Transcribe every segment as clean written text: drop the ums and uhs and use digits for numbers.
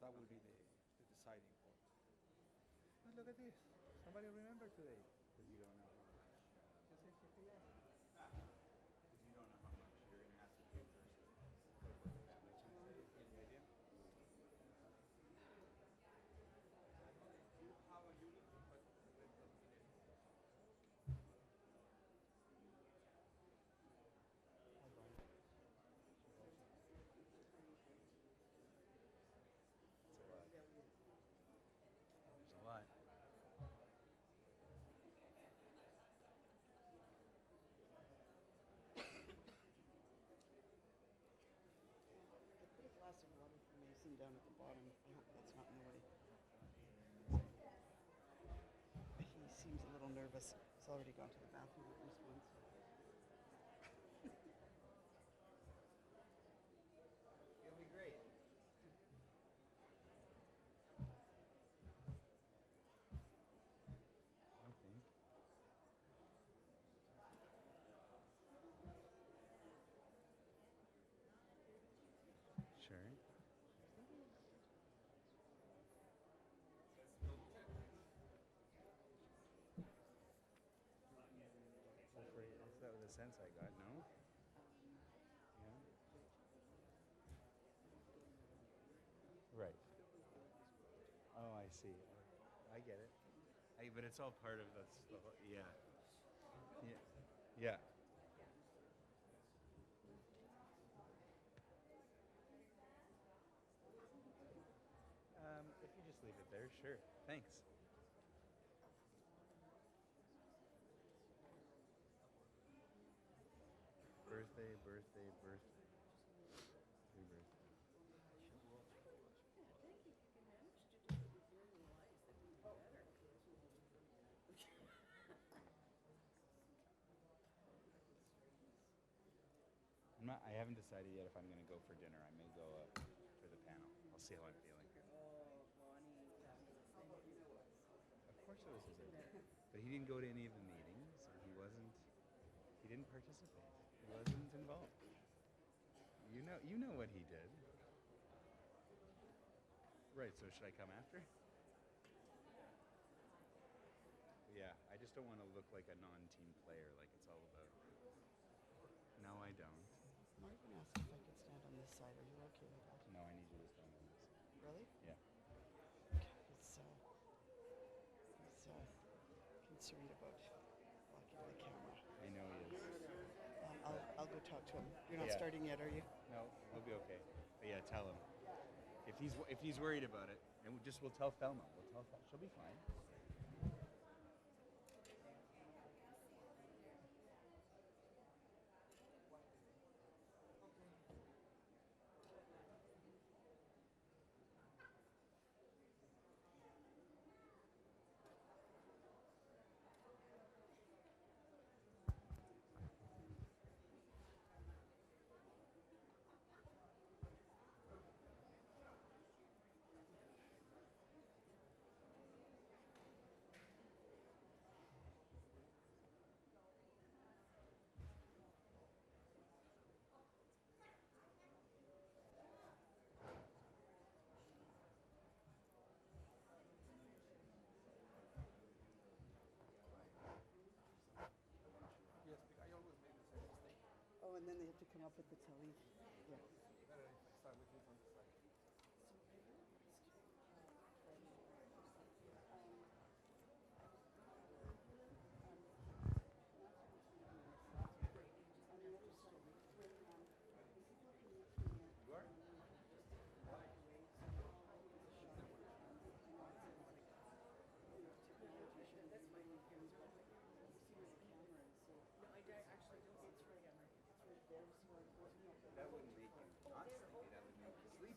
that will be the deciding point. But look at this. Somebody remembered today. But you don't know how much. Just say 50 yards. Because you don't know how much you're going to have to pay first. In medium? How are you? There's a lot. Put a glass of water for Mason down at the bottom. I hope that's not in the way. He seems a little nervous. He's already gone to the bathroom at least once. It'll be great. Okay. Sure. That was the sense I got, no? Yeah. Right. Oh, I see. I get it. But it's all part of the whole, yeah. Yeah. Yeah. If you just leave it there, sure. Thanks. Birthday. Happy birthday. I haven't decided yet if I'm going to go for dinner. I may go for the panel. I'll see how I'm feeling. Of course it was his idea. But he didn't go to any of the meetings. He didn't participate. He wasn't involved. You know what he did. Right, so should I come after? Yeah, I just don't want to look like a non-team player, like it's all about... No, I don't. Marvin asked if I could stand on this side. Are you okay with that? No, I need you to stand on this. Really? Yeah. He's concerned about blocking the camera. I know he is. I'll go talk to him. You're not Yeah. starting yet, are you? No, he'll be okay. But yeah, tell him. If he's worried about it, and we'll tell Thelma. She'll be fine. Yes, I always make the same mistake. Oh, and then they have to come up with the telly. Yeah. Better if I start with this on the side. You are? That wouldn't make you not sleepy. That would make you sleepy.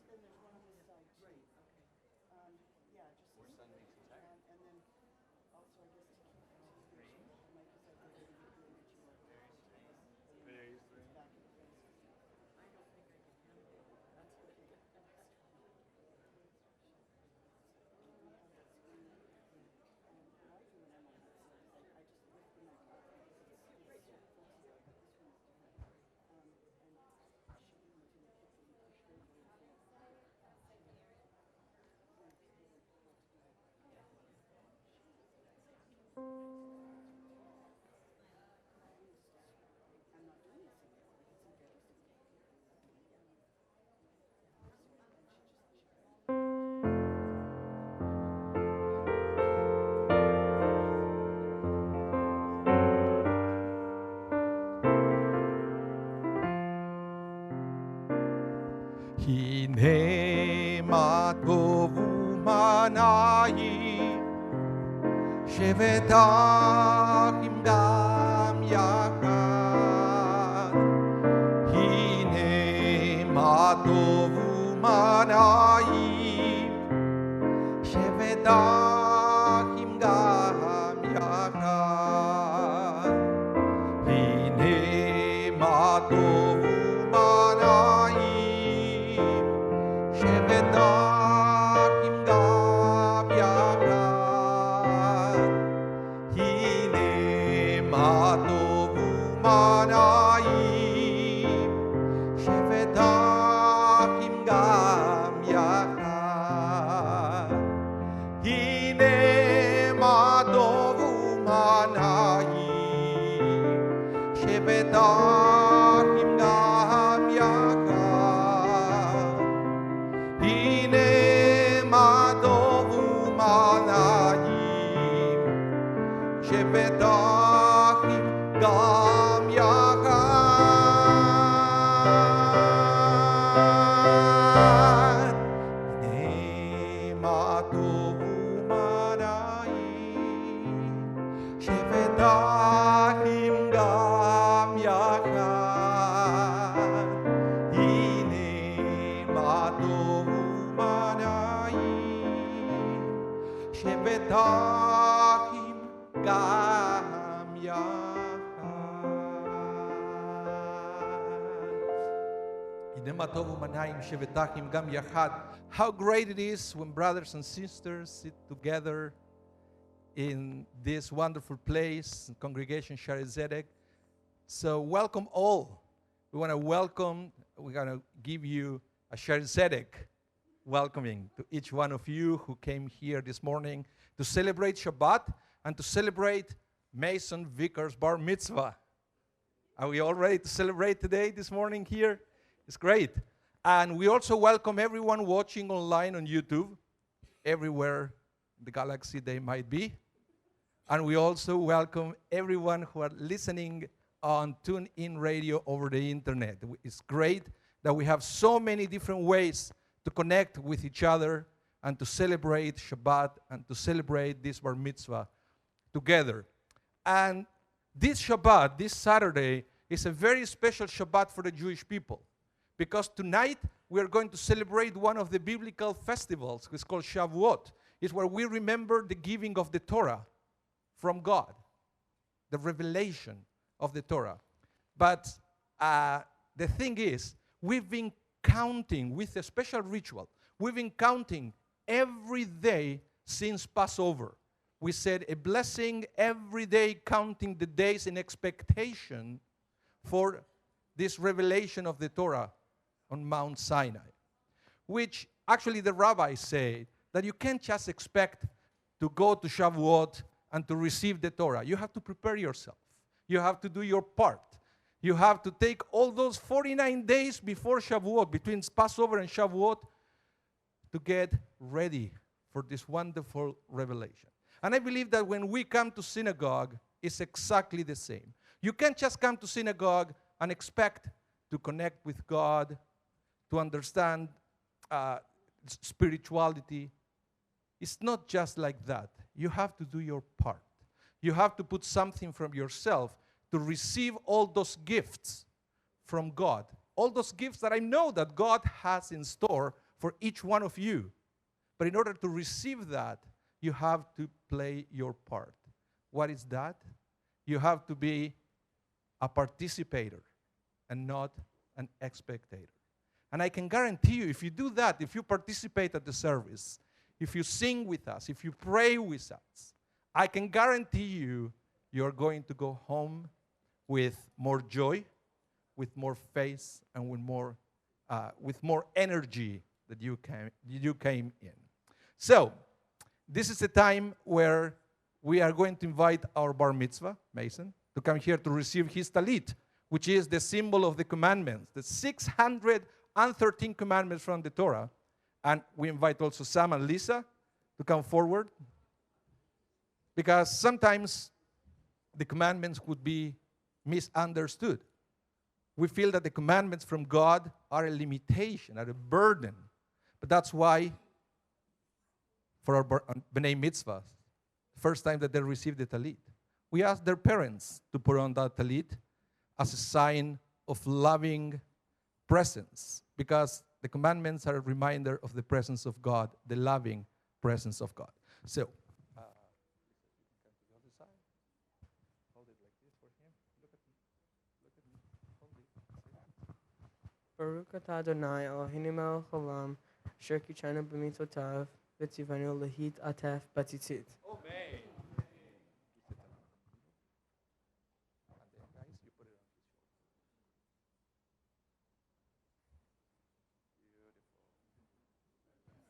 טוב ומנעים שבת אחים גם יחד הנה מה טוב ומנעים שבת אחים גם יחד הנה מה טוב ומנעים שבת אחים גם יחד הנה מה טוב ומנעים שבת אחים גם יחד הנה מה טוב ומנעים שבת אחים גם יחד הנה מה טוב ומנעים שבת אחים גם יחד הנה מה טוב ומנעים שבת אחים גם יחד הנה מה טוב ומנעים שבת אחים גם יחד הנה מה טוב ומנעים שבת אחים גם יחד. How great it is when brothers and sisters sit together in this wonderful place, congregation Shaare Zedek. So welcome all. We want to welcome, we're going to give you a Shaare Zedek welcoming to each one of you who came here this morning to celebrate Shabbat and to celebrate Mason Vickar's bar mitzvah. Are we all ready to celebrate today, this morning here? It's great. And we also welcome everyone watching online on YouTube, everywhere in the galaxy they might be. And we also welcome everyone who are listening on TuneIn Radio over the internet. It's great that we have so many different ways to connect with each other and to celebrate Shabbat and to celebrate this bar mitzvah together. And this Shabbat, this Saturday, is a very special Shabbat for the Jewish people, because tonight we are going to celebrate one of the biblical festivals. It's called Shavuot. It's where we remember the giving of the Torah from God, the revelation of the Torah. But the thing is, we've been counting with a special ritual. We've been counting every day since Passover. We said a blessing every day, counting the days in expectation for this revelation of the Torah on Mount Sinai, which actually the rabbis say that you can't just expect to go to Shavuot and to receive the Torah. You have to prepare yourself. You have to do your part. You have to take all those 49 days before Shavuot, between Passover and Shavuot, to get ready for this wonderful revelation. And I believe that when we come to synagogue, it's exactly the same. You can't just come to synagogue and expect to connect with God, to understand spirituality. It's not just like that. You have to do your part. You have to put something from yourself to receive all those gifts from God. All those gifts that I know that God has in store for each one of you. But in order to receive that, you have to play your part. What is that? You have to be a participator and not an spectator. And I can guarantee you, if you do that, if you participate at the service, if you sing with us, if you pray with us, I can guarantee you, you're going to go home with more joy, with more faith, and with more energy that you came in. So, this is a time where we are going to invite our bar mitzvah, Mason, to come here to receive his talit, which is the symbol of the commandments, the 613 commandments from the Torah. And we invite also Sam and Lisa to come forward, because sometimes the commandments would be misunderstood. We feel that the commandments from God are a limitation, are a burden. But that's why for our B'nai Mitzvah, first time that they received the talit. We asked their parents to put on that talit as a sign of loving presence, because the commandments are a reminder of the presence of God, the loving presence of God. So, Baruch atah Adonai Eloheinu melech haolam, asher kichanu b'mitzvotav, v'tzivanu lahit atef b'tzitzit.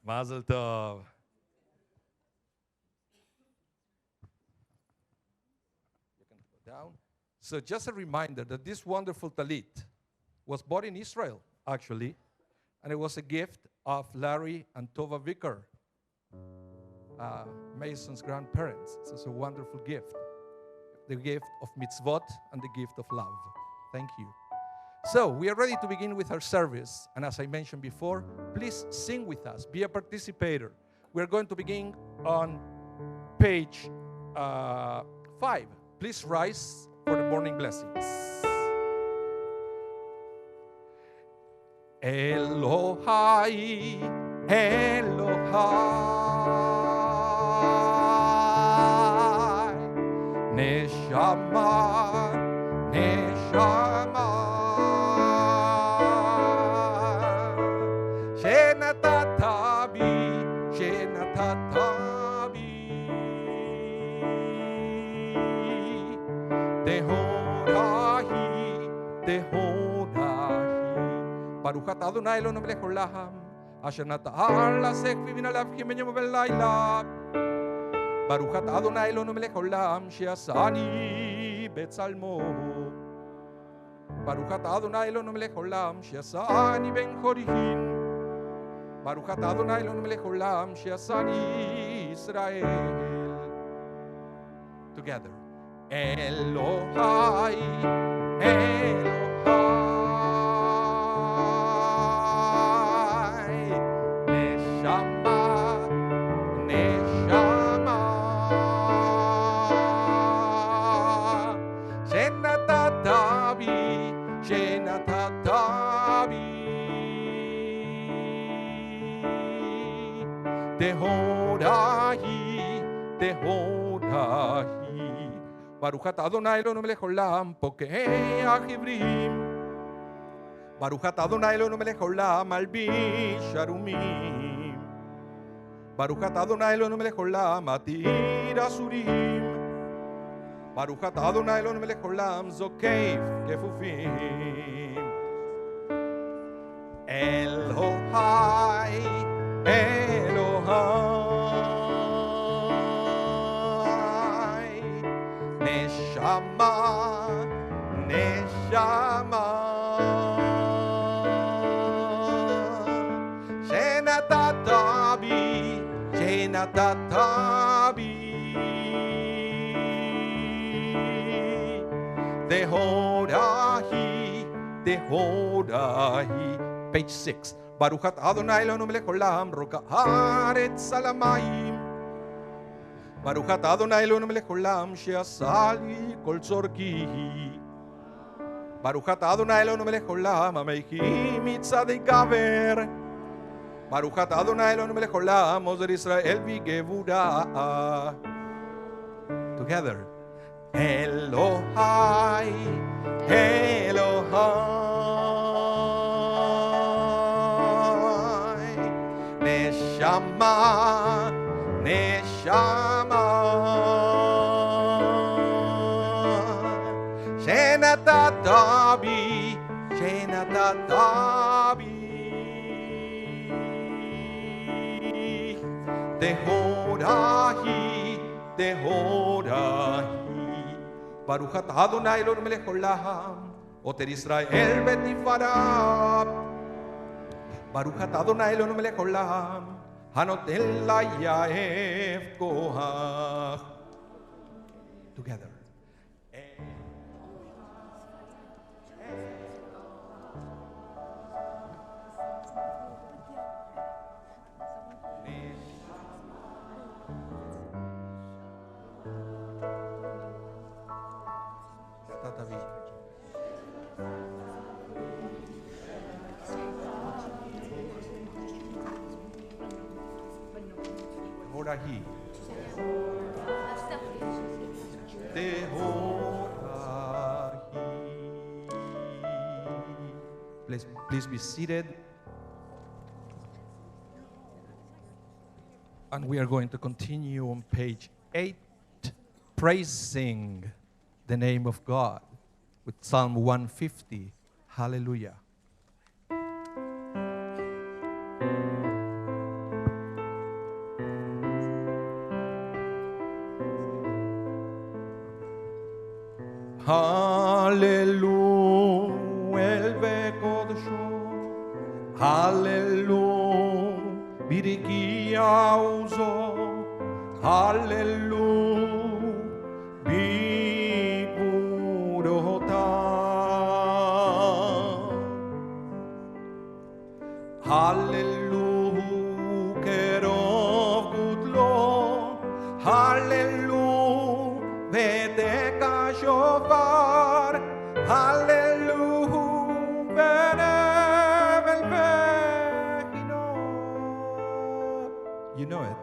Mazel tov. You can go down. So just a reminder that this wonderful talit was bought in Israel, actually, and it was a gift of Larry and Tova Vickar, Mason's grandparents. So it's a wonderful gift. The gift of mitzvot and the gift of love. Thank you. So we are ready to begin with our service. And as I mentioned before, please sing with us. Be a participator. We're going to begin on page 5. Please rise for the morning blessings. Elohai, Elohai, Neshama, Neshama, Shenatatabi, Shenatatabi, Tehorahi, Tehorahi. Baruch atah Adonai Eloheinu melech haolam, asher nata'al la'asek v'vinalav kimenyam v'layla. Baruch atah Adonai Eloheinu melech haolam, she'asani betzalmo. Baruch atah Adonai Eloheinu melech haolam, she'asani ben chorihin. Baruch atah Adonai Eloheinu melech haolam, she'asani Israel. Together. Elohai, Elohai, Neshama, Neshama, Shenatatabi, Shenatatabi, Tehorahi, Tehorahi. Baruch atah Adonai Eloheinu melech haolam, pokei achivrim. Baruch atah Adonai Eloheinu melech haolam, malbish arumim. Baruch atah Adonai Eloheinu melech haolam, matir asurim. Baruch atah Adonai Eloheinu melech haolam, zokeif kefufim. Elohai, Elohai, Neshama, Neshama, Shenatatabi, Shenatatabi, Tehorahi, Tehorahi. Page 6. Baruch atah Adonai Eloheinu melech haolam, roka haaretz alamayim. Baruch atah Adonai Eloheinu melech haolam, she'asa li kol tzorki. Baruch atah Adonai Eloheinu melech haolam, ameichi mitzadei gaver. Baruch atah Adonai Eloheinu melech haolam, ozer Israel v'gevura. Together. Elohai, Elohai, Neshama, Neshama, Shenatatabi, Shenatatabi, Tehorahi, Tehorahi. Baruch atah Adonai Eloheinu melech haolam, oter Israel v'tifarah. Baruch atah Adonai Eloheinu melech haolam, hanoten layaef koach. Together. Tehorahi. Tehorahi. Please be seated. And we are going to continue on page 8, praising the name of God with Psalm 150. Hallelujah. Hallelujah, el bekodesho. Hallelujah, birikia uzo. Hallelujah, bipurota. Hallelujah, kerov gudlo. Hallelujah, vedeka shofar. Hallelujah, benevel vechino. You know it.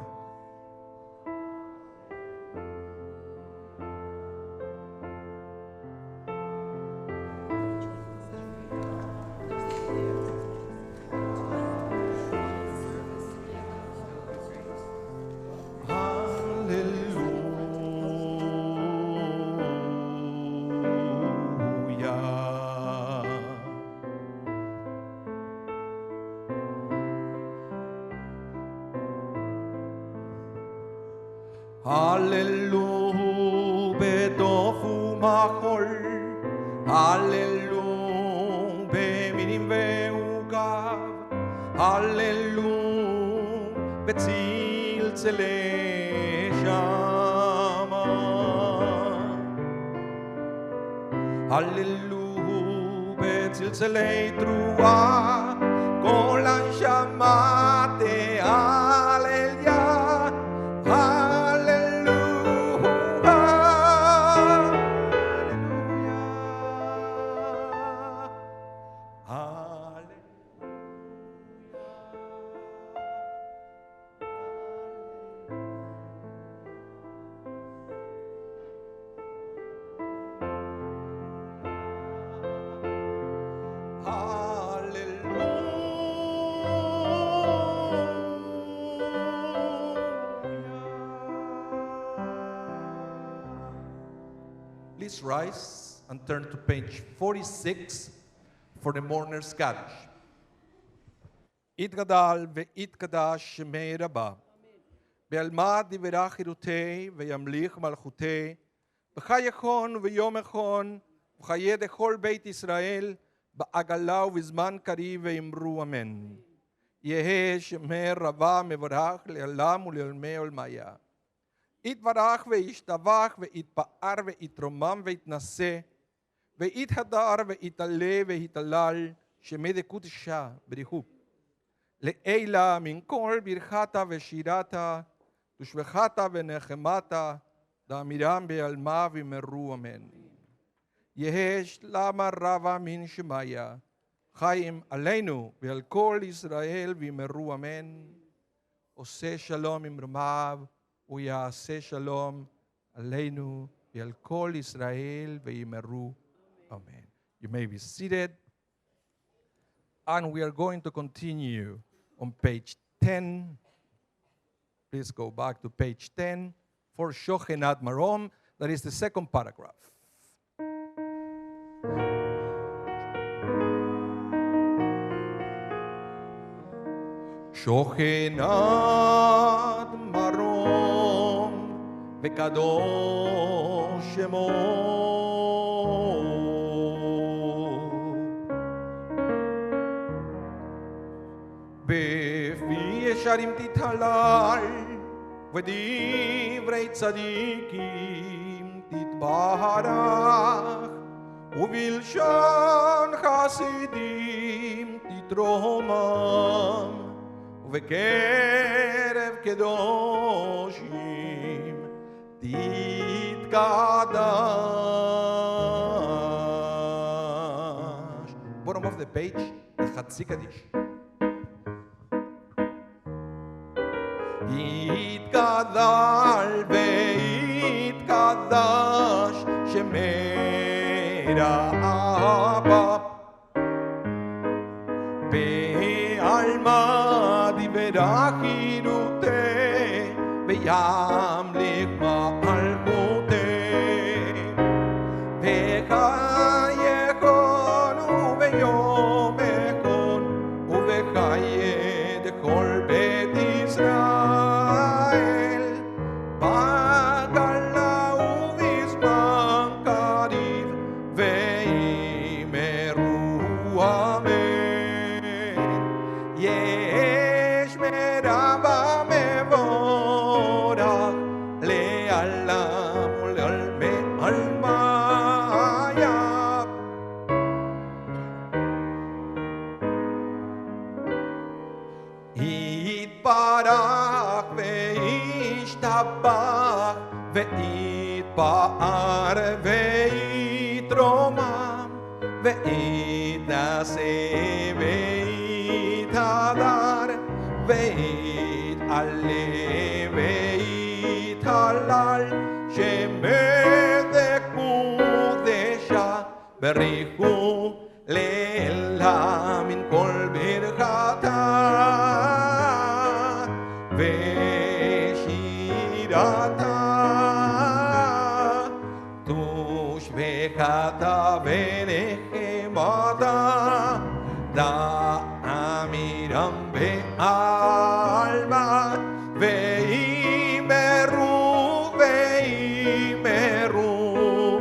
Hallelujah, betofu machol. Hallelujah, beminim veugav. Hallelujah, betzil shama. Hallelujah, betzil trua. Kol anshamate hallelujah. Please rise and turn to page 46 for the mourner's Kaddish. Itgadal ve'itgadash shemei Rabba. Be'almad yiverach chirutei ve'yamlich malchutei. B'chayechon ve'yomechon v'chaye dechol Beit Yisrael ba'agala u'bizman kariv ve'imru amen. Yehe shemei Rabba mevorach le'alam u'le'olmei olmaya. Itvarach ve'ishtavach ve'itpa'ar ve'itromam ve'itnaseh ve'ithadar ve'itale ve'italal shemei dekudisha b'rihu. Le'eila min kol birchata ve'shirata tushvechata ve'nechemata da'amiram be'alma v'imeru amen. Yehesh lama rava min shemaya chayim aleinu ve'al kol Yisrael v'imeru amen. Oseh shalom imromav ויעשה שלום עלינו ועל כל ישראל ויאמרו Amen. You may be seated. And we are going to continue on page 10. Please go back to page 10 for Shochenat Marom. That is the second paragraph. Shochenat Marom v'kadosh shemo befi yesharim tithalal v'divrei tzadikim titbarach uvilshan chasidim titromam ובקרב קדושים תתקדש. Bottom of the page, חצי קדיש. יתגדל ויתקדש שמרה אבא בעלמא דיברה חירותי וימליך מלכותי בחייכון וביומכון ובחיי דכל בית ישראל בגלה ובזמן קריב וימרו אמן יש מרבה מבורך לעלם ולעלמי עלמיה יתברך וישתבח ויתפאר ויתרומם ויתנשא ויתהדר ויתעלה ויתהלל שמלך קודשה בריחו לילה מן כל ברכתה ושירתה תושבחתה ונחמתה דאמירם בעלמא וימרו וימרו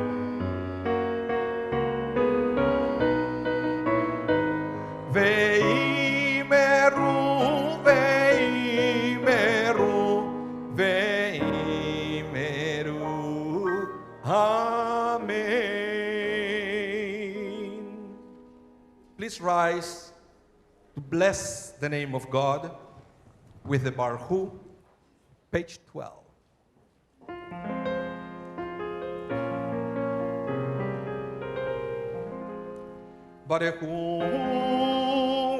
וימרו וימרו וימרו amen. Please rise to bless the name of God with the Barhu, page 12. Barechu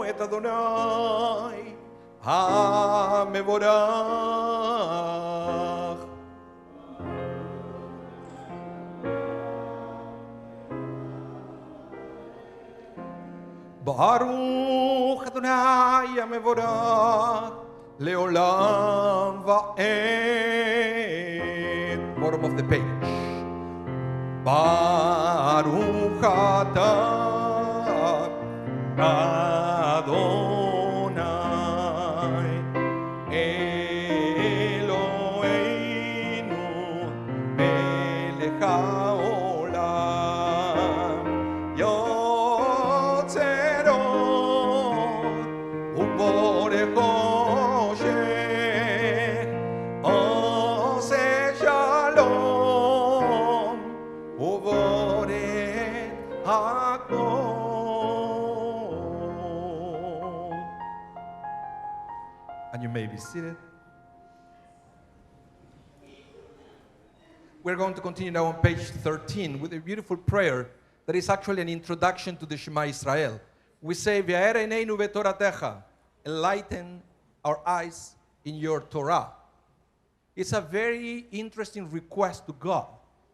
et Adonai ha-mevorach Baruch Adonai ha-mevorach leolam va'ed. Bottom of the page. Baruch atah Adonai Eloheinu melech haolam yotzero uborech hoshech oseh shalom uborech hakol. And you may be seated. We're going to continue now on page 13 with a beautiful prayer that is actually an introduction to the Shema Israel. We say, V'ya'er eineinu v'toratecha, enlighten our eyes in your Torah. It's a very interesting request to God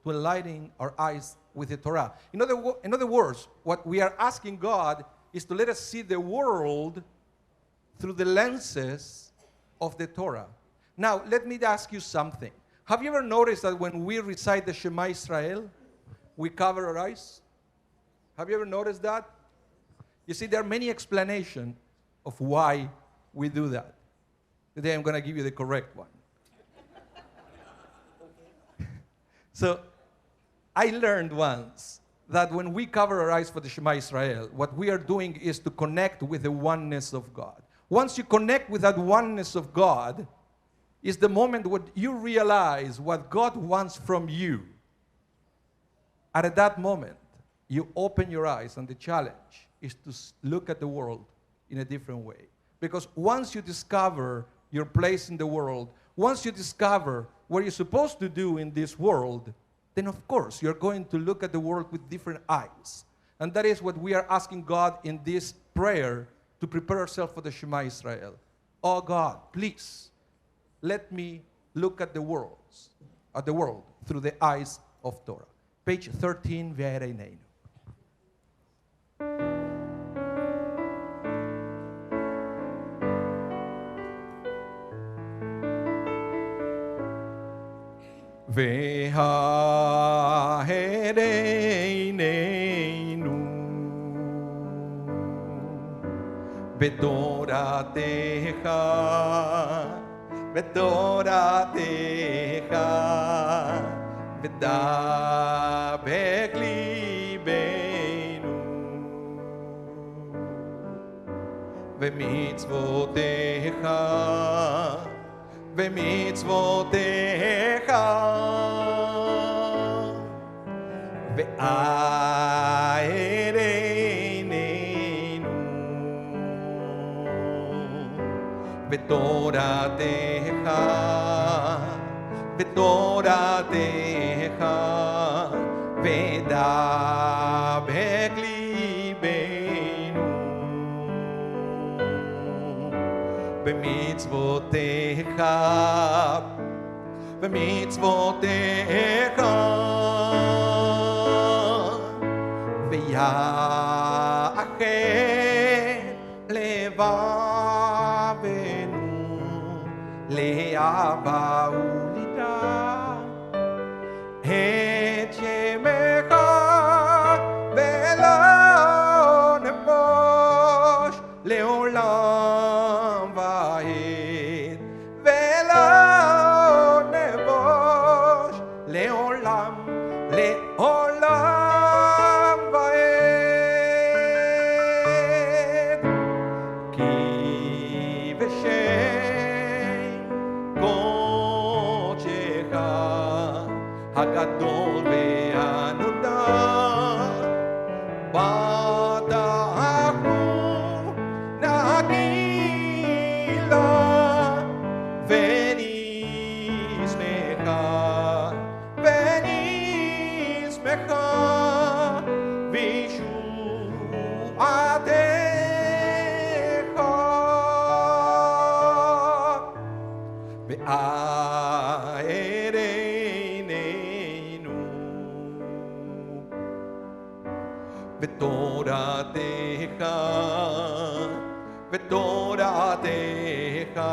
to enlighten our eyes with the Torah. In other words, what we are asking God is to let us see the world through the lenses of the Torah. Now, let me ask you something. Have you ever noticed that when we recite the Shema Israel, we cover our eyes? Have you ever noticed that? You see, there are many explanations of why we do that. Today I'm going to give you the correct one. So, I learned once that when we cover our eyes for the Shema Israel, what we are doing is to connect with the oneness of God. Once you connect with that oneness of God, is the moment when you realize what God wants from you. And at that moment, you open your eyes, and the challenge is to look at the world in a different way. Because once you discover your place in the world, once you discover what you're supposed to do in this world, then of course you're going to look at the world with different eyes. And that is what we are asking God in this prayer to prepare ourselves for the Shema Israel. Oh God, please let me look at the world through the eyes of Torah. Page 13, Ve'ereineinu. Ve'ereineinu Be'toratecha Be'toratecha Ve'dabek libeinu Ve'mitzvotecha Ve'mitzvotecha Ve'aereinenu Ve'toratecha Ve'toratecha Ve'dabek libeinu Ve'mitzvotecha Ve'mitzvotecha Ve'ya'acher levavenu le'ava ulida et yemecha ve'lo nevosh le'olam va'ed ve'lo nevosh le'olam va'ed ki v'shem kodechecha hagadol ve'anoda ba'dahu nagila ve'nismecha vishu'atecha ve'aereinenu ve'toratecha ve'toratecha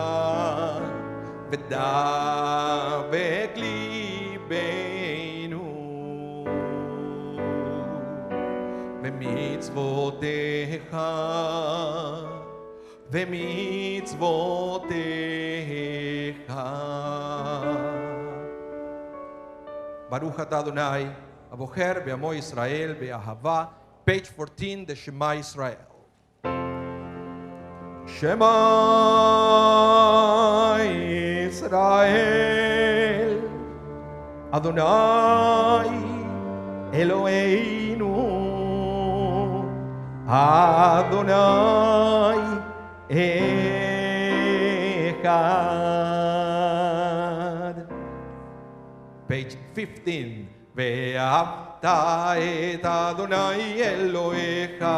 ve'dabek libeinu ve'mitzvotecha ve'mitzvotecha Baruch atah Adonai Abocher be'amo Yisrael be'ahava. Page 14, the Shema Israel. Shema Israel Adonai Eloheinu Adonai Echad. Page 15. Ve'avta et Adonai Elohecha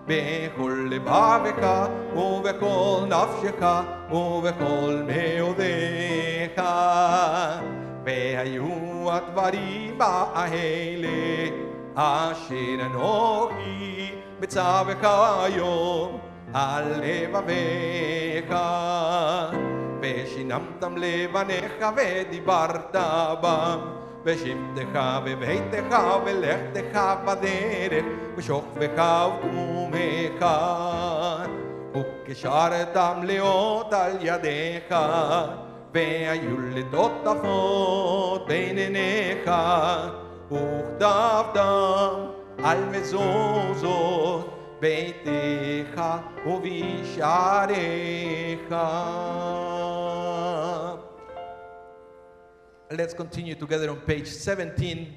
בכל לבבך ובכל נפשך ובכל מאודיך והיו הדברים האלה אשר אנוכי מצווך היום על לבביך ושינמתם לבניך ודיברת בם בשבתך בביתך ולכתך בדרך בשוכבך ובקומך וקשרתם לאות על ידיך והיו לטוטפות בין עיניך וכתבתם על מזוזות ביתך ובשעריך. Let's continue together on page 17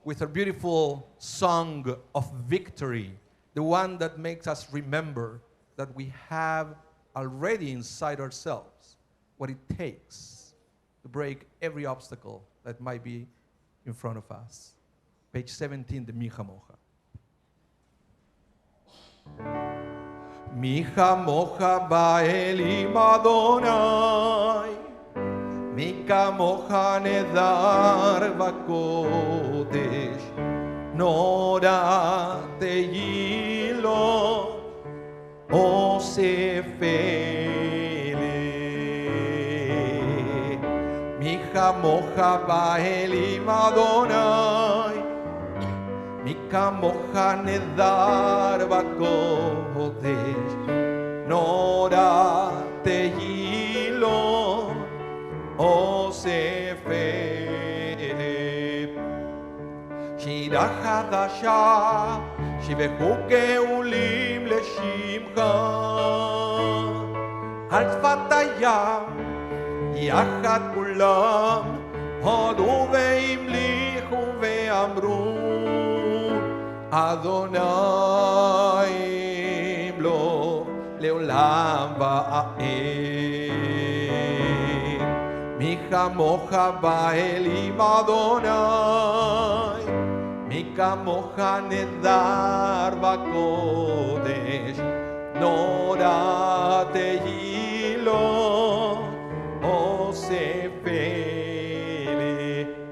with a beautiful song of victory, the one that makes us remember that we have already inside ourselves what it takes to break every obstacle that might be in front of us. Page 17, the Mi Chamocha. Mi Chamocha ba'elim Adonai מי כמוך נהדר בקודש, נורא תהילות עושה פלא. מי כמוך באלים אדוני, מי כמוך נהדר בקודש, נורא תהילות עושה פלא. שירה חדשה שיבחו גאולים לשמך על שפת הים, יחד כולם הודו והמליכו ואמרו אדוני ימלוך לעולם ועד. מי כמוך באלים אדוני, מי כמוך נהדר בקודש, נורא תהילות עושה פלא.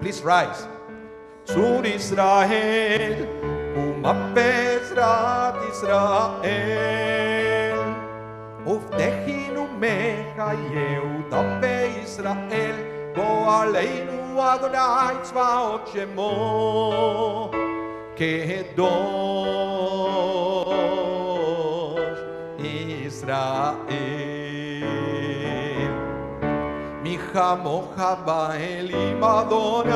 Please rise. צור ישראל ומפזרת ישראל, ובטחנו מחייהו דפי ישראל, גואלנו אדוני צבאות שמו קדוש ישראל. מי כמוך באלים אדוני,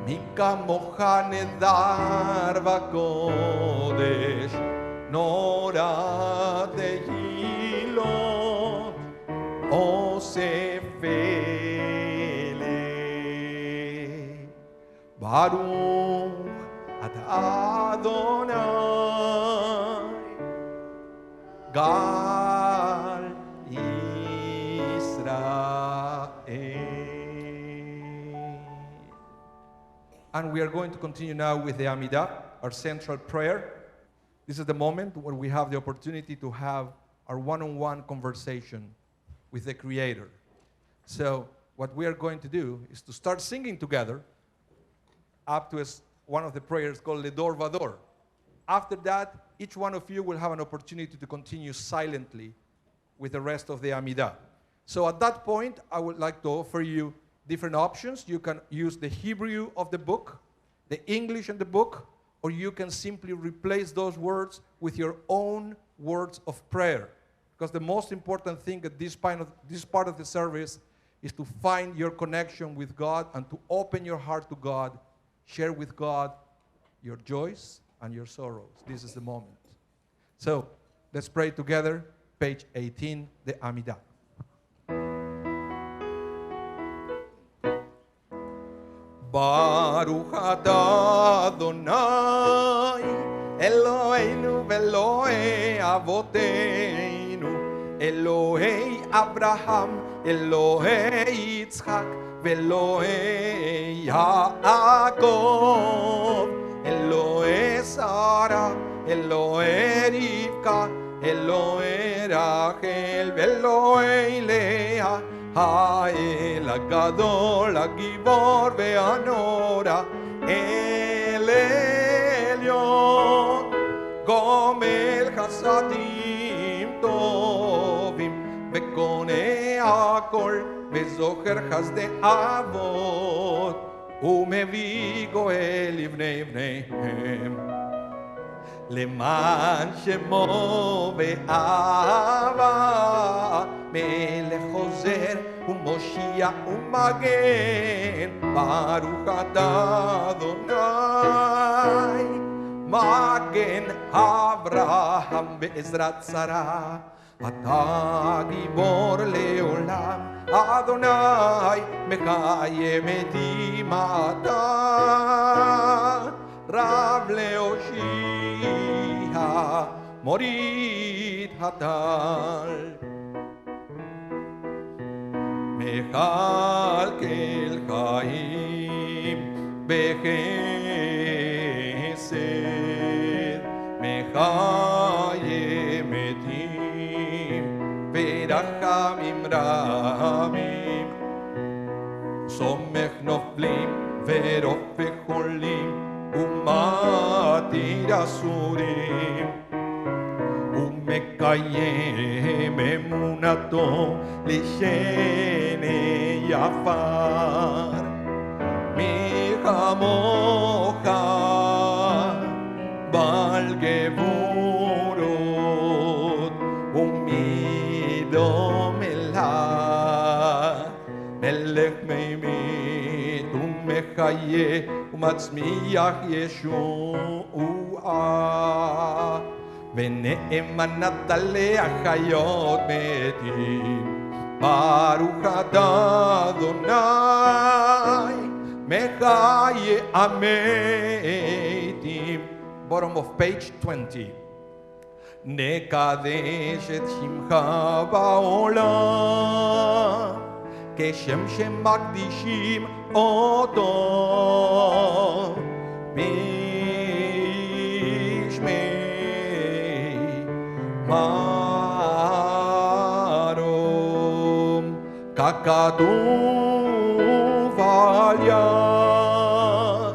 מי כמוך נהדר בקודש, נורא תהילות עושה פלא. ברוך אתה אדוני גל ישראל. And we are going to continue now with the Amidah, our central prayer. This is the moment when we have the opportunity to have our one-on-one conversation with the Creator. So what we are going to do is to start singing together up to one of the prayers called Ledor Vador. After that, each one of you will have an opportunity to continue silently with the rest of the Amidah. So at that point, I would like to offer you different options. You can use the Hebrew of the book, the English in the book, or you can simply replace those words with your own words of prayer. Because the most important thing at this part of the service is to find your connection with God and to open your heart to God, share with God your joys and your sorrows. This is the moment. So let's pray together. Page 18, the Amidah. Baruch atah Adonai Eloheinu ve'Elohei avoteinu, Elohei Abraham, Elohei Yitzchak, ve'Elohei Yaakov, Elohei Sarah, Elohei Rivka, Elohei Rachel, ve'Elohei Leah, האל הגדול, הגיבור והנורא, אל עליון, גומל חסדים טובים, וקונה הכל, וזוכר חסדי אבות, ומביא גואל לבני בניהם. למען שמו באהבה, מלך חוזר ומושיע ומגן, ברוך אתה אדוני, מגן אברהם בעזרת שרה, אתה גיבור לעולם, אדוני מקיים את אימתה, רב להושיע מוריד הטל. מכלכל חיים בחסד, מחיה מתים ברחמים רבים. סובלים ורופא חולים ומתיר אסורים ומקיים אמונתו לשני עפר מי כמוך בעל גבורות ומי דומה לך מלך ממית ומחיה ומצמיח ישועה ונאמנת להחיות מתים ברוך אתה אדוני מחיה המתים. Bottom of page 20. נקדש את שמך בעולם כשם שמקדישים אותו בשמי מרום ככתוב על יד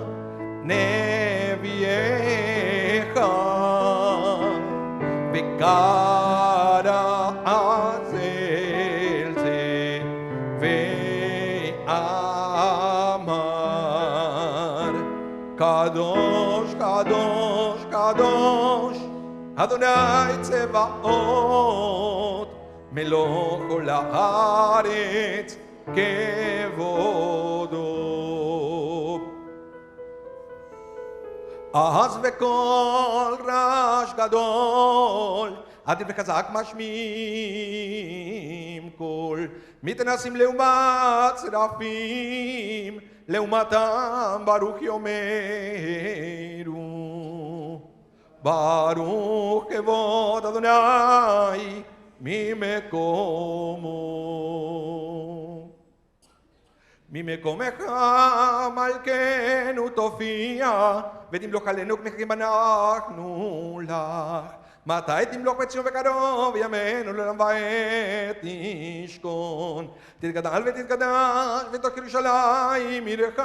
נביאך וקרא אצל זה ואמר קדוש קדוש קדוש אדוני צבאות מלוא כל הארץ כבודו. אז בקול רעש גדול אדיב וחזק משמיעים קול מתנסים לעומת צרפים לעומתם ברוך יאמרו ברוך כבוד אדוני ממקומך מלכנו תופיע ותמלוך עלינו כמחכים אנחנו לך מתי תמלוך בציון בקרוב ימינו לעולם ועד תשכון תתגדל ותתקדש בתוך ירושלים עירך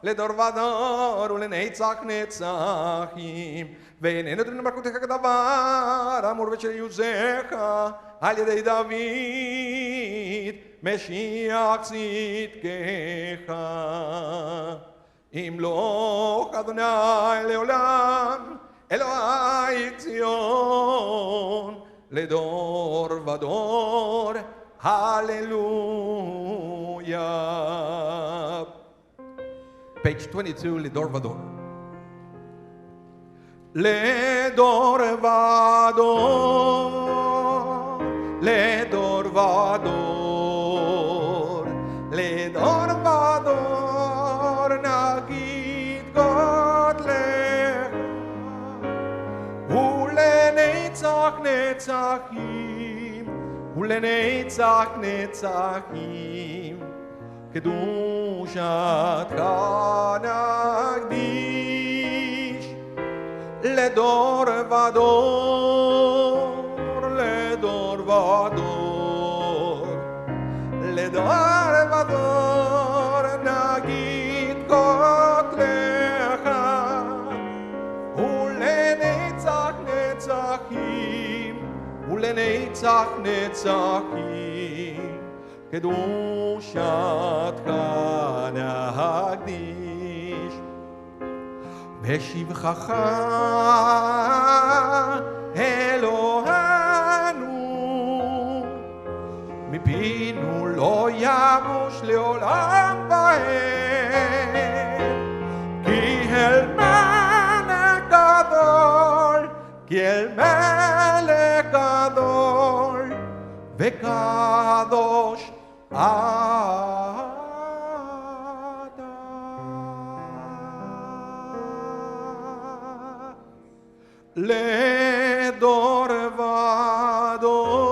לדור ודור ולנצח נצחים ואיננו תלנו מלכותך כדבר אמור ושל יוזך על ידי דוד משיח צדקך ימלוך אדוני לעולם אלוהי ציון לדור ודור הללויה. Page 22 לדור ודור. לדור ודור לדור ודור לדור ודור נגיד גודלך ולנצח נצחים ולנצח נצחים קדושתך נקדיש לדור ודור לדור ודור לדור ודור נגיד גודלך ולנצח נצחים ולנצח נצחים קדושתך נקדיש בשבחך אלוהינו מפינו לא ימוש לעולם ועד כי אל מלך גדול כי אל מלך גדול וקדוש אתה לדור ודור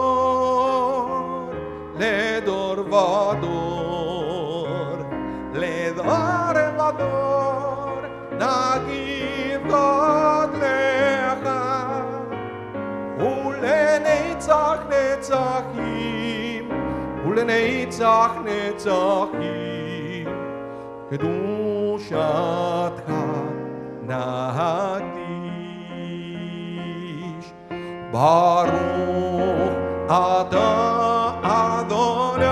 לדור ודור לדור ודור נגיד גודלך ולנצח נצחים ולנצח נצחים קדושתך נקדיש. ברוך אתה אדוני.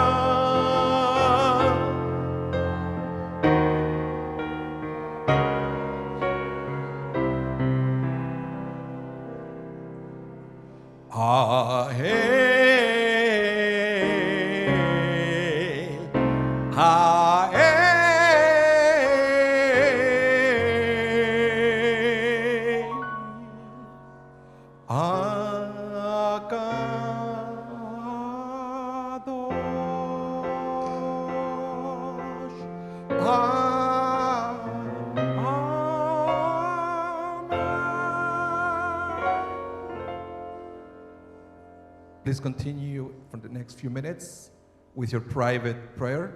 Please continue for the next few minutes with your private prayer.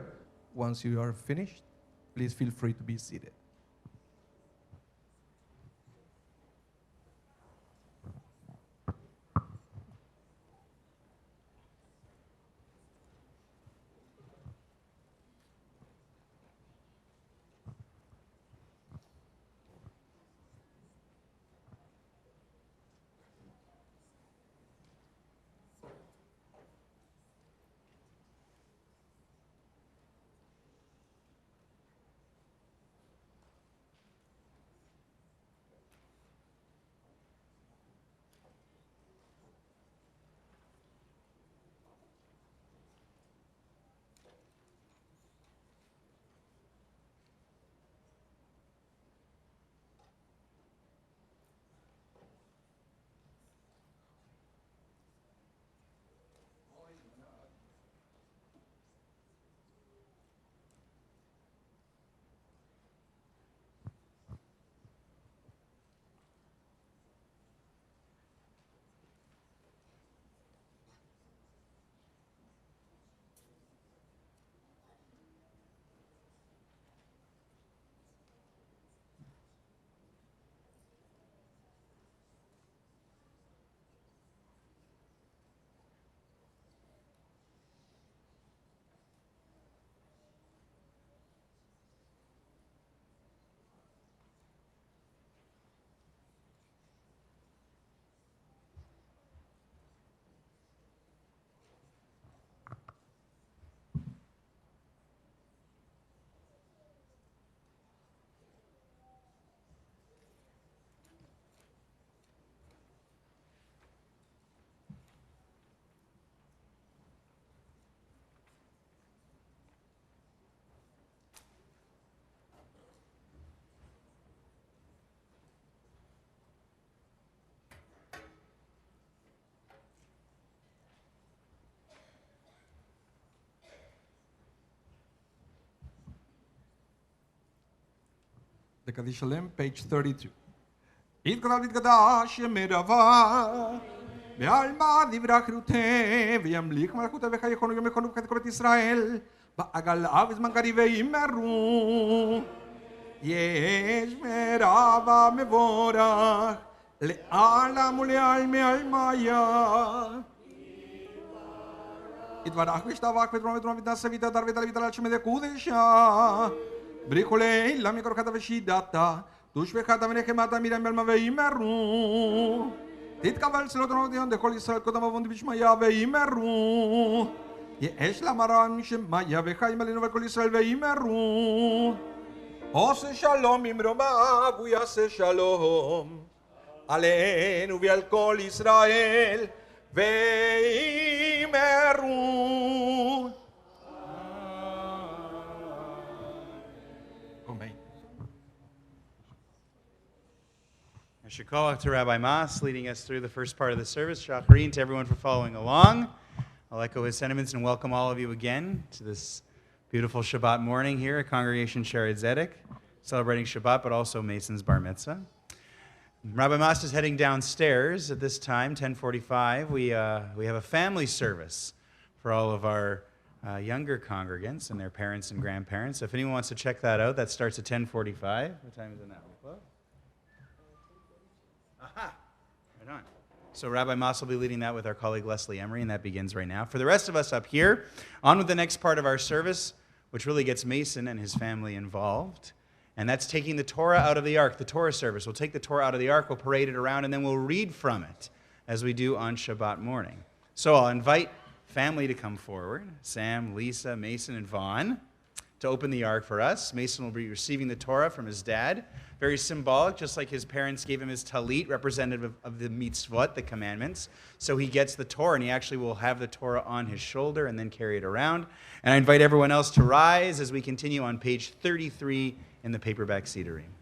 Once you are finished, please feel free to be seated. The Kaddish Shalem, page 32. יתגדל ויתקדש ימרבה, בעלמא דברי חירותי, וימליך מלכותו וחייכון יום יכונו וכת כל בית ישראל, בעגלה וזמן קריב וימרו. יש מרבה מבורך, לעלם ולעלמי עלמיה. יתברך וישתבח ותרום ותרום ותנשא ויתהדר ויתעלה ויתעלה על שמי קודשה. בריחו לילה מקורכת ושידתה, תושבחת ונחמת מרים בעלמא וימרו. תתקבל צלות ונותיון דכל ישראל קודם אבון דבשמיא וימרו. יש למרן שמיה וחיים עלינו וכל ישראל וימרו. עושה שלום ממרומיו הוא יעשה שלום עלינו ועל כל ישראל וימרו. I should call out to Rabbi Mas, leading us through the first part of the service. Shachrin to everyone for following along. I'll echo his sentiments and welcome all of you again to this beautiful Shabbat morning here at Congregation Sharet Zedek, celebrating Shabbat, but also Mason's Bar Mitzvah. Rabbi Mas is heading downstairs at this time, 10:45. We have a family service for all of our younger congregants and their parents and grandparents. So if anyone wants to check that out, that starts at 10:45. What time is it now? Aha, right on. So Rabbi Mas will be leading that with our colleague Leslie Emery, and that begins right now. For the rest of us up here, on with the next part of our service, which really gets Mason and his family involved. And that's taking the Torah out of the ark, the Torah service. We'll take the Torah out of the ark, we'll parade it around, and then we'll read from it, as we do on Shabbat morning. So I'll invite family to come forward, Sam, Lisa, Mason, and Vaughn, to open the ark for us. Mason will be receiving the Torah from his dad. Very symbolic, just like his parents gave him his talit, representative of the mitzvot, the commandments. So he gets the Torah, and he actually will have the Torah on his shoulder and then carry it around. And I invite everyone else to rise as we continue on page 33 in the paperback Sederim.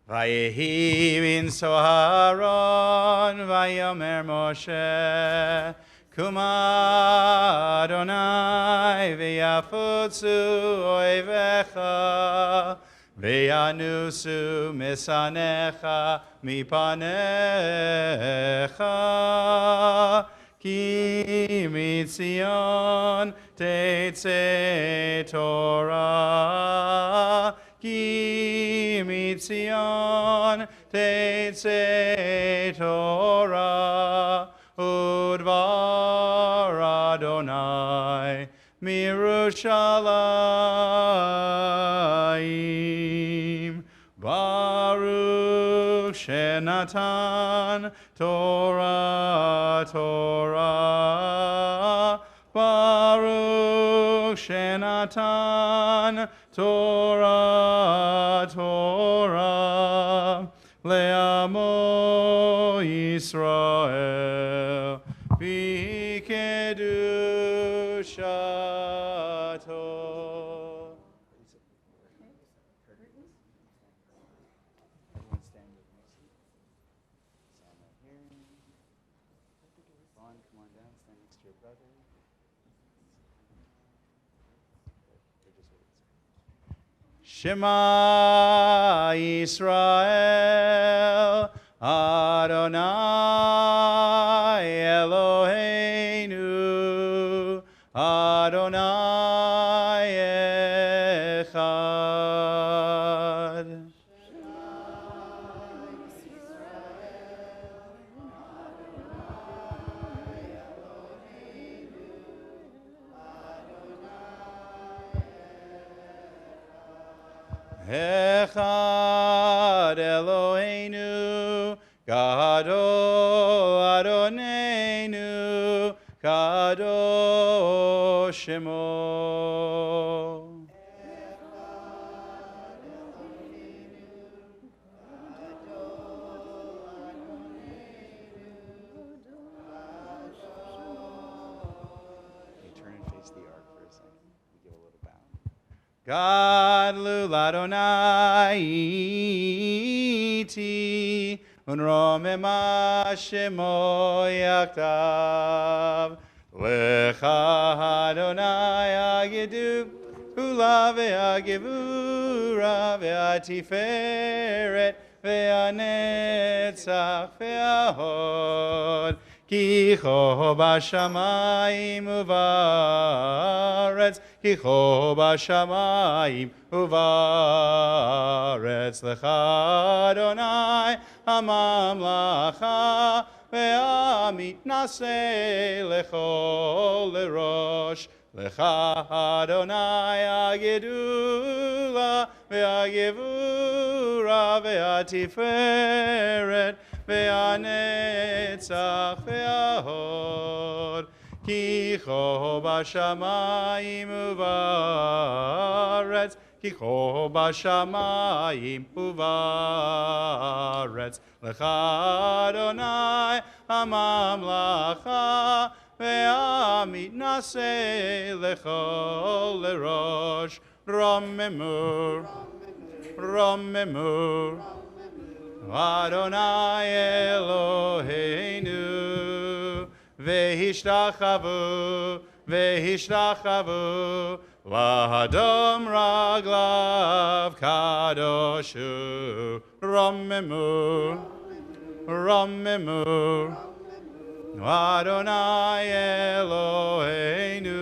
Vayehi bin Soharon, Vayomer Moshe, Kuma Adonai, V'yafutzu oivecha, V'yanusu misanecha mipanecha, Ki mitzion tetzeh Torah, Ki mitzion tetzeh Torah, Udvar Adonai mirushalayim, Baruch Shenatan Torah Torah, Baruch Shenatan Torah Torah, Le'amo Yisrael B'kedushato. Everyone stand with me. Stand right here. Vaughn, come on down. Stand next to your brother. Shema Yisrael, Adonai Eloheinu, Adonai Echad. Echad Eloheinu, Gadol Adonenu, Kadosh Shemo. Okay, turn and face the ark for a second. We give a little bow. Gadlu l'Adonai iti, unromema shemo yaktav. Lecha Adonai agidu, kula ve'agivura ve'atiferet ve'anetzach ve'ahod. Ki cho b'shamayim uvaretz, ki cho b'shamayim uvaretz. Lecha Adonai hamamlacha, ve'amit naseh lechol lerosh. Lecha Adonai agedula, ve'agivura ve'atiferet, ve'anetzach ve'ahod. Ki cho b'shamayim uvaretz, ki cho b'shamayim uvaretz. Lecha Adonai hamamlacha, ve'amit naseh lechol lerosh. Romemu, romemu, Adonai Eloheinu, vehishtachavu, vehishtachavu, lahadom raglav kadoshu. Romemu, romemu, Adonai Eloheinu,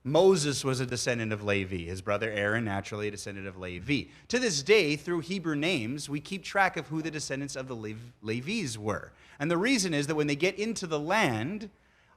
Moses was a descendant of Levi. His brother Aaron, naturally a descendant of Levi. To this day, through Hebrew names, we keep track of who the descendants of the Levites were. And the reason is that when they get into the land,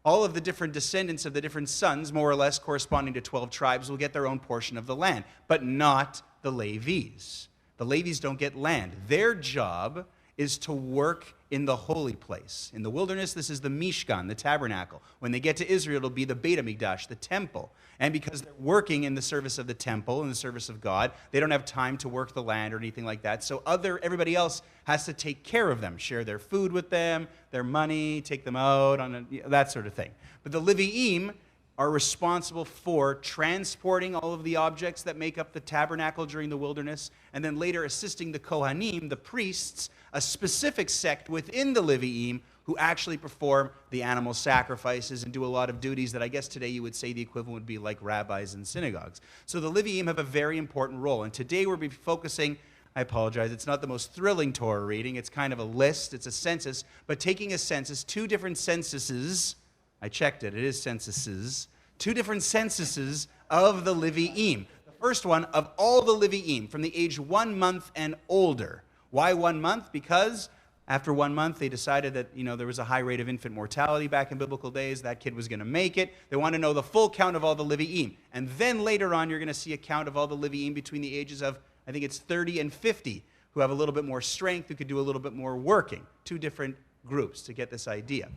all of the different descendants of the different sons, more or less corresponding to 12 tribes, will get their own portion of the land, but not the Levites. The Levites don't get land. Their job is to work in the holy place. In the wilderness, this is the Mishkan, the tabernacle. When they get to Israel, it'll be the Beit HaMikdash, the temple. And because they're working in the service of the temple, in the service of God, they don't have time to work the land or anything like that. So everybody else has to take care of them, share their food with them, their money, take them out, that sort of thing. But the Levi'im are responsible for transporting all of the objects that make up the tabernacle during the wilderness, and then later assisting the Kohanim, the priests, a specific sect within the Levi'im, who actually perform the animal sacrifices and do a lot of duties that I guess today you would say the equivalent would be like rabbis in synagogues. So the Levi'im have a very important role, and today we'll be focusing, I apologize, it's not the most thrilling Torah reading, it's kind of a list, it's a census, but taking a census, two different censuses, I checked it is censuses, two different censuses of the Levi'im. The first one of all the Levi'im from the age 1 month and older. Why 1 month? Because after 1 month they decided that there was a high rate of infant mortality back in biblical days. That kid was going to make it. They want to know the full count of all the Levi'im. And then later on you're going to see a count of all the Levi'im between the ages of, I think it's 30 and 50, who have a little bit more strength, who could do a little bit more working. Two different groups to get this idea.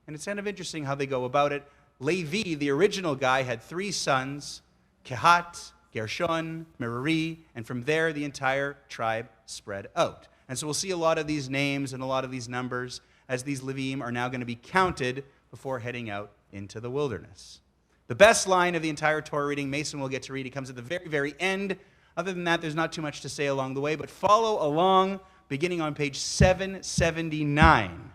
And it's kind of interesting how they go about it. Levi, the original guy, had 3 sons, Kehat, Gershon, Merari, and from there the entire tribe spread out. And so we'll see a lot of these names and a lot of these numbers as these Levi'im are now going to be counted before heading out into the wilderness. The best line of the entire Torah reading, Mason will get to read, it comes at the very, very end. Other than that, there's not too much to say along the way, but follow along beginning on page 779.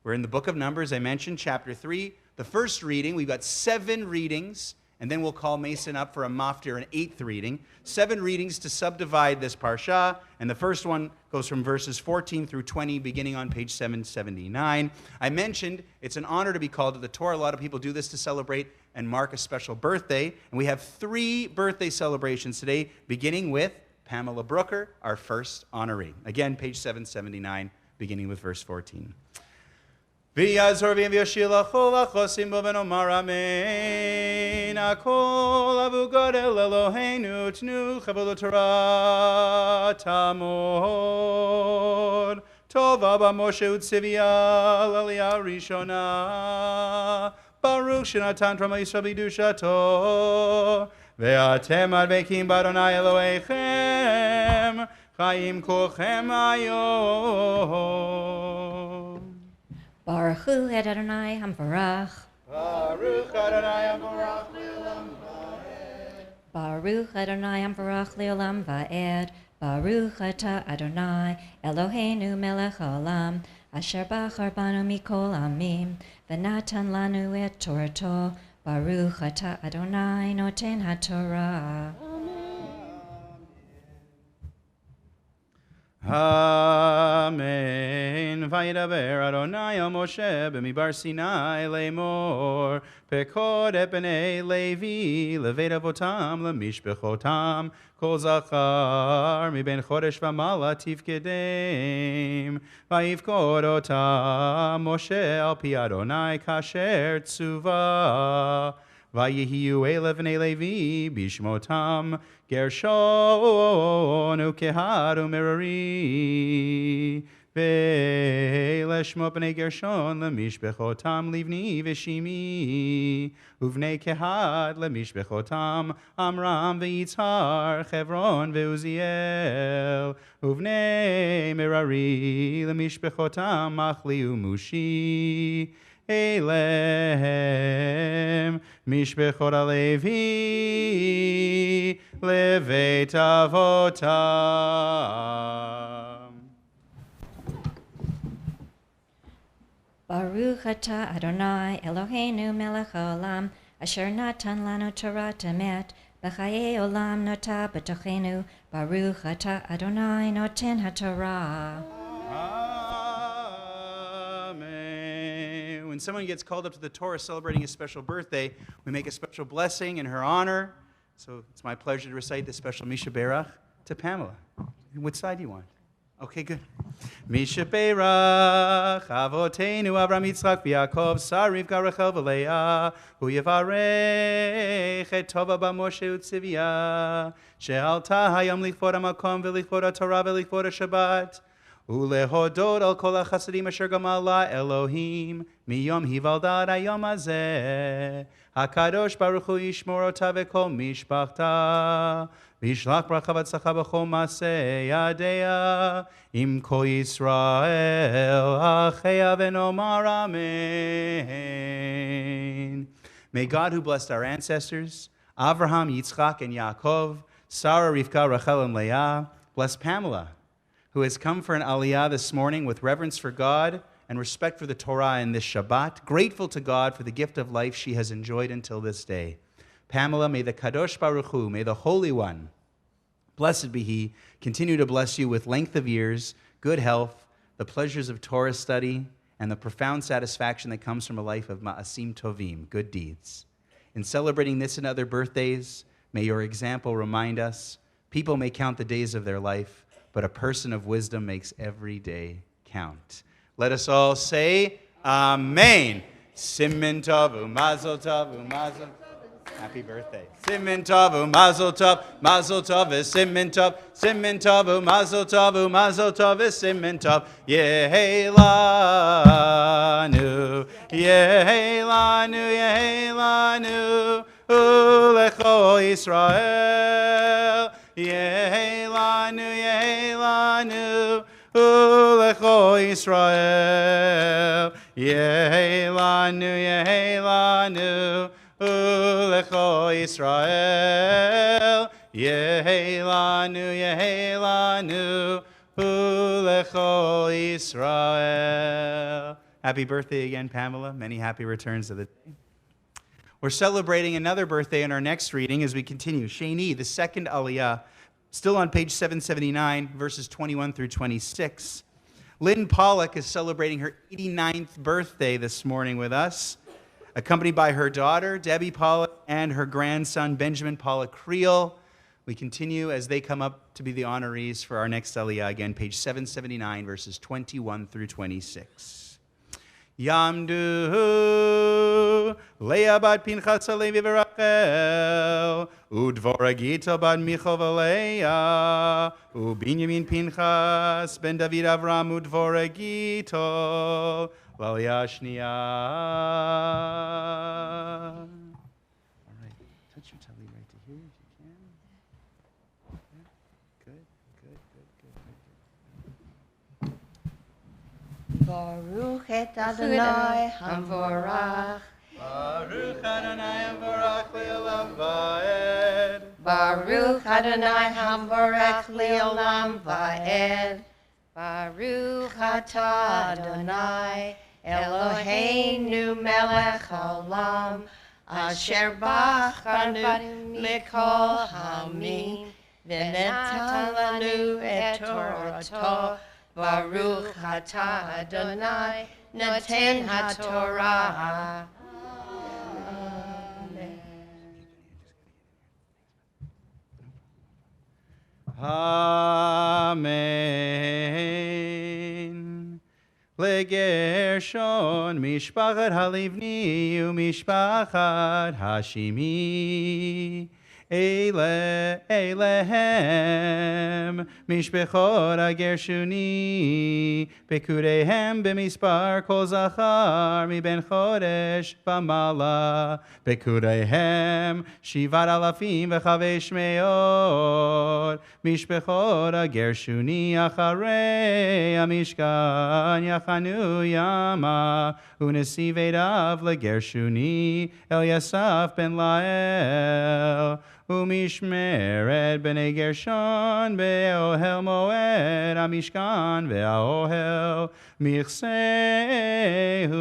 We're in the book of Numbers, I mentioned, chapter 3. The first reading, we've got 7 readings, and then we'll call Mason up for a maftir, an 8th reading. 7 readings to subdivide this parsha, and the first one goes from verses 14 through 20, beginning on page 779. I mentioned it's an honor to be called to the Torah. A lot of people do this to celebrate and mark a special birthday, and we have 3 birthday celebrations today, beginning with Pamela Brooker, our first honoree. Again, page 779, beginning with verse 14. ויעזור ויושיע לכל החוסים בו ונאמר אמן. הכל אבו גדול אלוהינו תנו כבוד לתורה תעמוד. טובה במשה וצביה לעלייה ראשונה. ברוך שנתן תרומה ישראל בקדושתו. ואתם הדבקים באדוני אלוהיכם חיים כולכם היום. Baruch Hu Adonai Hamvarach. Baruch Adonai Hamvarach le'olam va'ed. Baruch Adonai Hamvarach le'olam va'ed. Baruch Atah Adonai Eloheinu melech haolam asher bachar banu mikol amim v'natan lanu et Torato. Baruch Atah Adonai noten haTorah. Amen. Vayidaber Adonai al Moshe b'midbar Sinai lemor pekod et b'nei Levi leveit avotam lemishbechotam kol zachar miben chodesh v'mala tivkedem vayivkod otam Moshe al pi Adonai kasher tzuva Vayihiu elevnei Levi bishmotam Gershon ukehat umerari ve'leshmo b'nei Gershon lemishbechotam livni v'shimi uvnei kehat lemishbechotam Amram v'yitzhar Chevron ve'uziel uvnei Merari lemishbechotam Machli u'mushi Elem Mishbechot Alevi Leveit Avotam. Baruch Atah Adonai Eloheinu melech haolam asher natan lanu Torah emet b'chayei olam nota b'tochenu. Baruch Atah Adonai noten haTorah. when someone gets called up to the Torah celebrating a special birthday, we make a special blessing in her honor. So it's my pleasure to recite this special Misha Berach to Pamela. Which side do you want? Okay, good. Misha Berach, Avotenu, Avram, Yitzchak, V'Yaakov, Sar, Rivka, Rachel, V'Leah, Hu Yevarech, Et Tova B'Moshe Utzivia, She'alta Hayom Lichvod HaMakom, V'Lichvod HaTorah, V'Lichvod HaShabbat, Ulehodot al kol hachasadim asher gamala Elohim miyom hivaldad hayom hazeh HaKadosh Baruch Hu yishmor ota v'kol mishpachta v'yishlach bracha v'atzlacha b'chol maseh yadea im kol Yisrael acheya v'nomar amen. May God, who blessed our ancestors, Avraham, Yitzchak, and Yaakov, Sarah, Rivka, Rachel, and Leah, bless Pamela, who has come for an aliyah this morning with reverence for God and respect for the Torah in this Shabbat, grateful to God for the gift of life she has enjoyed until this day. Pamela, may the Kadosh Baruch Hu, may the Holy One, blessed be He, continue to bless you with length of years, good health, the pleasures of Torah study, and the profound satisfaction that comes from a life of ma'asim tovim, good deeds. In celebrating this and other birthdays, may your example remind us, people may count the days of their life, but a person of wisdom makes every day count. Let us all say, Amen. Siman Tov, Mazel Tov, Mazel Tov. Happy birthday. Siman Tov, Mazel Tov, Mazel Tov, Siman Tov, Siman Tov, Mazel Tov, Mazel Tov, Siman Tov. Yehelanu, Yehelanu, Yehelanu, Ulecho Yisrael. Yehelanu, Yehelanu, Ulecho Yisrael. Yehelanu, Yehelanu, Ulecho Yisrael. Yehelanu, Yehelanu, Ulecho Yisrael. Happy birthday again, Pamela. Many happy returns of the day. We're celebrating another birthday in our next reading as we continue. Sheni, the second aliyah, still on page 779, verses 21 through 26. Lynn Pollock is celebrating her 89th birthday this morning with us, accompanied by her daughter, Debbie Pollock, and her grandson, Benjamin Pollock Creel. We continue as they come up to be the honorees for our next aliyah, again, page 779, verses 21 through 26. Yamdu Leah bat Pinchas Levi v'Rachel Udvorah Gita bat Michal v'Leah Ubinyamin Pinchas ben David Avram Udvorah Gita l'Aliyah Shniya. All right, touch your tummy right to here if you can. Good, good, good, good, good, good. Baruch et Adonai Hamvorach. Baruch Adonai Hamvorach Le'olam Va'ed. Baruch Adonai Hamvorach Le'olam Va'ed. Baruch atah Adonai Eloheinu melech haolam asher bachanu mikol hamim v'natan lanu et Torato. Baruch atah Adonai noten haTorah. Amen. Legershon mishpachat halivni u'mishpachat hashimi. Elehem mishpechot agershuni bekurehem b'mispar kol zachar miben chodesh v'mala bekurehem shivat alafim v'chavesh meot mishpechot agershuni acharei amishkan yachanu yama unesiv edav legershuni el Yasaf ben Lael Umishmeret b'nei Gershon be'ohel moed amishkan ve'aohel michsehu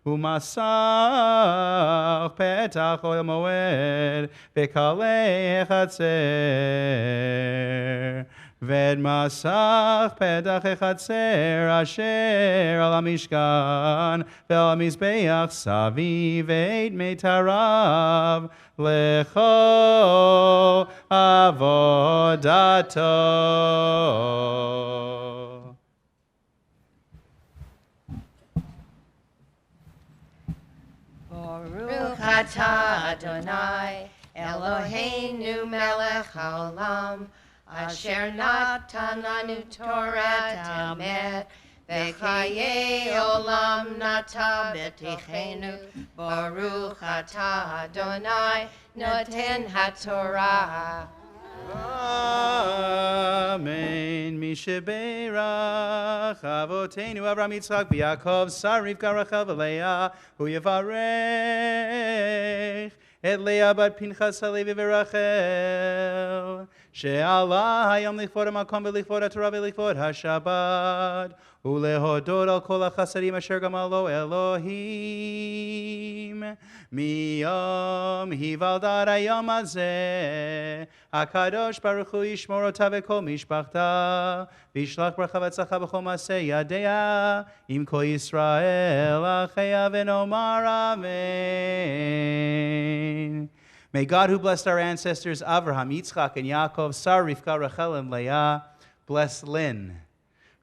umasach petach oel moed ve'kalei chatzer ואת מסך פתח החצר אשר על המשכן ועל המזבח סביב ואת מיתריו לכל עבודתו. Baruch atah Adonai, Eloheinu melech haolam, asher natan lanu Torah tamet, v'chayei olam nata b'tichenu. Baruch atah Adonai, noten haTorah. Amen. Misheberach Avotenu Avraham Yitzchak v'Yaakov Sar Rivka Rachel v'Leah Hu Yevarech Et Leah bat Pinchas HaLevi v'Rachel She'ala hayom lichvod ha'makom v'lichvod ha'Torah v'lichvod ha'Shabbat Ulehodot al kol ha'chasadim asher gamalo Elohim Miyom hivaldat hayom hazeh HaKadosh Baruch Hu yishmor ota v'kol mishpachta v'yishlach bracha v'tzlacha b'chol ma'aseh yadea im kol Yisrael acheya v'nomar amen. May God, who blessed our ancestors Avraham, Yitzchak, and Yaakov, Sar, Rivka, Rachel, and Leah, bless Lynn,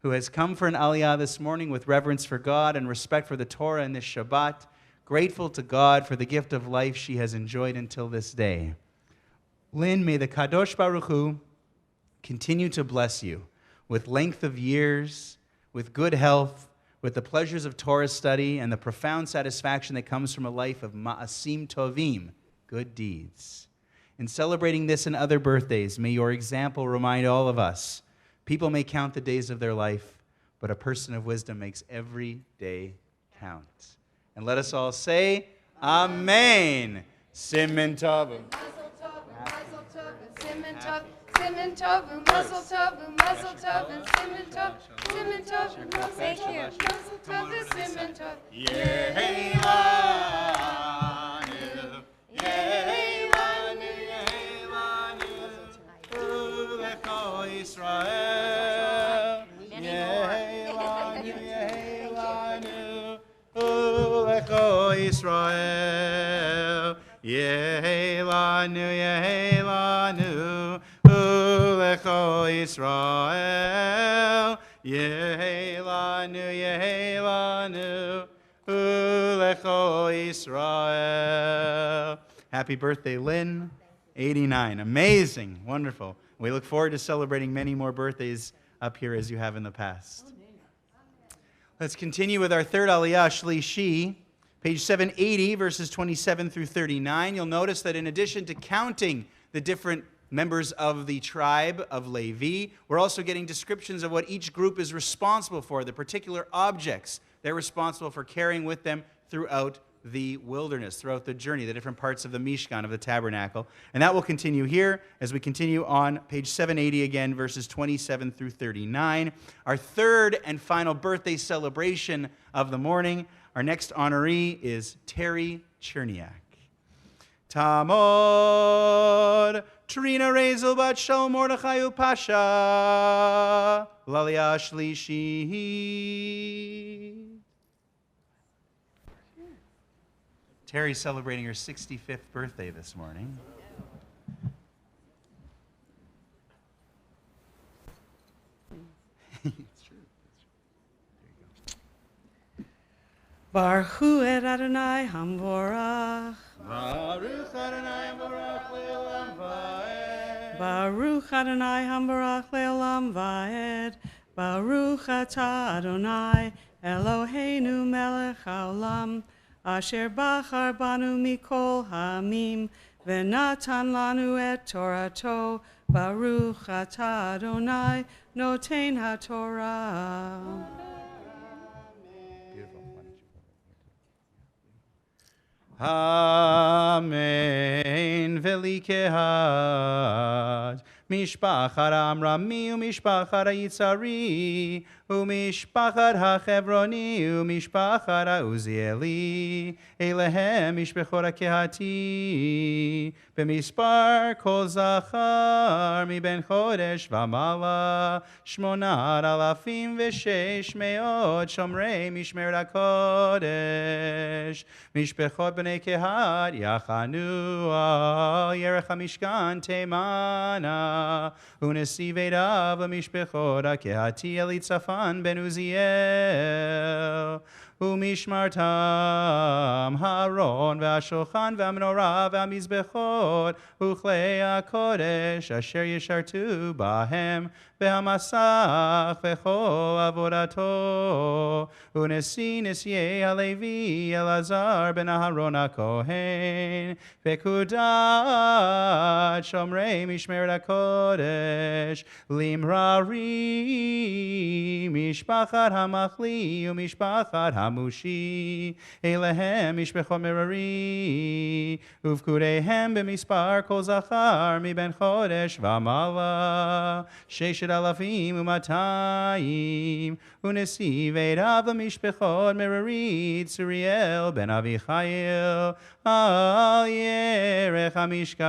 who has come for an aliyah this morning with reverence for God and respect for the Torah in this Shabbat, grateful to God for the gift of life she has enjoyed until this day. Lynn, may the Kadosh Baruch Hu continue to bless you with length of years, with good health, with the pleasures of Torah study, and the profound satisfaction that comes from a life of ma'asim tovim, good deeds. In celebrating this and other birthdays, may your example remind all of us, people may count the days of their life, but a person of wisdom makes every day count. And let us all say, Amen. Simen Tovim. Simen tov, simen tov, mazel tov, mazel tov, simen tov, simen tov, thank you. Mazel tov, simen tov. Yehelanu, Yehelanu, Yehelanu, Ulecho Yisrael. Yehelanu, Yehelanu, Ulecho Yisrael. Yehelanu, Yehelanu, Ulecho Yisrael. Yehelanu, Yehelanu, Ulecho Yisrael. Happy birthday, Lynn. 89. Amazing. Wonderful. We look forward to celebrating many more birthdays up here as you have in the past. Let's continue with our third aliyah, Shlishi. Page 780, verses 27 through 39. You'll notice that in addition to counting the different members of the tribe of Levi, we're also getting descriptions of what each group is responsible for, the particular objects they're responsible for carrying with them throughout the wilderness, throughout the journey, the different parts of the Mishkan, of the tabernacle. And that will continue here as we continue on page 780 again, verses 27 through 39. Our third and final birthday celebration of the morning. Our next honoree is Terry Cherniak. Tamod, Trina Rezel Bat Shal Mordechai Upasha, Lalia Shlishi. Terry's celebrating her 65th birthday this morning. It's true. Baruch Hu et Adonai Hamvorach. Baruch Adonai Baruch Le'olam Va'ed. Baruch Adonai Hamvorach Le'olam Va'ed. Baruch atah Adonai Eloheinu melech haolam. Asher bachar banu mikol ha'amim, v'natan lanu et Torato, Baruch atah Adonai, noten haTorah. Beautiful. Amen. Velikehad. משפחת האמרמי ומשפחת היצרי ומשפחת החברוני ומשפחת העוזיאלי, אליהם משפחות הקהתי, במספר כל זכר מבין חודש ומעלה 8,600 שומרי משמרת הקודש. משפחות בני קהת יחנו על ירך המשכן תימנה, ונשיא ביתיו למשפחות הקהתי אליצפן בן עוזיאל. ומשמרתם הארון והשולחן והמנורה והמזבחות וכלי הקודש אשר ישרתו בהם והמסך וכל עבודתו. ונשיא נשיאי הלוי אלעזר בן אהרון הכהן, פקודת שומרי משמרת הקודש למררי, משפחת המחלי ומשפחת המושי, אליהם משפחות מררי, ופקודיהם במספר כל זכר מבין חודש ומעלה 6,200. ונשיא ביתיו למשפחות מררי צוריאל בן אביחיל, על ירך המשכן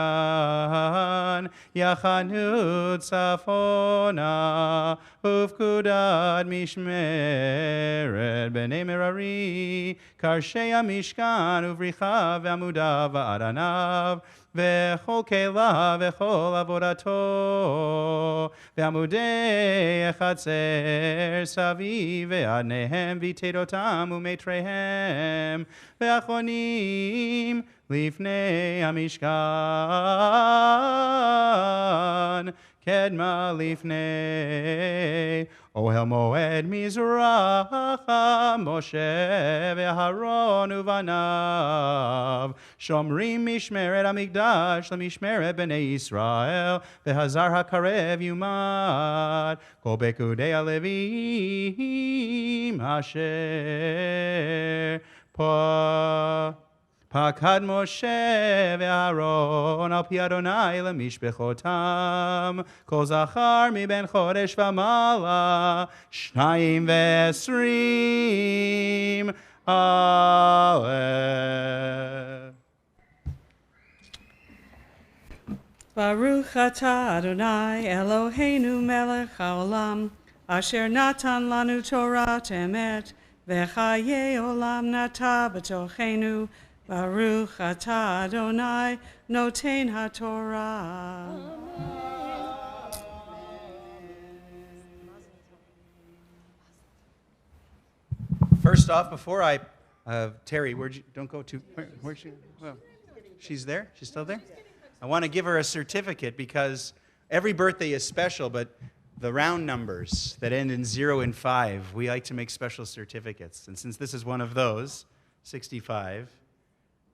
יחנו צפונה, ופקודת משמרת בני מררי קרשי המשכן ובריחה ועמודיו ואדניו וכל כליו וכל עבודתו, ועמודי החצר סביב ואדניהם ויתדותם ומטריהם, ואחרונים לפני המשכן קדמה לפני אוהל מועד מזרח, משה ואהרון ובניו שומרים משמרת המקדש למשמרת בני ישראל, והזר הקרב יומד כל פקודי הלוויים אשר פקד משה ואהרון על פי אדוני למשפחותם, כל זכר מבין חודש ומעלה 22 א'. Baruch atah Adonai Eloheinu melech haolam, asher natan lanu Torah emet, v'chaye olam nata b'tochenu. Baruch atah Adonai noten haTorah. First off, before I, Terry, don't go too, where's she? Well, she's there? She's still there? I want to give her a certificate because every birthday is special, but the round numbers that end in 0 and 5, we like to make special certificates. And since this is one of those, 65,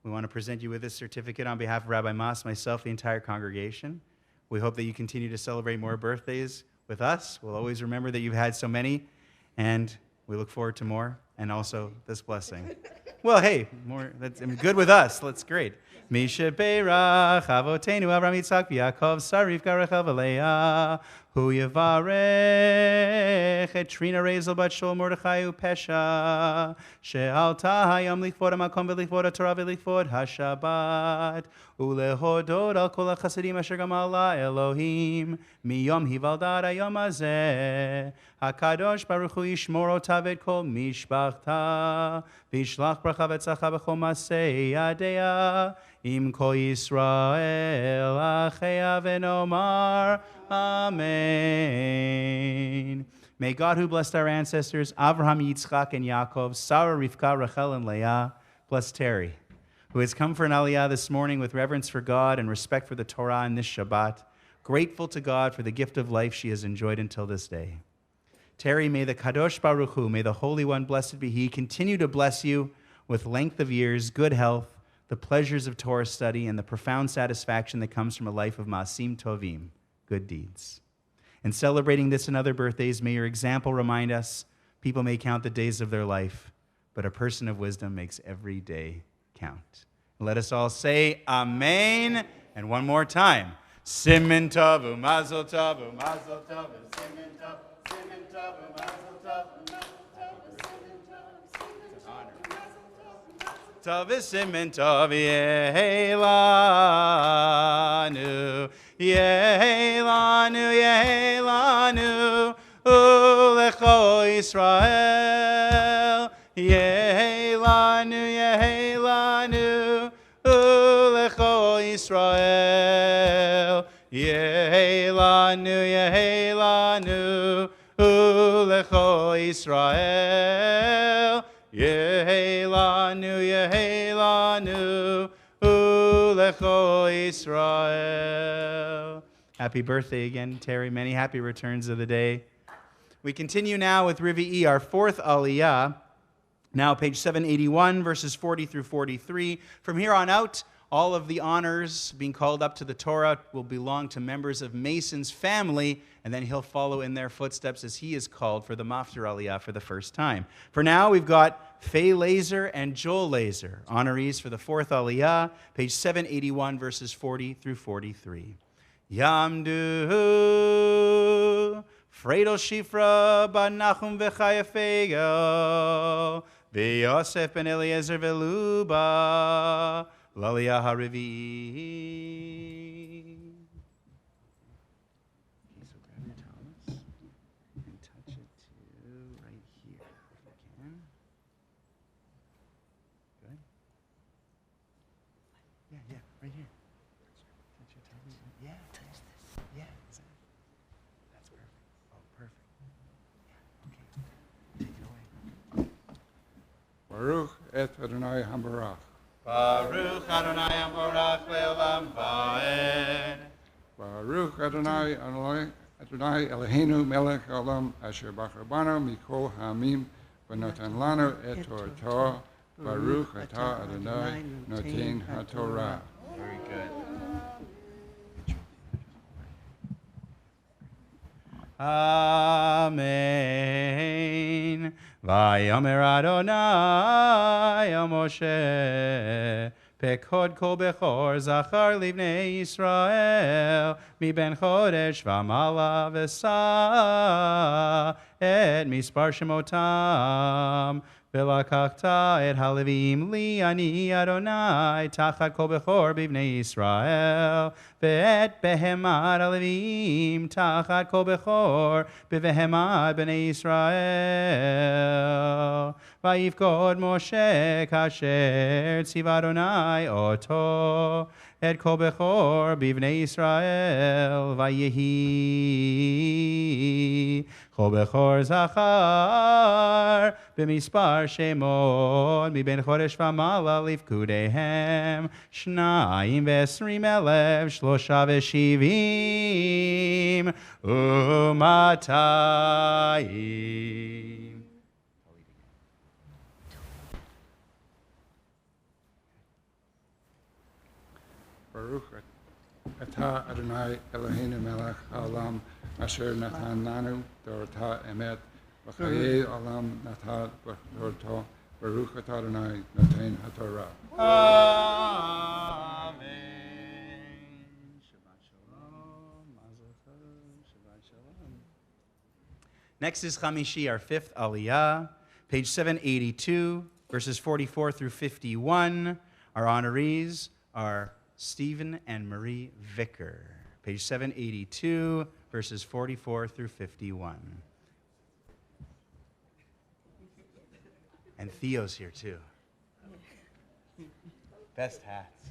we want to present you with this certificate on behalf of Rabbi Mas, myself, the entire congregation. We hope that you continue to celebrate more birthdays with us. We'll always remember that you've had so many, and we look forward to more, and also this blessing. Well, hey, more. That's good with us. That's great. Misha Beirach Avotenu Avram Yitzchak Yaakov Sarif Garechel V'Leah Hu Yavarech Et Trina Rezel Bat Shol Mordechai Upesha She'alta Hayom Lichvod HaMakom V'Lichvod HaTorah V'Lichvod HaShabbat Ulehodod Al Kol HaChasadim Asher Gamala Elohim Miyom Hivaldad Hayom Hazeh HaKadosh Baruch Hu Yishmor Otav Et Kol Mishpachta V'Yishlach Bracha V'Tzacha B'Chol Masei Yadea Im Kol Yisrael Achea V'Nomar Amen. May God, who blessed our ancestors, Avraham, Yitzchak, and Yaakov, Sarah, Rivka, Rachel, and Leah, bless Terry, who has come for an aliyah this morning with reverence for God and respect for the Torah in this Shabbat, grateful to God for the gift of life she has enjoyed until this day. Terry, may the Kadosh Baruch Hu, may the Holy One, blessed be He, continue to bless you with length of years, good health, the pleasures of Torah study, and the profound satisfaction that comes from a life of Maasim Tovim, good deeds. In celebrating this and other birthdays, may your example remind us people may count the days of their life, but a person of wisdom makes every day count. Let us all say Amen, and one more time. Siman Tov, Mazel Tov, Mazel Tov, Siman Tov, Siman Tov, Mazel Tov, Tov Siman Tov, Yehelanu, Yehelanu, Yehelanu, Ulecho Yisrael, Yehelanu, Yehelanu, Ulecho Yisrael, Yehelanu, Yehelanu, Ulecho Yisrael, Yehelanu, Yehelanu, Ulecho Yisrael. Happy birthday again, Terry. Many happy returns of the day. We continue now with Rivi'i, our fourth Aliyah. Now, page 781, verses 40 through 43. From here on out, all of the honors being called up to the Torah will belong to members of Mason's family, and then he'll follow in their footsteps as he is called for the Maftir Aliyah for the first time. For now, we've got Faye Laser and Joel Laser, honorees for the fourth Aliyah, page 781, verses 40 through 43. Yamdu Fredo Shifra Ban Nachum V'Chayafego V'Yosef Ben Eliezer V'Luba L'Aliyah HaRevi'i. So grab your Thomas and touch it to right here if you can. Good. Yeah, right here. Touch your Thomas. Yeah, touch this. Yeah, exactly. That's perfect. Oh, perfect. Yeah, okay. Take it away. Baruch et Adonai Hambarach. Baruch Adonai Amorach Le'olam Va'ed. Baruch Adonai Adonai Eloheinu Melech Haolam Asher Bachar Banu Mikol Ha'amim V'Notan Lanu et Torah. Baruch Atah Adonai Noten HaTorah. Very good. Amen. Vayomer Adonai El Moshe Pekod Kol Bechor Zachar Livnei Yisrael Mi Ben Chodesh V'Amala V'Sa Et Mispar Shemotam V'Lakachta Et Halevim Li Ani Adonai Tachat Kol Bechor B'Bnei Yisrael Ve'et Behemad Halevim Tachat Kol Bechor B'Vehemad B'nei Yisrael Vayivkod Moshe Kasher Tziv Adonai Oto Et Kol Bechor B'Bnei Yisrael Vayehi Kol Bechor Zachar B'Mispar Shemot Miben Chodesh V'Amala Lifkudehem Shnayim V'Esrim Elev Shlosha V'Shivim Umatayim. Baruch Atah Adonai Eloheinu Melech Haolam Asher Natan Lanu Torah Emet V'Chayei Olam Natan Torah. Baruch Atah Adonai Noten HaTorah. Amen. Shabbat shalom. Mazel tov. Shabbat shalom. Next is Chamishi, our fifth Aliyah, page 782, verses 44 through 51. Our honorees are Stephen and Marie Vickar, page 782, verses 44 through 51. And Theo's here too. Best hats.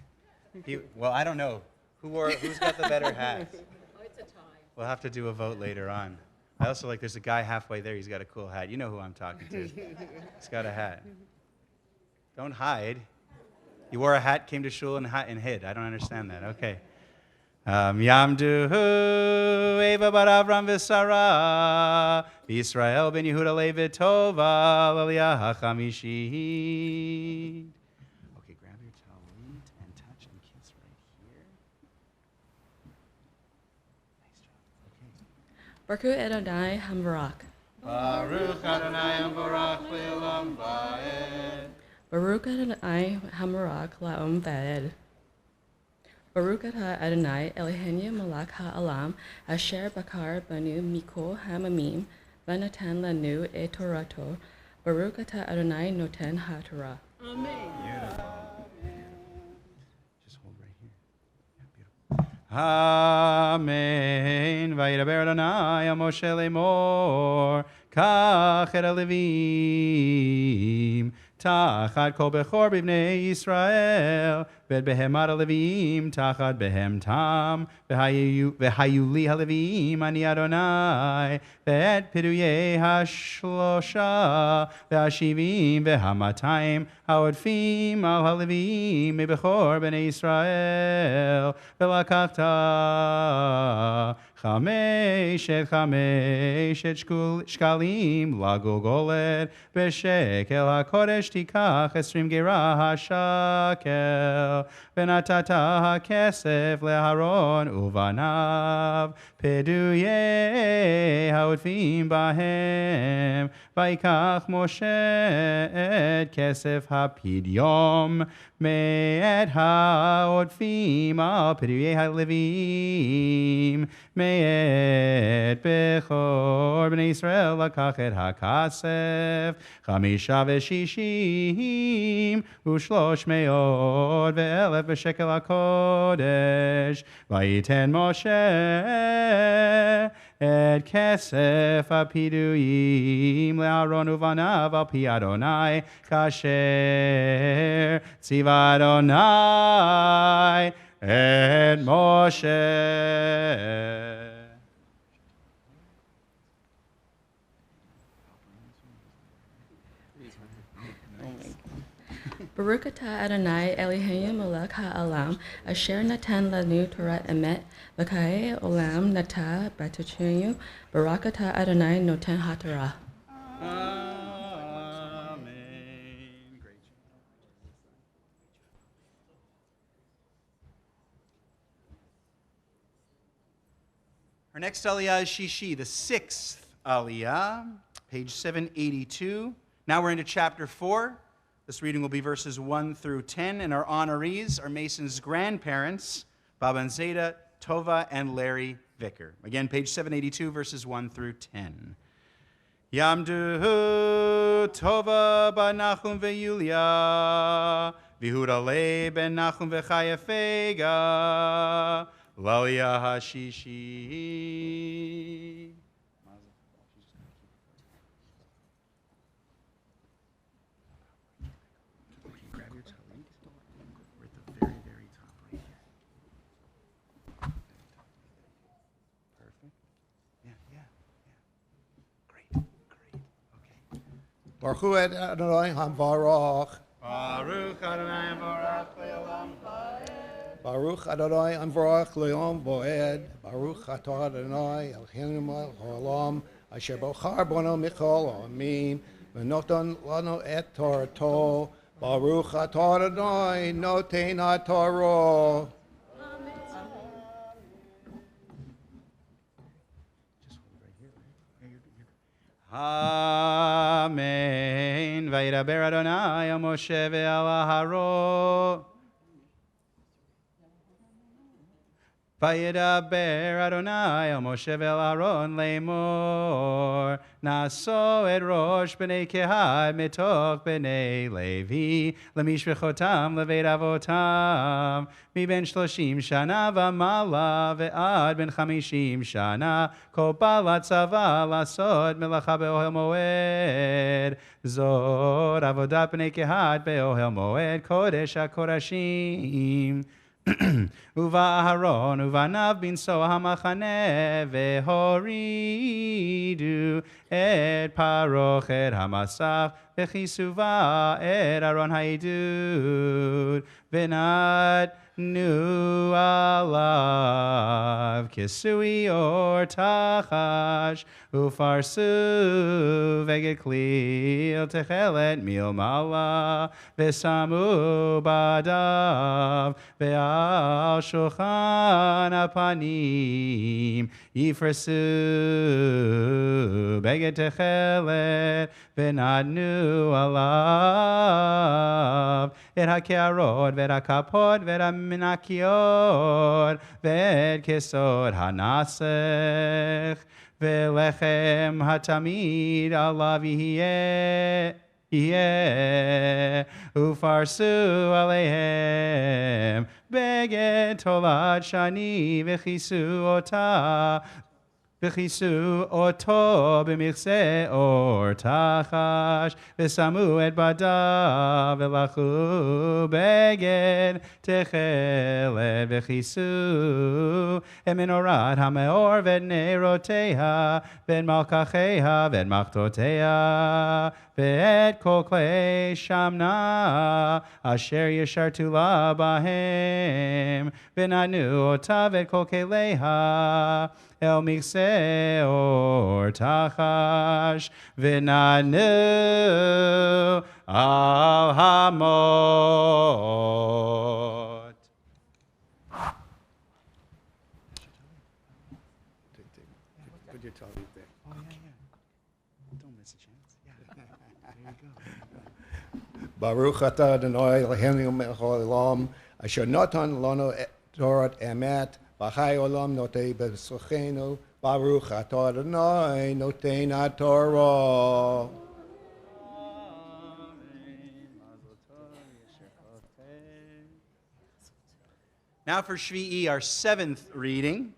Well, I don't know. Who's got the better hats? Oh, it's a tie. We'll have to do a vote later on. I also like, there's a guy halfway there. He's got a cool hat. You know who I'm talking to. He's got a hat. Don't hide. You wore a hat, came to shul, and hid. I don't understand that. Okay. Yamdu Eva bar Avram v'Sara Yisrael ben Yehuda Levit Tova L'Aliyah HaChamishit. Okay, grab your talit and touch and kiss right here. Nice job. Okay. Baruch Adonai Hambarak. Baruch Adonai Hambarak Le'olam Va'ed. Baruch Adonai Hambarak La'om Va'ed. Baruch atah Adonai Eloheinu melech ha'olam asher bakar banu mikol hamamim v'natan lanu et Torato. Baruch atah Adonai noten ha'torah. Beautiful. Just hold right here. Yeah, beautiful. Amen. Vayidaber Adonai al Moshe lemor kach et halevim tachat kol bechor b'bnei Yisrael v'et behemat halevim tachat behem tam v'hayu li halevim ani Adonai v'et piduyei hashlosha v'hashivim v'hamatayim ha'odfim al halevim mebechor b'nei Yisrael v'lakachta Chameshet shkalim lagolgolet b'shekel hakodesh tikach 20 gerah hashakel v'natata hakesef leharon uvanav peduyei haodfim bahem v'ikach Moshe et kesef hapidyom me'et haodfim al peduyei halevim me'et bechor b'nei Yisrael lakach et hakasef chamisha v'shishim u'shlosh me'od ve'elef b'shekel hakodesh v'yiten Moshe et kesef hapiduyim le'aron uvanav al pi Adonai kasher tziva Adonai et Moshe. Baruch atah Adonai Eloheinu melech ha'olam asher natan lanu Torah emet v'kaei olam natah b'tachenu. Baruch atah Adonai noten ha'torah. Amen. Great. Our next aliyah is Shishi, the 6th aliyah, page 782. Now we're into chapter 4. This reading will be verses 1 through 10, and our honorees are Mason's grandparents, Baba and Zeta, Tova, and Larry Vickar. Again, page 782, verses 1 through 10. Yamdu Tova ba Nachum veYulia, Vihuda le ben Nachum vechaya Fega, Lalia hashishi. Grab your talit. We're at the very, very top right here. Perfect. Yeah. Great. Okay. Baruch Adonai Hamvarach. Baruch Adonai Baruch Le'olam Baruch Adonai Hamvarach Le'olam Voed. Baruch Atah Adonai Eloheinu melech ha'olam asher bochar bano mikol ha'amim v'notan lanu et Torato. Baruch Atah Adonai noten ha'torah. Amen. Vayidaber Adonai al Moshe ve'al Aharon. Vayidaber Adonai al Moshe ve'al Aharon lemor. Naso et rosh b'nei Kehat mitoch b'nei Levi lemishvechotam leveit avotam miben 30 shana v'mala ve'ad ben 50 shana kol balat tzava lasod melacha be'ohel moed zod avodat b'nei Kehat be'ohel moed kodesh hakodashim Uva Aharon, uvanav binso hamachane vehoridu et paroch et hamasach vechisuva et aron haidud venat nu alav kisui or tachash ufarsu veget klil techelet milmala vesamu badav ve'al shulchan apanim Yifrasu beged techelet v'nadnu alav et hakearot v'et hakapot v'et haminakiot v'et kesod hanasech v'lechem hatamid alav yeh ufarsu aleihem beged tolad shani v'chisu ota v'chisu oto b'michse or tachash v'samu et badav v'lachu beged techelet v'chisu eminorat hameor v'neroteha v'malkacheha v'machtoteha v'et kol klei shamna asher yeshartu la bahem v'nanu ota v'et kol keleha el michse or tachash v'nanu al hamot. Put your tallit there. Oh, yeah. Don't miss a chance. Yeah. There you go. Baruch atah Adonai Eloheinu melech haolam asher natan lanu Torat emet v'chai olam notei b'tzachenu Baruch atah Adonai noten haTorah. Now for Shvi'i, our seventh reading.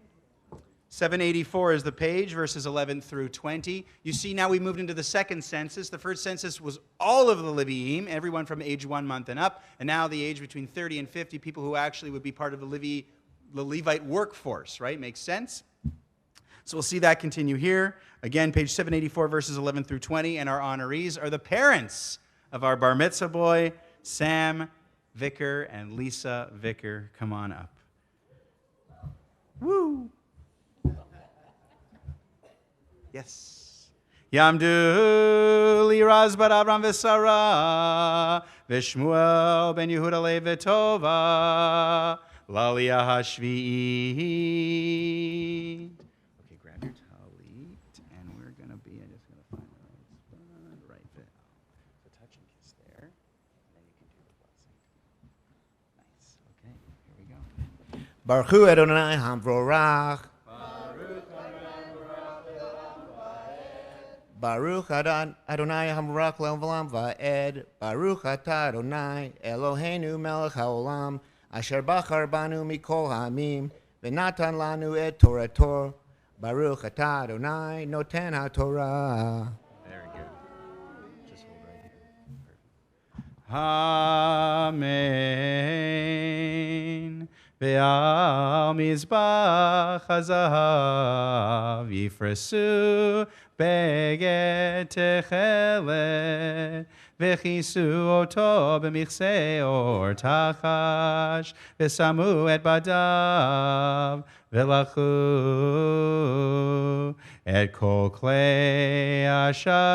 784 is the page, verses 11 through 20. You see, now we moved into the second census. The first census was all of the Leviim, everyone from age 1 month and up, and now the age between 30 and 50, people who actually would be part of the Levite workforce, right? Makes sense? So we'll see that continue here. Again, page 784, verses 11 through 20, and our honorees are the parents of our bar mitzvah boy, Sam Vickar and Lisa Vickar. Come on up. Woo! Yes. Yamdu liraz bar Avram v'Sara v'Shmuel ben Yehuda le'Vetova l'Aliyah hashvi'it. Okay, grab your talit, and we're going to be, I'm just going to find the right spot, right there. The touch and kiss there, and then you can do the blessing. Nice. Okay, here we go. Baruch hu Adonai hamvorach. Baruch Adonai hamvorach le'olam va'ed. Baruch atah Adonai Eloheinu melech haolam asher bachar banu mikol ha'amim v'natan lanu et Torato. Baruch atah Adonai noten haTorah. Very good. Just hold right here. Amen. Ve'al mizbach hazahav yifresu beged techelet v'chisu oto b'michse or tachash v'samu et badav v'lachu et kol klei asharet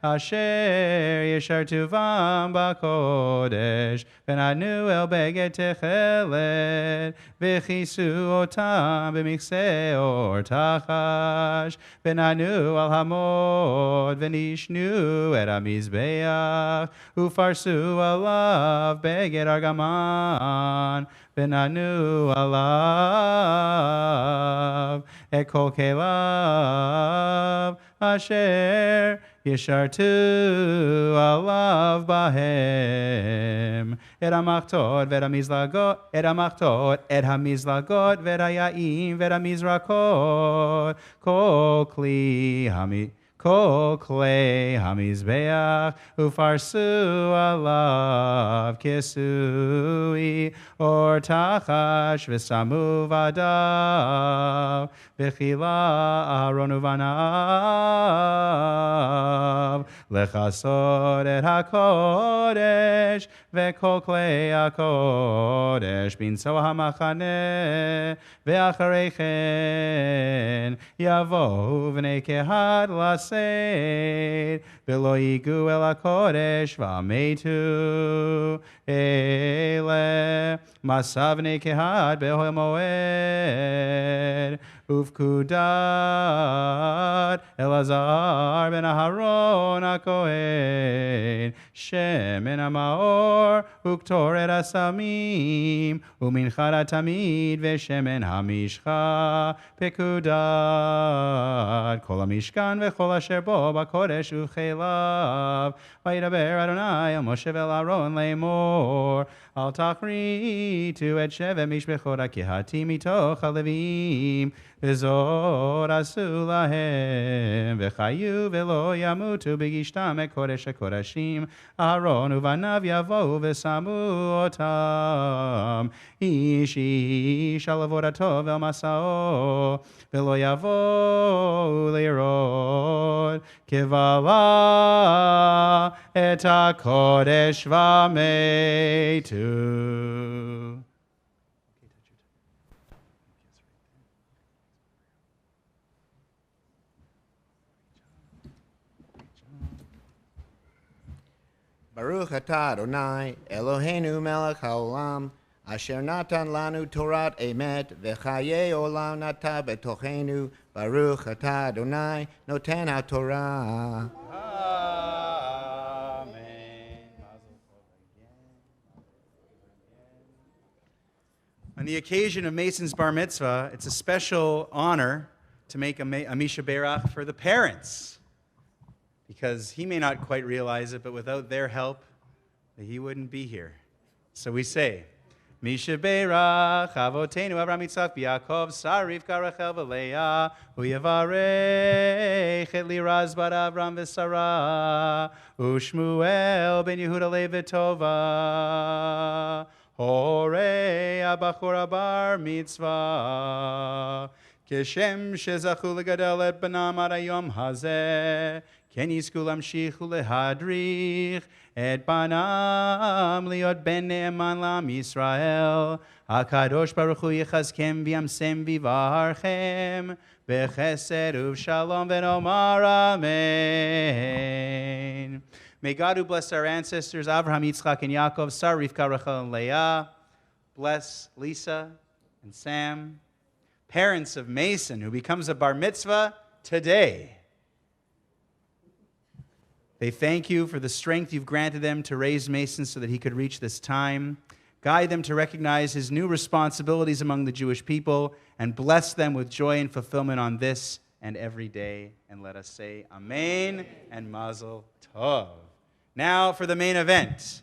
asher yeshartuvam b'kodesh v'nadnu el beged techelet v'chisu otam b'michse or tachash v'nadnu al hamod v'nishnu et hamizbeach ufarsu alav beged argaman v'nadnu alav et kol kelav asher yeshartu alav bahem et hamachtot v'et hamizlagot et hamizlagot v'et hayaim v'et hamizrakot kol klei hamizbeach ufarsu alav kisui or tachash v'samu vadav v'chila aharon uvanav Lechasod et HaKodesh ve'kol klei HaKodesh binso hamachane ve'acharei chen yavo v'nei kehad laseid ve'lo yigu el HaKodesh v'ametu ele masav v'nei kehad be'ohel moed ufkudat Elazar ben Aharon HaKohen shemen ha'maor uktoret asamim uminchat tamid ve'shemen hamishcha pekudat kol hamishkan ve'chol asher bo b'kodesh u'chelav vayidaber Adonai el Moshe ve'el Aaron le'mor al tachritu et shevet mishbechot ha'kehati mitoch ha'levim V'zor asu lahem v'chayu v'lo yamutu b'gishtam et kodesh HaKodashim Aaron uvanav yavo v'samu otam ish ish al avodato ve'al masao v'lo yavo le'rod kevala et HaKodesh v'ametu. Baruch atah Adonai, Eloheinu melech haolam, asher natan lanu Torat emet, v'chaye olam nata betochenu. Baruch atah Adonai, noten haTorah. Amen. On the occasion of Mason's bar mitzvah, it's a special honor to make a Misha Berach for the parents, because he may not quite realize it, but without their help, he wouldn't be here. So we say, Misha Berach, Avotenu, Avraham, Yitzchak, Yaakov, Sarah, Rivka, Rachel, Leah, Uyavarech, et Liraz, bar Avram, v'Sarah, Ushmuel, ben Yehuda, Levi, Tova, Horei, Abachor, bar Mitzvah, Keshem, shezachu legadel et banam ad hayom hazeh, Ken yizku lamshich ulehadrich et banam liot ben ne'eman lam Yisrael. HaKadosh Baruch Hu yichazkem v'yamsem v'yivarchem b'chesed u'shalom v'nomar amen. May God who bless our ancestors, Avraham, Yitzchak, and Yaakov, Sarah, Rivka, Rachel, and Leah, bless Lisa and Sam, parents of Mason, who becomes a bar mitzvah today. They thank you for the strength you've granted them to raise Mason so that he could reach this time. Guide them to recognize his new responsibilities among the Jewish people and bless them with joy and fulfillment on this and every day. And let us say Amen and Mazel Tov. Now for the main event.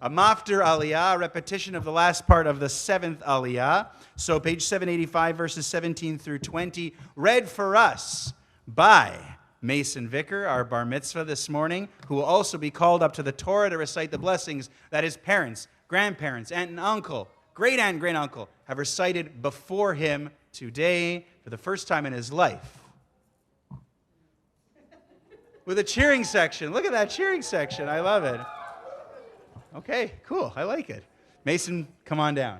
A Maftir Aliyah, a repetition of the last part of the 7th Aliyah. So page 785, verses 17 through 20, read for us by Mason Vickar, our bar mitzvah this morning, who will also be called up to the Torah to recite the blessings that his parents, grandparents, aunt and uncle, great-aunt and great-uncle have recited before him today for the first time in his life. With a cheering section. Look at that cheering section. I love it. Okay, cool. I like it. Mason, come on down.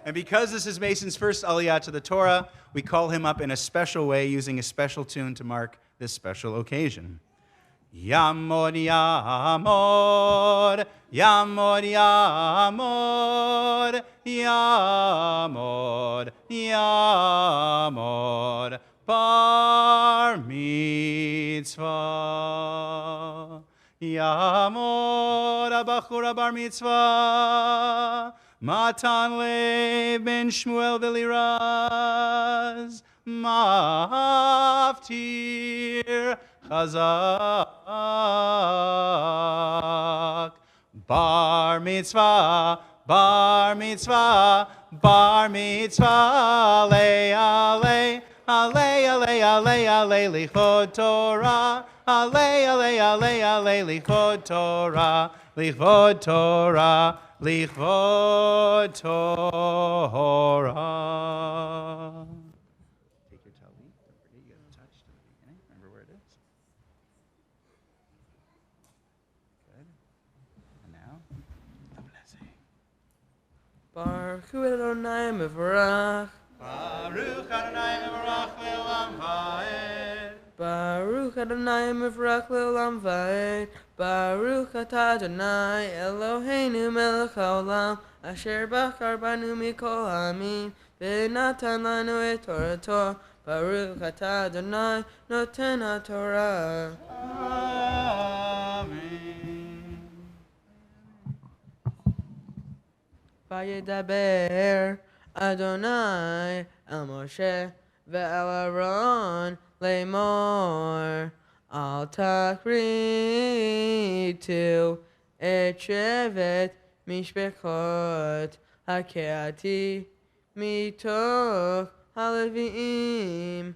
And because this is Mason's first Aliyah to the Torah, we call him up in a special way using a special tune to mark this special occasion. Yamod, Yamod, Yamod, Yamod, Yamod, Yamod, Bar Mitzvah. Yamod, Abachura Bar Mitzvah. Matan Le ben Shmuel v'Liraz, Maftir Chazak. Bar mitzvah, bar mitzvah, bar mitzvah, ale, ale, ale, ale, ale, ale, lichvod Torah, ale, ale, ale, ale, lichvod Torah, lichvod Torah, lichvod Torah. Baruch Hu Adonai Mevorach. Baruch Adonai Mevorach le'olam va'ed. Baruch Adonai Mevorach le'olam va'ed. Baruch atah Adonai Eloheinu melech haolam asher bachar banu mikol ha'amim v'natan lanu et Torato. Baruch atah Adonai noten haTorah. Amen. Vayedaber Adonai el Moshe ve'el Aaron lemor al takritu et shevet mishpechot hakeati mitoch haleviim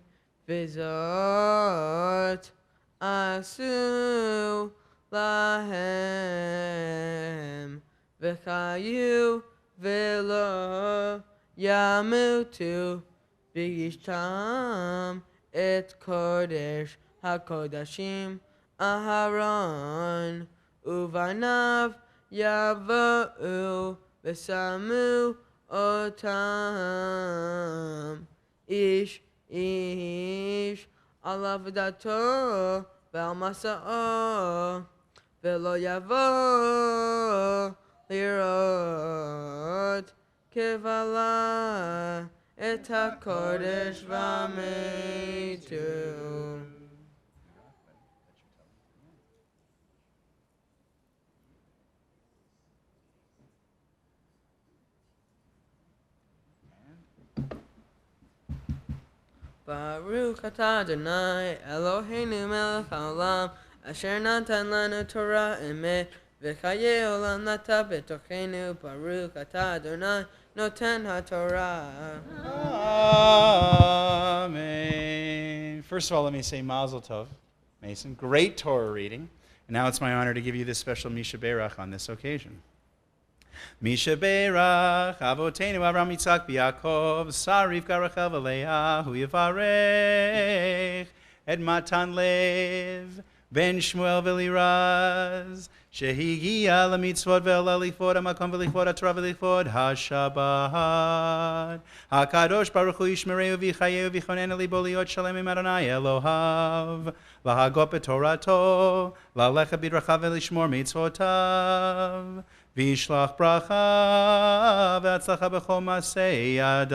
v'zot asu lahem v'chayu Velo yamutu b'yishtam et kodesh hakodashim Aharon uvanav yavou v'samu otam ish alavdato ve'al masa'o velo yavo lirot kevala et hakodesh v'ameitu. Baruch atah Adonai Eloheinu melech haolam asher natan lanu Torah emet v'chaye olam nata b'tochenu. Baruch atah Adonai noten haTorah. Amen. First of all, let me say Mazel Tov, Mason. Great Torah reading. And now it's my honor to give you this special Misha Berach on this occasion. Misha Berach, Avotenu Avram Yitzchak B'Yakov, Sarif Garachel V'Leah, Hu Yivarech, Ed Matan Lev, Ben Shmuel V'Liraz, Shehigia LaMitzvot Ve'Ela Lichvod HaMakom V'Lichvod HaTorah V'Lichvod HaShabbat. HaKadosh Baruch Hu Yishmereu V'Chayeu V'Chonenu Libo Liot Shalem Im Adonai Elohav, Lahagot B'Torato, Lalecha B'Drachav V'Lishmor Mitzvotav, Vishlach bracha v'atzlacha b'chol masei yadav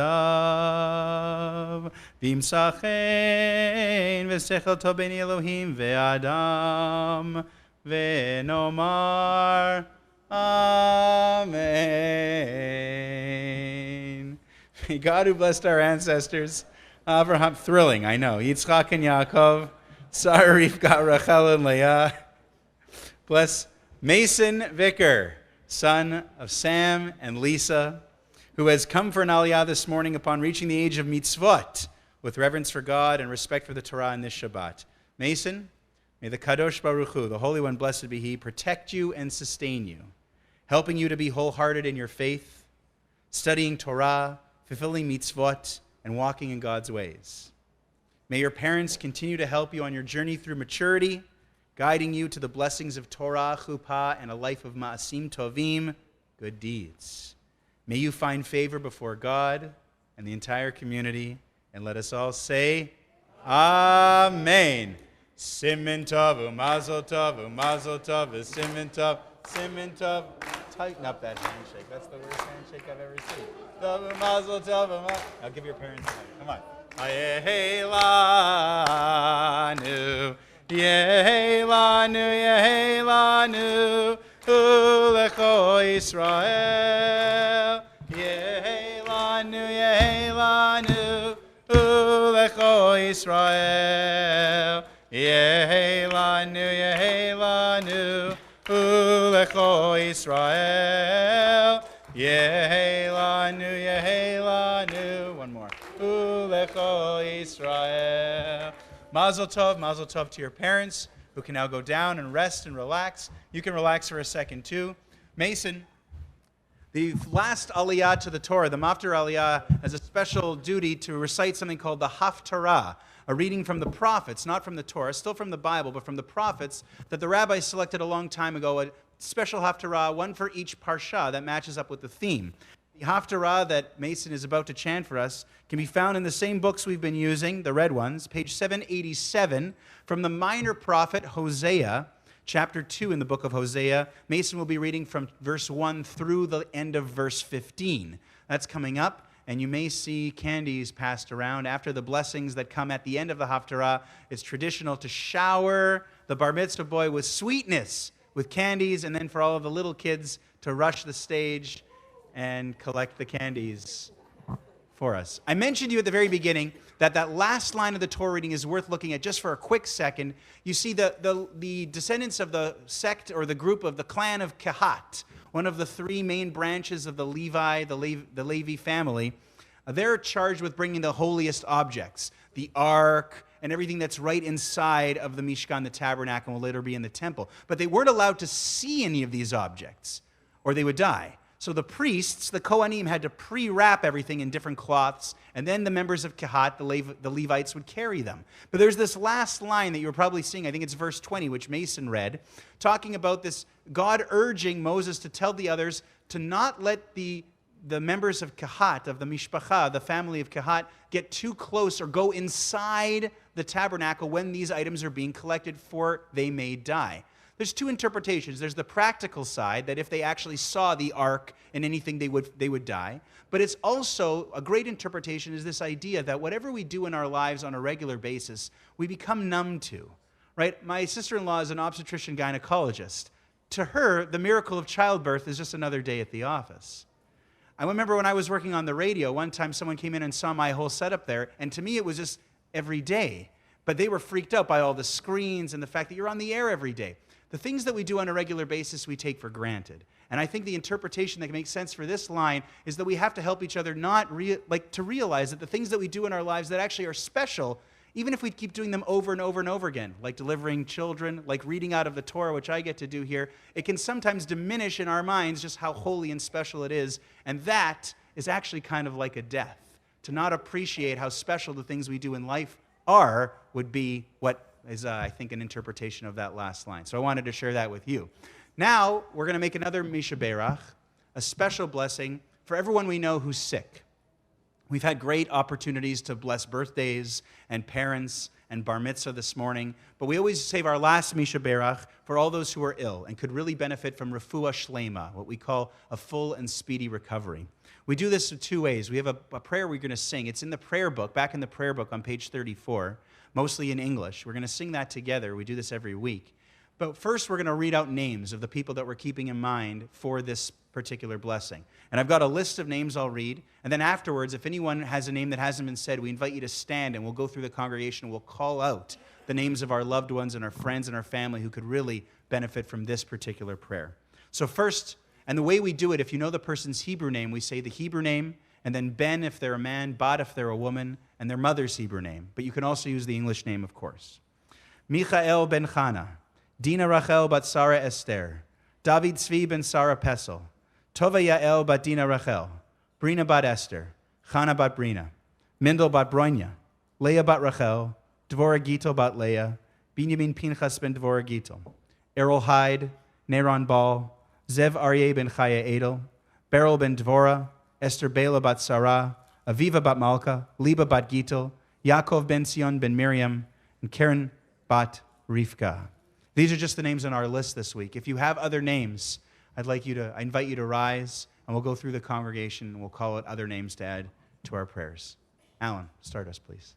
v'imsachein v'sechel tov b'nei Elohim v'adam v'nomar Amen. May God who blessed our ancestors, Abraham, thrilling, I know, Yitzchak and Yaakov, Sarah, Rivka, Rachel, and Leah, bless Mason Vickar, son of Sam and Lisa, who has come for an aliyah this morning upon reaching the age of mitzvot, with reverence for God and respect for the Torah in this Shabbat. Mason, may the Kadosh Baruch Hu, the Holy One, blessed be He, protect you and sustain you, helping you to be wholehearted in your faith, studying Torah, fulfilling mitzvot, and walking in God's ways. May your parents continue to help you on your journey through maturity, guiding you to the blessings of Torah, Chuppah, and a life of Ma'asim Tovim, good deeds. May you find favor before God and the entire community, and let us all say, Amen. Siman Tov, Mazel Tov, Mazel Tov, Siman Tov, Siman Tov. Tighten up that handshake. That's the worst handshake I've ever seen. Tov, Mazel Tov, Now give your parents a hug. Come on. Yehelanu. Yehelanu, Ulecho Yisrael. Yehelanu, Ulecho Yisrael. Yehelanu, Ulecho Yisrael. Yehelanu. One more. Ulecho Yisrael. Mazel tov to your parents, who can now go down and rest and relax. You can relax for a second too. Mason, the last aliyah to the Torah, the Maftir aliyah, has a special duty to recite something called the Haftarah, a reading from the prophets, not from the Torah, still from the Bible, but from the prophets that the rabbis selected a long time ago, a special Haftarah, one for each parsha that matches up with the theme. The Haftarah that Mason is about to chant for us can be found in the same books we've been using, the red ones, page 787, from the minor prophet Hosea, chapter 2 in the book of Hosea. Mason will be reading from verse 1 through the end of verse 15. That's coming up, and you may see candies passed around. After the blessings that come at the end of the Haftarah, it's traditional to shower the bar mitzvah boy with sweetness, with candies, and then for all of the little kids to rush the stage and collect the candies for us. I mentioned to you at the very beginning that last line of the Torah reading is worth looking at just for a quick second. You see the descendants of the sect or the group of the clan of Kehat, one of the three main branches of the Levi family. They're charged with bringing the holiest objects, the ark, and everything that's right inside of the Mishkan, the tabernacle, and will later be in the temple. But they weren't allowed to see any of these objects, or they would die. So the priests, the Kohanim, had to pre-wrap everything in different cloths, and then the members of Kehat, the Levites, would carry them. But there's this last line that you were probably seeing, I think it's verse 20, which Mason read, talking about this God urging Moses to tell the others to not let the members of Kehat, of the Mishpacha, the family of Kehat, get too close or go inside the tabernacle when these items are being collected, for they may die. There's two interpretations. There's the practical side, that if they actually saw the ark and anything, they would die. But it's also, a great interpretation is this idea that whatever we do in our lives on a regular basis, we become numb to, right? My sister-in-law is an obstetrician gynecologist. To her, the miracle of childbirth is just another day at the office. I remember when I was working on the radio, one time someone came in and saw my whole setup there, and to me it was just every day. But they were freaked out by all the screens and the fact that you're on the air every day. The things that we do on a regular basis, we take for granted. And I think the interpretation that makes sense for this line is that we have to help each other to realize that the things that we do in our lives that actually are special, even if we keep doing them over and over and over again, like delivering children, like reading out of the Torah, which I get to do here, it can sometimes diminish in our minds just how holy and special it is. And that is actually kind of like a death. To not appreciate how special the things we do in life are would be what is, I think, an interpretation of that last line. So I wanted to share that with you. Now, we're going to make another Misha Berach, a special blessing for everyone we know who's sick. We've had great opportunities to bless birthdays and parents and bar mitzvah this morning, but we always save our last Misha Berach for all those who are ill and could really benefit from refuah shlema, what we call a full and speedy recovery. We do this in two ways. We have a prayer we're going to sing. It's in the prayer book, back in the prayer book on page 34, mostly in English. We're going to sing that together. We do this every week. But first, we're going to read out names of the people that we're keeping in mind for this particular blessing. And I've got a list of names I'll read. And then afterwards, if anyone has a name that hasn't been said, we invite you to stand and we'll go through the congregation and we'll call out the names of our loved ones and our friends and our family who could really benefit from this particular prayer. So first, and the way we do it, if you know the person's Hebrew name, we say the Hebrew name, and then Ben if they're a man, Bat if they're a woman, and their mother's Hebrew name. But you can also use the English name, of course. Michael ben Chana, Dina Rachel bat Sarah Esther, David Tzvi ben Sarah Pesel, Tova Yael bat Dina Rachel, Brina bat Esther, Chana bat Brina, Mendel bat Bronya, Leah bat Rachel, Dvorah Gittel bat Leah, Binyamin Pinchas ben Dvorah Gittel, Errol Hyde, Neron Bal, Zev Aryeh ben Chaya Edel, Beryl ben Dvorah, Esther Bela bat Sarah, Aviva bat Malka, Liba bat Gittel, Yaakov ben Sion ben Miriam, and Karen bat Rivka. These are just the names on our list this week. If you have other names, I invite you to rise, and we'll go through the congregation, and we'll call it other names to add to our prayers. Alan, start us, please.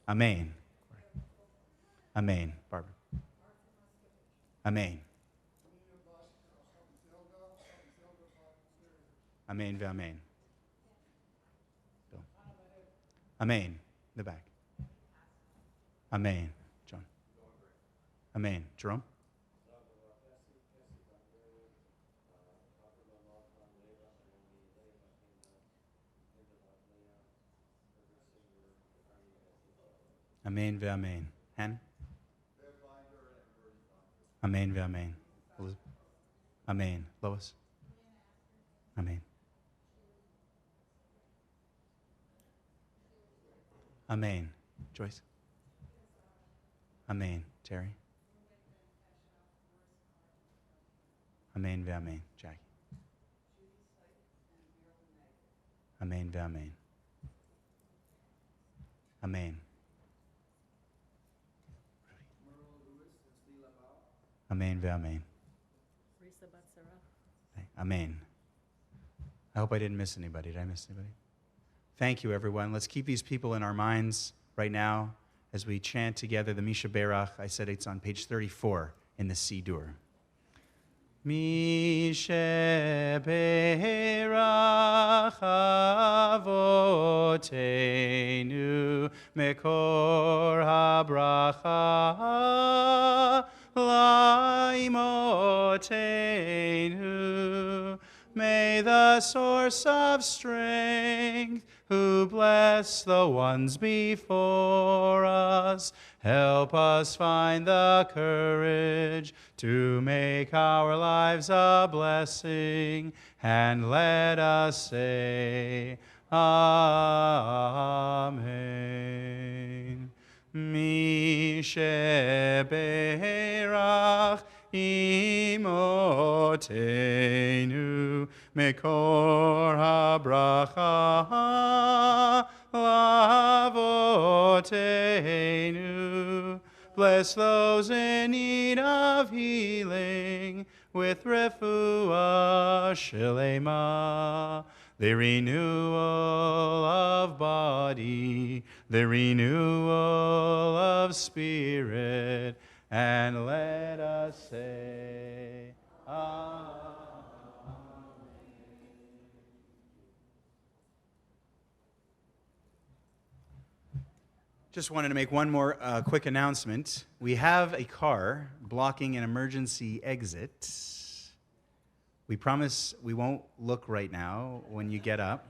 Amen. Amen. Barbara. Amen. Amen ve'amen. Amen. In the back. Amen. John. Amen. Jerome. Amen ve'amen. Hannah. Amen ve'amen. Amen. Lois. Amen. Amen. Joyce. Amen. Terry. Amen ve'amen. Jackie. Amen ve'amen. Amen. Amen ve'amen. Amen. I hope I didn't miss anybody. Did I miss anybody? Thank you, everyone. Let's keep these people in our minds right now as we chant together the Misha Berach. I said it's on page 34 in the Sidur. Misha Berach Avotenu Mekor HaBracha Laimotenu. May the source of strength, who bless the ones before us, help us find the courage to make our lives a blessing, and let us say, Amen. Misheberach imotenu mekor habracha lavotenu. Bless those in need of healing with refuah shelema, the renewal of body, the renewal of spirit, and let us say, Amen. Just wanted to make one more quick announcement. We have a car blocking an emergency exit. We promise we won't look right now when you get up,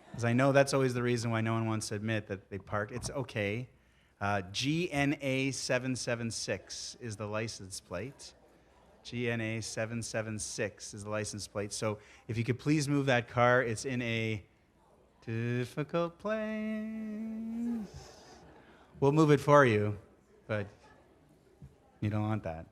because I know that's always the reason why no one wants to admit that they parked. It's okay. GNA 776 is the license plate. GNA 776 is the license plate. So if you could please move that car, it's in a difficult place. We'll move it for you, but you don't want that.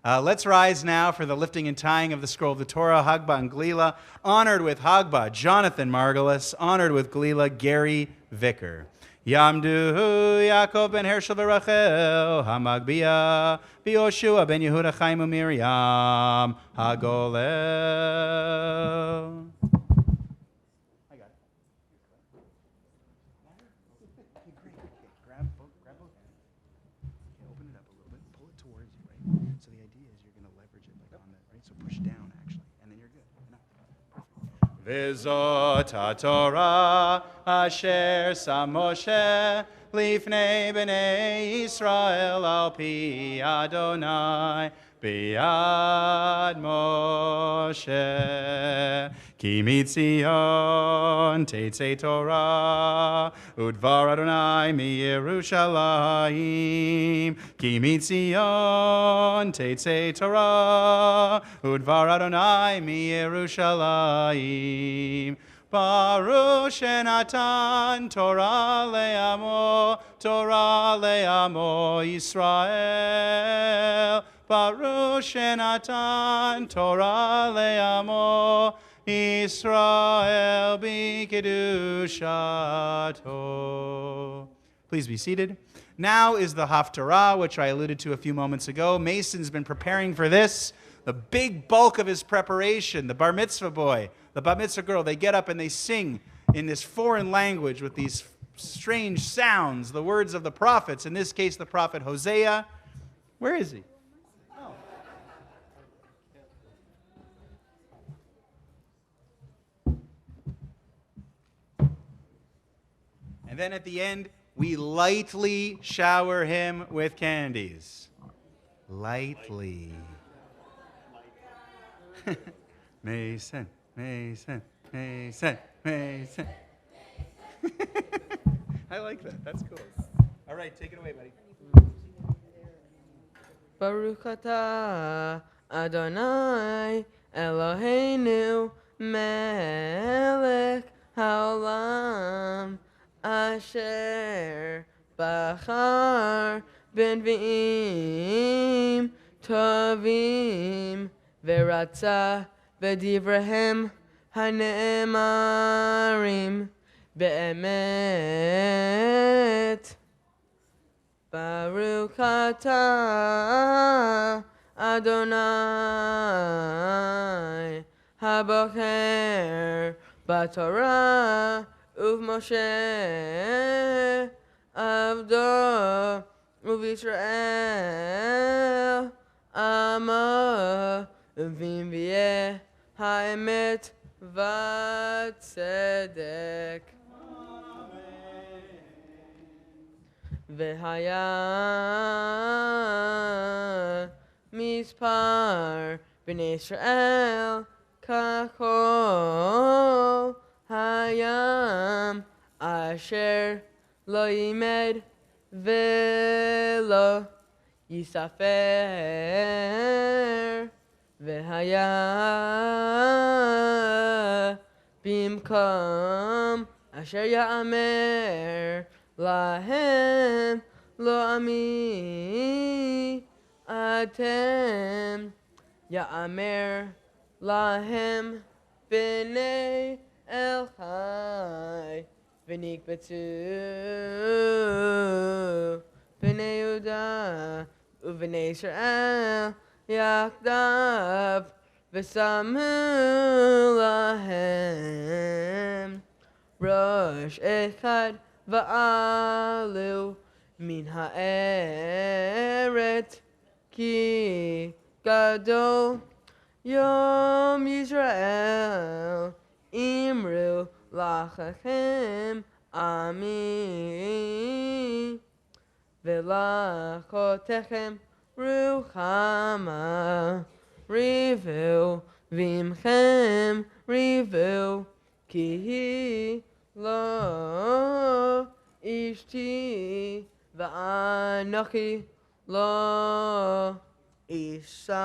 Let's rise now for the lifting and tying of the scroll of the Torah, Hagba and Glila. Honored with Hagba, Jonathan Margulis. Honored with Glila, Gary Vickar. Yamdu Yaakov ben Hershel v'Rachel, Hamagbia, B'Yoshua ben Yehuda Chaim u'Miriam, Hagolel. I got it. Okay, great. Okay, grab both hands. Okay, open it up a little bit. Pull it towards you, right? So the idea is you're going to leverage it like on that, right? So push down, actually, and then you're good. V'zot haTorah asher sam Moshe lifnei b'nei Yisrael al pi Adonai b'yad Moshe. Ki mitzion teitzei Torah udvar Adonai mi Yerushalayim. Ki mitzion teitzei Torah udvar Adonai mi Yerushalayim. Baruch shenatan Torah le'amo Yisrael. Baruch shenatan Torah le'amo Yisrael b'kedushato. Please be seated. Now is the Haftarah, which I alluded to a few moments ago. Mason's been preparing for this. The big bulk of his preparation, the bar mitzvah boy, the bar mitzvah girl, they get up and they sing in this foreign language with these strange sounds, the words of the prophets, in this case the prophet Hosea. Where is he? Oh. And then at the end, we lightly shower him with candies. Lightly. Mason, Mason, Mason, Mason. I like that. That's cool. All right, take it away, buddy. Baruch atah Adonai Eloheinu melech haolam asher bachar benvi'im tovim v'ratzah v'divrehem הנאמרים באמת. ברוך אתה אדוני הבוחר בתורה ובמשה עבדו ובישראל עמו ובנביאי האמת והצדק. והיה מספר בני ישראל ככל הים אשר לא יימד ולא יספר. והיה במקום אשר יאמר להם לא עמי אתם, יאמר להם בני אל חי, ונקבצו בני יהודה ובני ישראל יחדיו, ושמו להם ראש אחד ועלו מן הארץ, כי גדול יום ישראל, אמרו לכם עמי, ולאחותיכם רוחמה, ריבו ועמכם ריבו, כי היא לא אשתי ואנוכי לא אישה.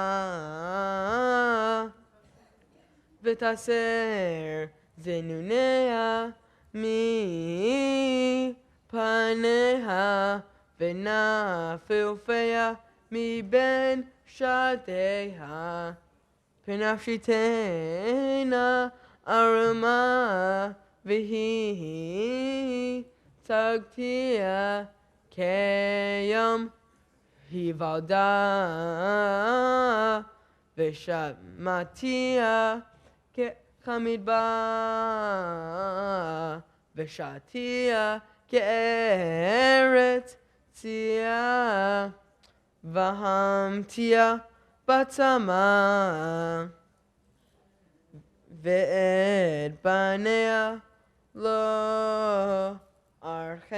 ותסר זנוניה מפניה ונפופיה מבין שדיה, פנפשי תנה ארומה, והיא צגתיה כיום היוולדה, ושמעתיה כמדבר, ושעתיה כארץ צייה, והמתיה בצמא, ואת בניה לא ארחם,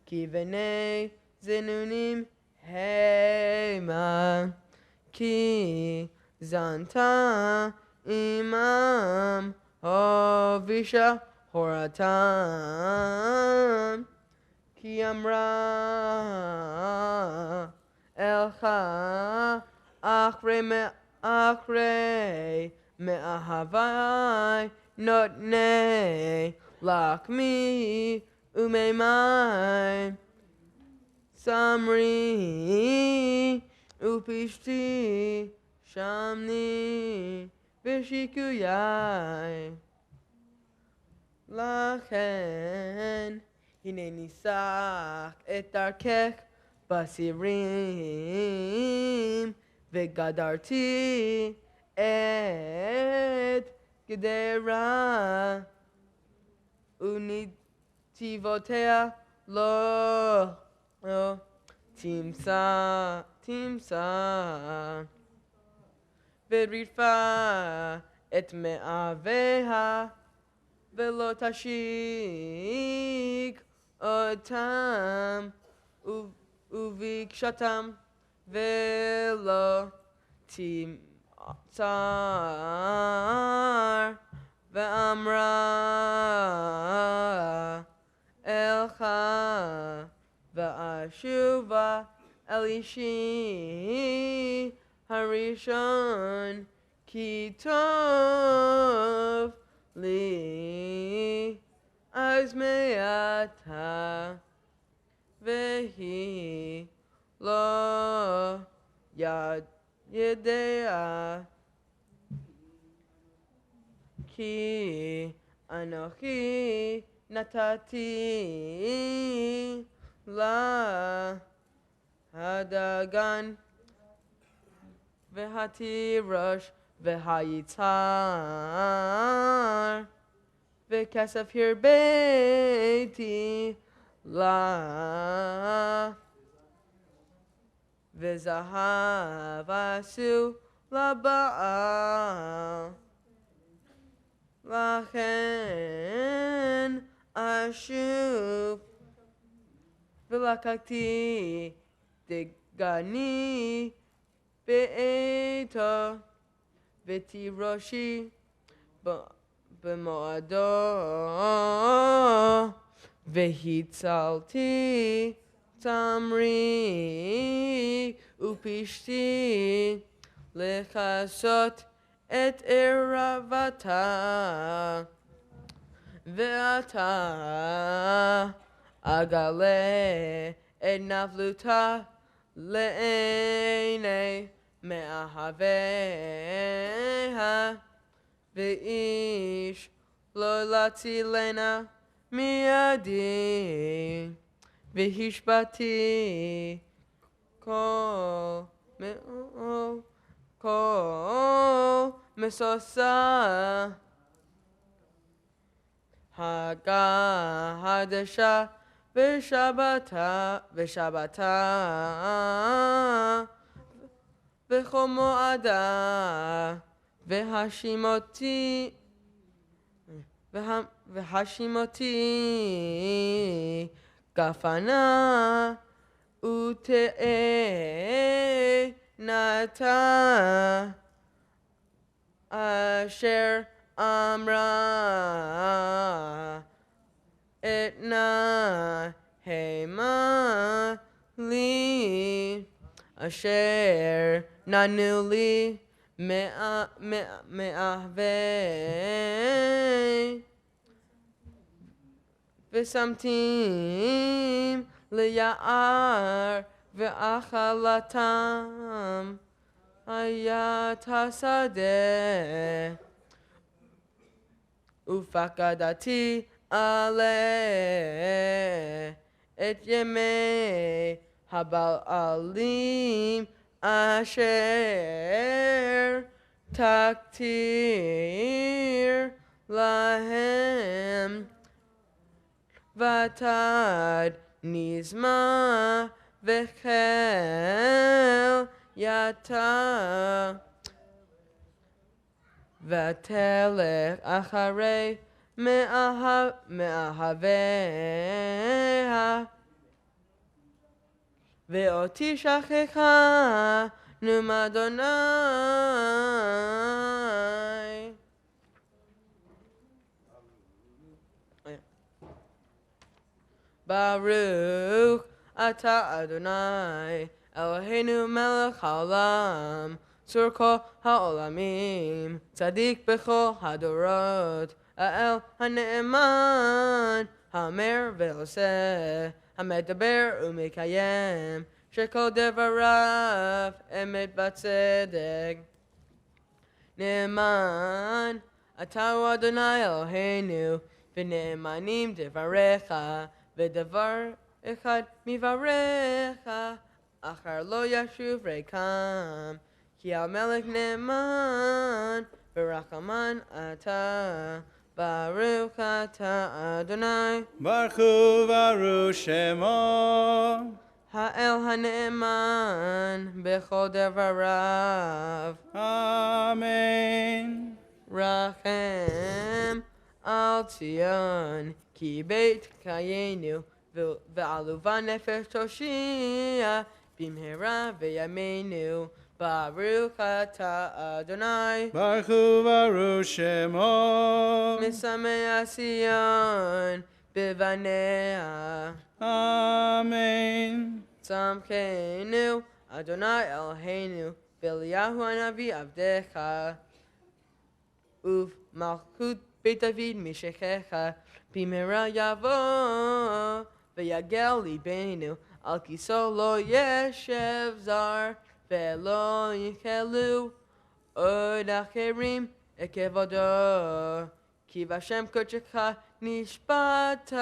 כי בני זנונים המה, כי זנתה עמם הובישה הורתם, כי אמרה אלך אחרי מאהבי נותני לחמי ומימי, סמרי ופשתי שמני ושיקויי. לכן הנה ניסח את דרכך בסירים, וגדרתי את גדרה, ונתיבותיה לא תמצא, ורדפה את מאוויה ולא תשיק אותם, וביקשתם ולא תמצא, ואמרה אלך ואשובה אל אישי הראשון, כי טוב לי אז מעתה, והיא לא ידעה כי אנוכי נתתי לה הדגן והתירוש והיצהר וכסף הרביתי לה וזהב עשו לבעל לכן אשוב ולקחתי דגני בעתו ותירושי במועדו והצלתי תמרי ופשתי לכסות את ערוותה ואתה אגלה את נפלותה לעיני מאהביה ואיש לא להצילנה מידי והשבתי כל משושה הגדשה ושבתה בכל מועדה והשימותי גפנה ותאנתה אשר אמרה אתנה המה לי אשר נתנו לי מאהבי ושמתים ליער ואכלתם היית השדה ופקדתי עליה את ימי הבעלים אשר תקטיר להם ותד נזמה וכל יתה ותלך אחרי מאהביה ואותי שכחה נאום אדוני. ברוך אתה אדוני אלוהינו מלך העולם צור כל העולמים צדיק בכל הדורות האל הנאמן האומר ועושה המדבר ומקיים שכל דבריו אמת בצדק. נאמן אתה הוא אדוני אלוהינו ונאמנים דבריך ודבר אחד מברך אחר לא ישוב ריקם כי המלך נאמן ורחמן אתה ברוך אתה אדוני ברכו ברוך שמו האל הנאמן בכל דבריו אמן. רחם על ציון כי בית חיינו ועלובה נפש תושיע במהרה בימינו ברוך אתה אדוני ברכו ברוך שמו משמח ציון בבניה אמן. צמחנו אדוני אלוהינו באליהו הנביא עבדך ובמלכות בית דוד משכך במהרה יבוא ויגל ליבנו על כיסו לא ישב זר ולא יכלו עוד אחרים כבודו, כי בשם קודשך נשבעת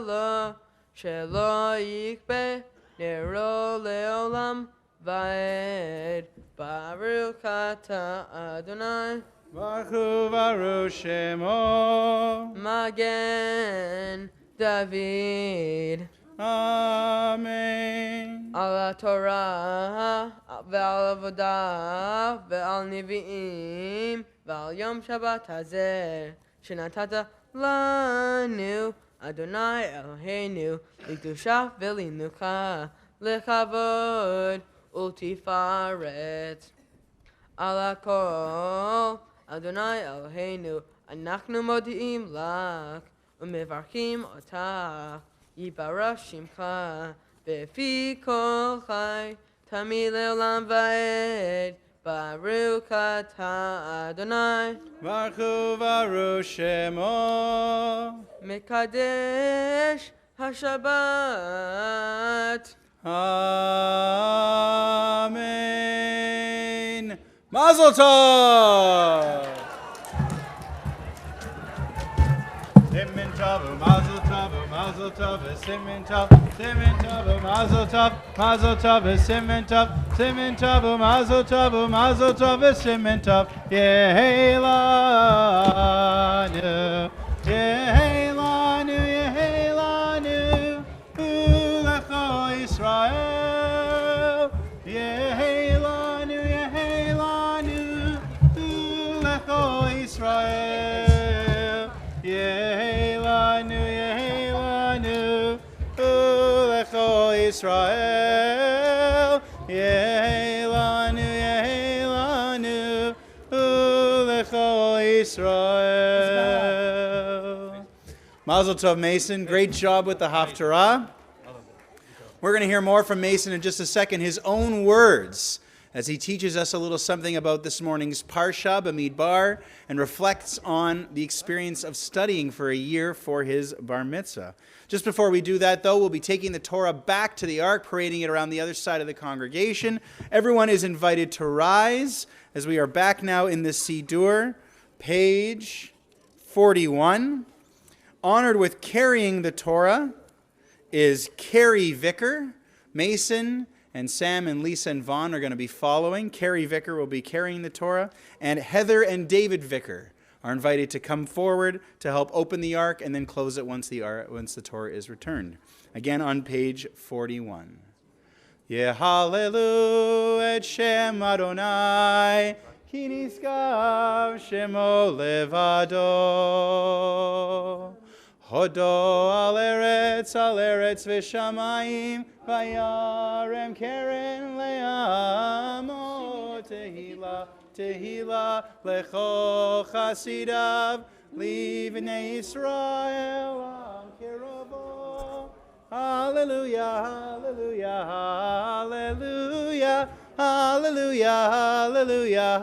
לו, שלא יכבה נרו לעולם ועד. ברוך אתה אדוני, ברוך הוא ברוך שמו, מגן דוד. אמן. על התורה ועל עבודה ועל נביאים ועל יום שבת הזה שנתת לנו, אדוני אלוהינו, לקדושה ולמנוחה, לכבוד ולתפארת. על הכל, אדוני אלוהינו, אנחנו מודיעים לך ומברכים אותך. יברך שמך בפי כל חי, תמיד לעולם ועד. ברוך אתה אדוני, ברוך הוא ברוך שמו, מקדש השבת. אמן. מזל טוב. Simmen tov, mazel tov, mazel tov, simmen tov, mazel tov, simmen tov, mazel tov, simmen tov, yehelanu, yehelanu, yehelanu, ulecho Yisrael, yehelanu, yehelanu, ulecho Yisrael, yehelanu, yehelanu, ulecho Yisrael, yehelanu, yehelanu, ulecho Yisrael. Mazel tov, Mason. Great job with the Haftarah. We're going to hear more from Mason in just a second, his own words, as he teaches us a little something about this morning's Parsha, Bamidbar, and reflects on the experience of studying for a year for his bar mitzvah. Just before we do that, though, we'll be taking the Torah back to the ark, parading it around the other side of the congregation. Everyone is invited to rise as we are back now in the Siddur, page 41. Honored with carrying the Torah is Carrie Vickar. Mason and Sam and Lisa and Vaughn are going to be following. Carrie Vickar will be carrying the Torah. And Heather and David Vickar are invited to come forward to help open the ark and then close it once the Torah is returned. Again on page 41. Yehalelu et Shem Adonai, ki niskav shemo levado. Hodo al eretz v'shamayim, vayarem keren le'amo. Tehila, tehila, lecho chasidav, livnei Yisrael al kirovo. Hallelujah, hallelujah, hallelujah, hallelujah, hallelujah,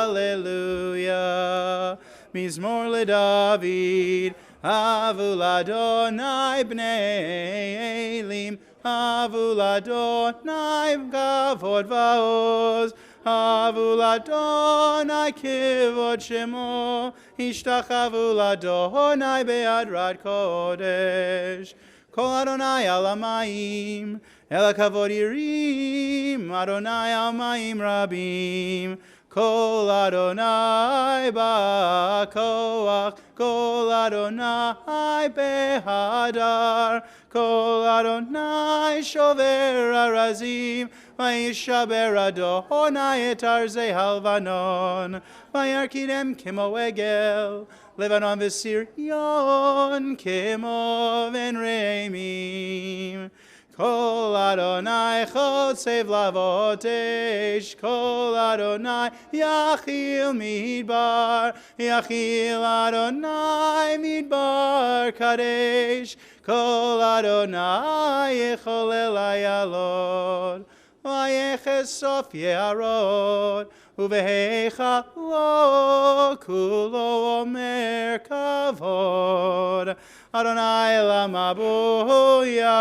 hallelujah. Mizmor leDavid, Avul Adonai bnei Elim, Avul Adonai kavod va'oz, Avul Adonai kivod shemo, Ishtachavu Adonai be'adrat kodesh. Kol Adonai al hamayim, el kavod yirim, Adonai al mayim rabim. Kol Adonai ba'koach, Kol Adonai behadar, Kol Adonai shover arazim, Vayishaber Adonai et arzei halvanon, Vayarkidem kemo egel, Lebanon v'Sirion kemo v'Reimim. Kol Adonai chotzev lavotesh, Kol Adonai yachil midbar, Yachil Adonai midbar kadesh, Kol Adonai yecholel ayalot, Vayeches sof ye'arot, Uvehecha lo kulo omer kavod. Adonai lamabuya,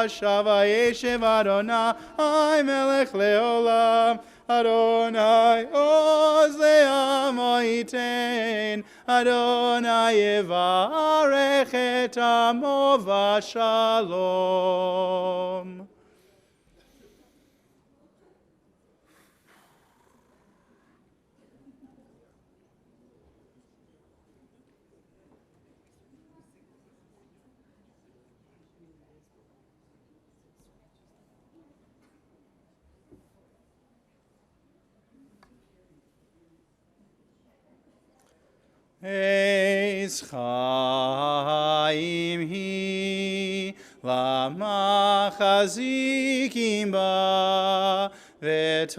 Shava yeshev Adonai melech leolam, Adonai oz le'amo yitain, Adonai yivarech et amo v'shalom. Eis chaim hi lama chazikim ba v'tom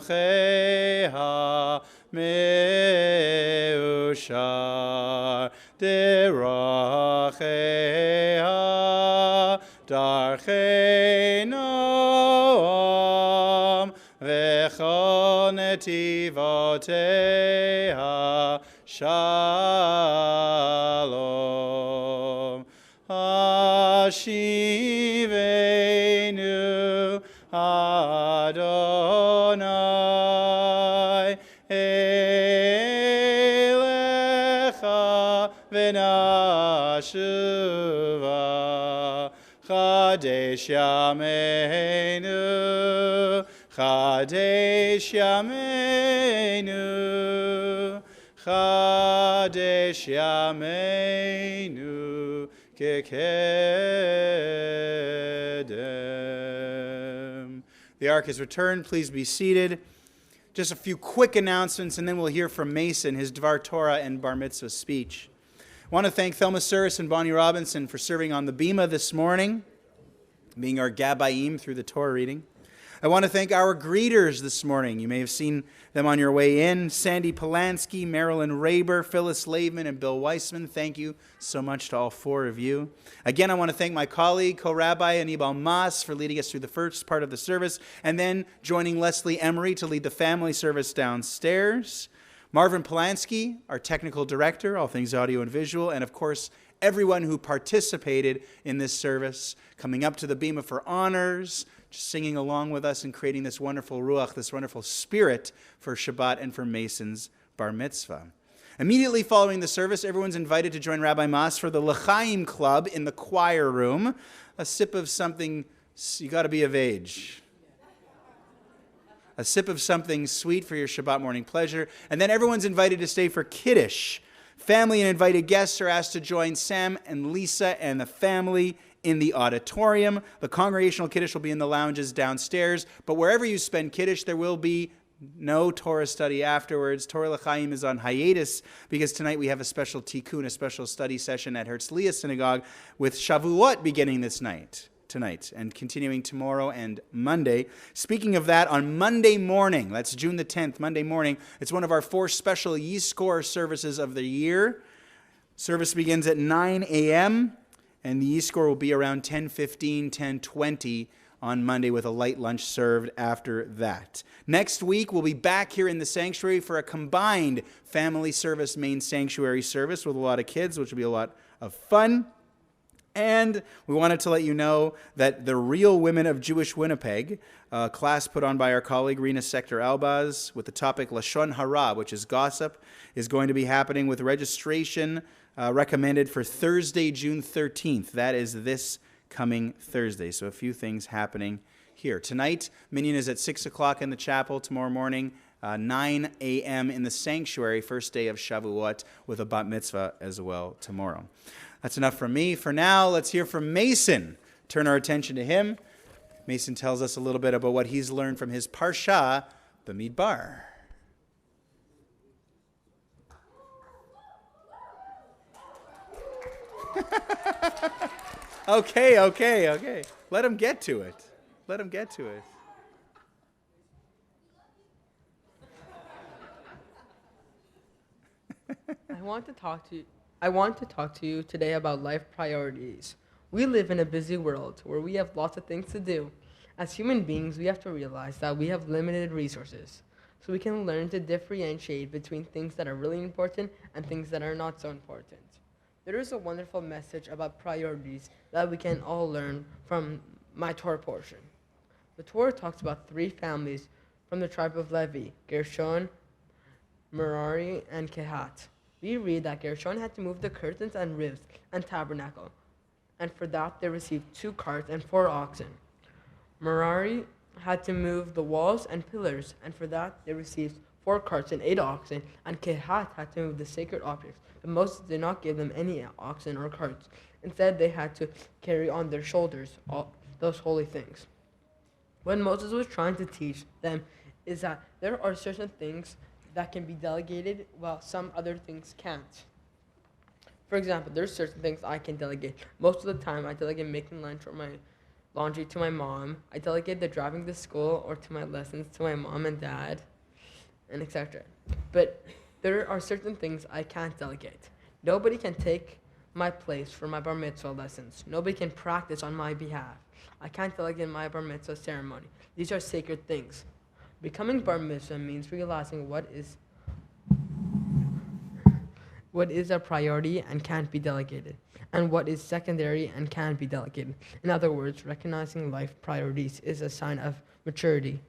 cheha meushar deracheha darchei noam v'chol netivoteha shalom. Hashivenu Adonai elecha v'nashuva Chadesh yameinu Chadesh yameinu Chadesh yameinu kekedem. The ark is returned. Please be seated. Just a few quick announcements, and then we'll hear from Mason, his Dvar Torah and Bar Mitzvah speech. I want to thank Thelma Suris and Bonnie Robinson for serving on the Bima this morning, being our Gabayim through the Torah reading. I want to thank our greeters this morning. You may have seen them on your way in. Sandy Polanski, Marilyn Raber, Phyllis Laveman, and Bill Weissman. Thank you so much to all four of you. Again, I want to thank my colleague, co-rabbi Anibal Mas, for leading us through the first part of the service, and then joining Leslie Emery to lead the family service downstairs. Marvin Polanski, our technical director, all things audio and visual, and of course, everyone who participated in this service, coming up to the Bima for honors, just singing along with us and creating this wonderful ruach, this wonderful spirit for Shabbat and for Mason's bar mitzvah. Immediately following the service, everyone's invited to join Rabbi Mas for the L'chaim Club in the choir room. A sip of something, you got to be of age. A sip of something sweet for your Shabbat morning pleasure. And then everyone's invited to stay for Kiddush. Family and invited guests are asked to join Sam and Lisa and the family in the auditorium. The congregational Kiddush will be in the lounges downstairs, but wherever you spend Kiddush, there will be no Torah study afterwards. Torah L'chaim is on hiatus because tonight we have a special tikkun, a special study session at Herzliya Synagogue with Shavuot beginning tonight, and continuing tomorrow and Monday. Speaking of that, on Monday morning, that's June the 10th, Monday morning, it's one of our 4 special Yizkor services of the year. Service begins at 9 a.m., and the Yizkor will be around 10:15, 10:20 on Monday with a light lunch served after that. Next week, we'll be back here in the sanctuary for a combined family service, main sanctuary service with a lot of kids, which will be a lot of fun. And we wanted to let you know that the Real Women of Jewish Winnipeg, a class put on by our colleague Rina Sector-Albaz with the topic Lashon Hara, which is gossip, is going to be happening with registration recommended for Thursday, June 13th. That is this coming Thursday. So a few things happening here. Tonight, Minyan is at 6 o'clock in the chapel. Tomorrow morning, 9 a.m. in the sanctuary, first day of Shavuot, with a bat mitzvah as well tomorrow. That's enough from me. For now, let's hear from Mason. Turn our attention to him. Mason tells us a little bit about what he's learned from his Parsha, Bamidbar. Okay. Let him get to it. I want to talk to you today about life priorities. We live in a busy world where we have lots of things to do. As human beings, we have to realize that we have limited resources, so we can learn to differentiate between things that are really important and things that are not so important. There is a wonderful message about priorities that we can all learn from my Torah portion. The Torah talks about 3 families from the tribe of Levi: Gershon, Merari, and Kehat. We read that Gershon had to move the curtains and ribs and tabernacle, and for that they received 2 carts and 4 oxen. Merari had to move the walls and pillars, and for that they received 4 carts and 8 oxen, and Kehat had to move the sacred objects, but Moses did not give them any oxen or carts. Instead, they had to carry on their shoulders all those holy things. What Moses was trying to teach them is that there are certain things that can be delegated while some other things can't. For example, there's certain things I can delegate. Most of the time, I delegate making lunch or my laundry to my mom. I delegate the driving to school or to my lessons to my mom and dad, and etc. But there are certain things I can't delegate. Nobody can take my place for my bar mitzvah lessons. Nobody can practice on my behalf. I can't delegate my bar mitzvah ceremony. These are sacred things. Becoming bar mitzvah means realizing what is a priority and can't be delegated, and what is secondary and can't be delegated. In other words, recognizing life priorities is a sign of maturity.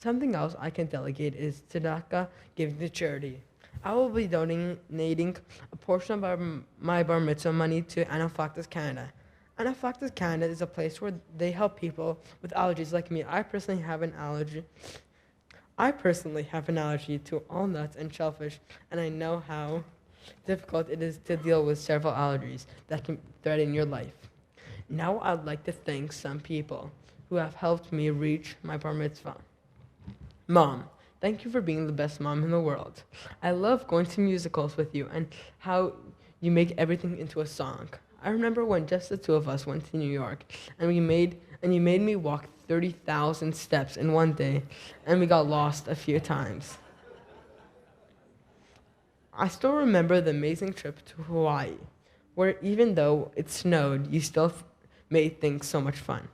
Something else I can delegate is tzedakah, giving to charity. I will be donating a portion of my bar mitzvah money to Anaphylaxis Canada. Anaphylaxis Canada is a place where they help people with allergies like me. I personally have an allergy to all nuts and shellfish, and I know how difficult it is to deal with several allergies that can threaten your life. Now I'd like to thank some people who have helped me reach my bar mitzvah. Mom, thank you for being the best mom in the world. I love going to musicals with you and how you make everything into a song. I remember when just the 2 of us went to New York and you made me walk 30,000 steps in one day, and we got lost a few times. I still remember the amazing trip to Hawaii, where even though it snowed, you still made things so much fun.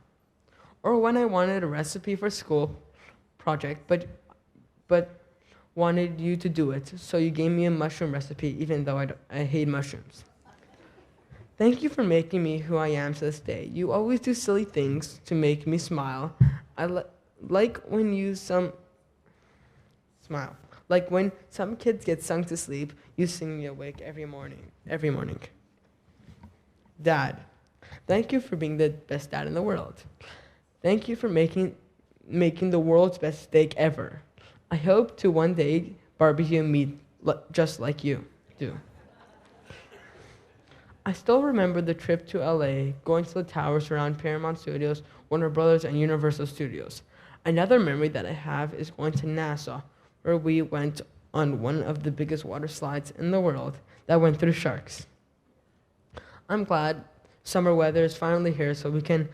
Or when I wanted a recipe for school project, but wanted you to do it, so you gave me a mushroom recipe, even though I hate mushrooms. Thank you for making me who I am to this day. You always do silly things to make me smile. I like when you smile. Like when some kids get sung to sleep, you sing me awake every morning. Dad, thank you for being the best dad in the world. Thank you for making the world's best steak ever. I hope to one day barbecue meat just like you do. I still remember the trip to LA, going to the towers around Paramount Studios, Warner Brothers, and Universal Studios. Another memory that I have is going to Nassau, where we went on one of the biggest water slides in the world that went through sharks. I'm glad summer weather is finally here so we can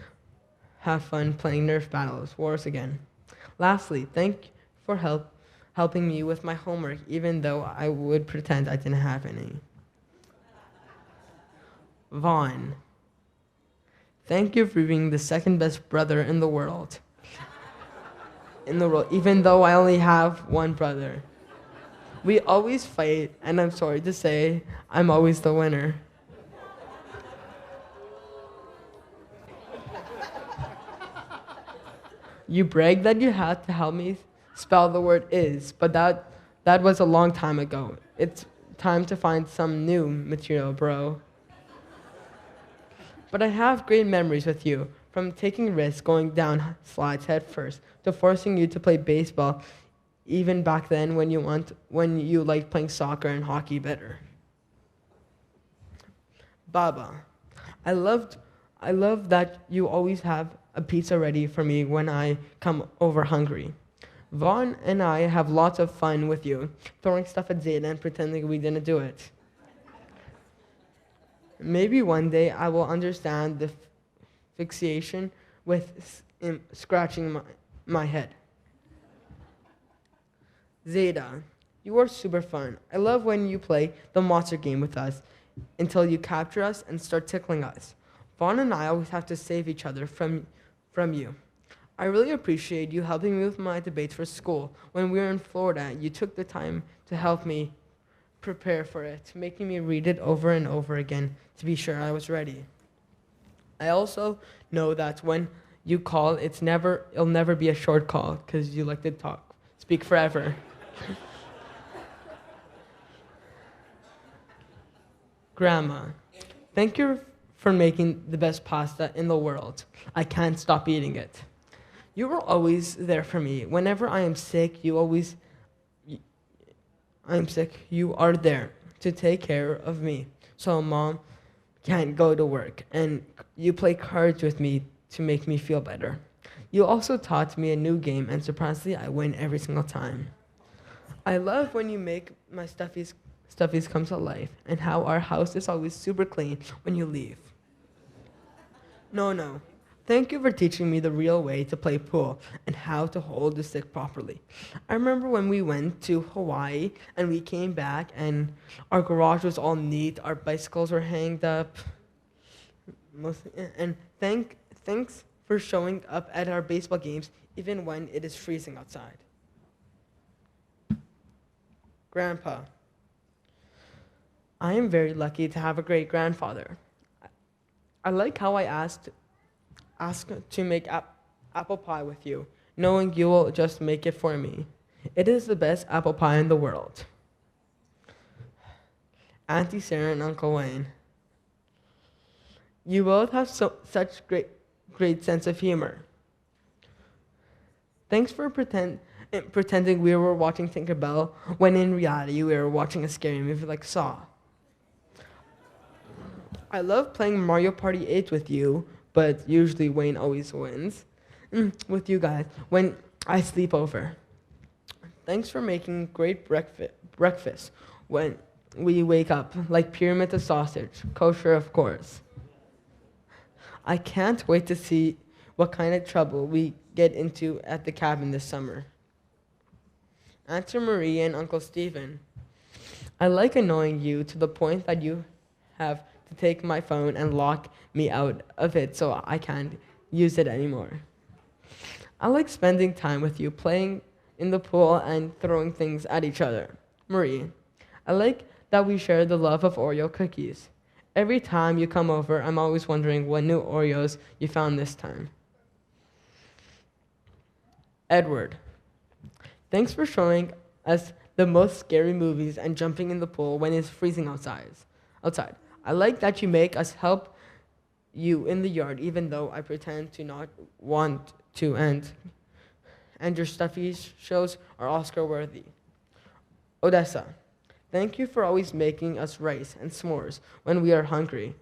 have fun playing Nerf battles, wars again. Lastly, thank you for helping me with my homework, even though I would pretend I didn't have any. Vaughn, thank you for being the second best brother in the world. Even though I only have one brother. We always fight, and I'm sorry to say, I'm always the winner. You brag that you had to help me spell the word is, but that was a long time ago. It's time to find some new material, bro. But I have great memories with you, from taking risks going down slides head first to forcing you to play baseball, even back then when you liked playing soccer and hockey better. Baba, I love that you always have a pizza ready for me when I come over hungry. Vaughn and I have lots of fun with you, throwing stuff at Zeta and pretending we didn't do it. Maybe one day I will understand the fixation with scratching my head. Zeta, you are super fun. I love when you play the monster game with us until you capture us and start tickling us. Vaughn and I always have to save each other from you. I really appreciate you helping me with my debates for school. When we were in Florida, you took the time to help me prepare for it, making me read it over and over again to be sure I was ready. I also know that when you call, it'll never be a short call because you like to speak forever. Grandma, thank you for making the best pasta in the world. I can't stop eating it. You were always there for me. Whenever I am sick, you are there to take care of me. So Mom can't go to work, and you play cards with me to make me feel better. You also taught me a new game, and surprisingly, I win every single time. I love when you make my stuffies come to life, and how our house is always super clean when you leave. No. Thank you for teaching me the real way to play pool and how to hold the stick properly. I remember when we went to Hawaii and we came back and our garage was all neat, our bicycles were hanged up. And thanks for showing up at our baseball games even when it is freezing outside. Grandpa, I am very lucky to have a great grandfather. I like how I ask to make apple pie with you, knowing you will just make it for me. It is the best apple pie in the world. Auntie Sarah and Uncle Wayne, you both have such great sense of humor. Thanks for pretending we were watching Tinkerbell when in reality we were watching a scary movie like Saw. I love playing Mario Party 8 with you, but usually Wayne always wins with you guys when I sleep over. Thanks for making great breakfast when we wake up, like pyramid of sausage, kosher of course. I can't wait to see what kind of trouble we get into at the cabin this summer. Auntie Marie and Uncle Stephen, I like annoying you to the point that you have to take my phone and lock me out of it so I can't use it anymore. I like spending time with you, playing in the pool and throwing things at each other. Marie, I like that we share the love of Oreo cookies. Every time you come over, I'm always wondering what new Oreos you found this time. Edward, thanks for showing us the most scary movies and jumping in the pool when it's freezing outside. I like that you make us help you in the yard, even though I pretend to not want to, and your stuffy shows are Oscar-worthy. Odessa, thank you for always making us rice and s'mores when we are hungry.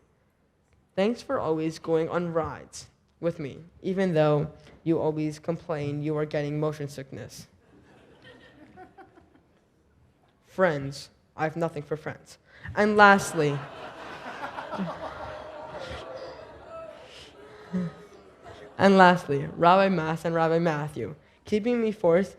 Thanks for always going on rides with me, even though you always complain you are getting motion sickness. Friends, I have nothing for friends. And lastly, Rabbi Mass and Rabbi Matthew. Keeping me forced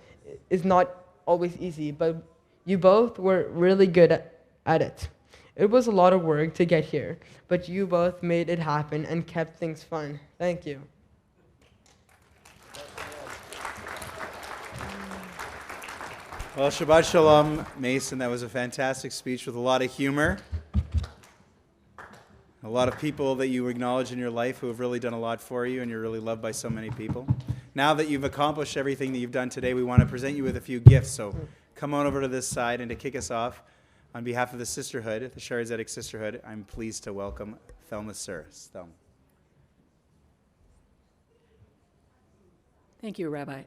is not always easy, but you both were really good at it. It was a lot of work to get here, but you both made it happen and kept things fun. Thank you. Well, Shabbat Shalom, Mason. That was a fantastic speech with a lot of humor. A lot of people that you acknowledge in your life who have really done a lot for you, and you're really loved by so many people. Now that you've accomplished everything that you've done today, we want to present you with a few gifts. So come on over to this side, and to kick us off, on behalf of the sisterhood, the Shaare Zedek Sisterhood, I'm pleased to welcome Thelma Suris. Thelma. Thank you, Rabbi.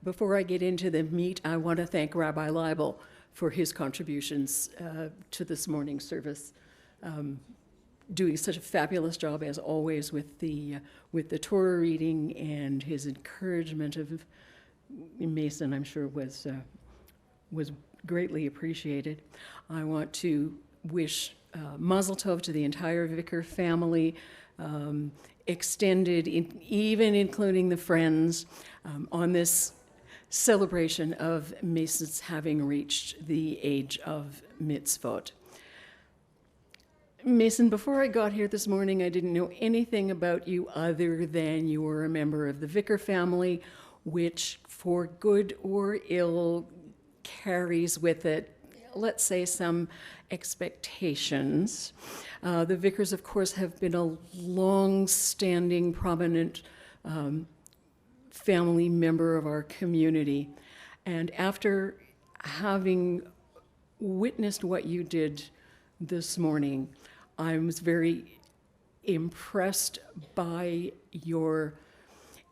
Before I get into the meat, I want to thank Rabbi Leibel for his contributions to this morning's service. Doing such a fabulous job as always with the Torah reading, and his encouragement of Mason, I'm sure, was greatly appreciated. I want to wish Mazel Tov to the entire Vickar family, extended, even including the friends, on this celebration of Mason's having reached the age of mitzvot. Mason, before I got here this morning, I didn't know anything about you other than you were a member of the Vickar family, which, for good or ill, carries with it let's say, some expectations. The Vickars, of course, have been a long-standing, prominent family member of our community. And after having witnessed what you did this morning, I was very impressed by your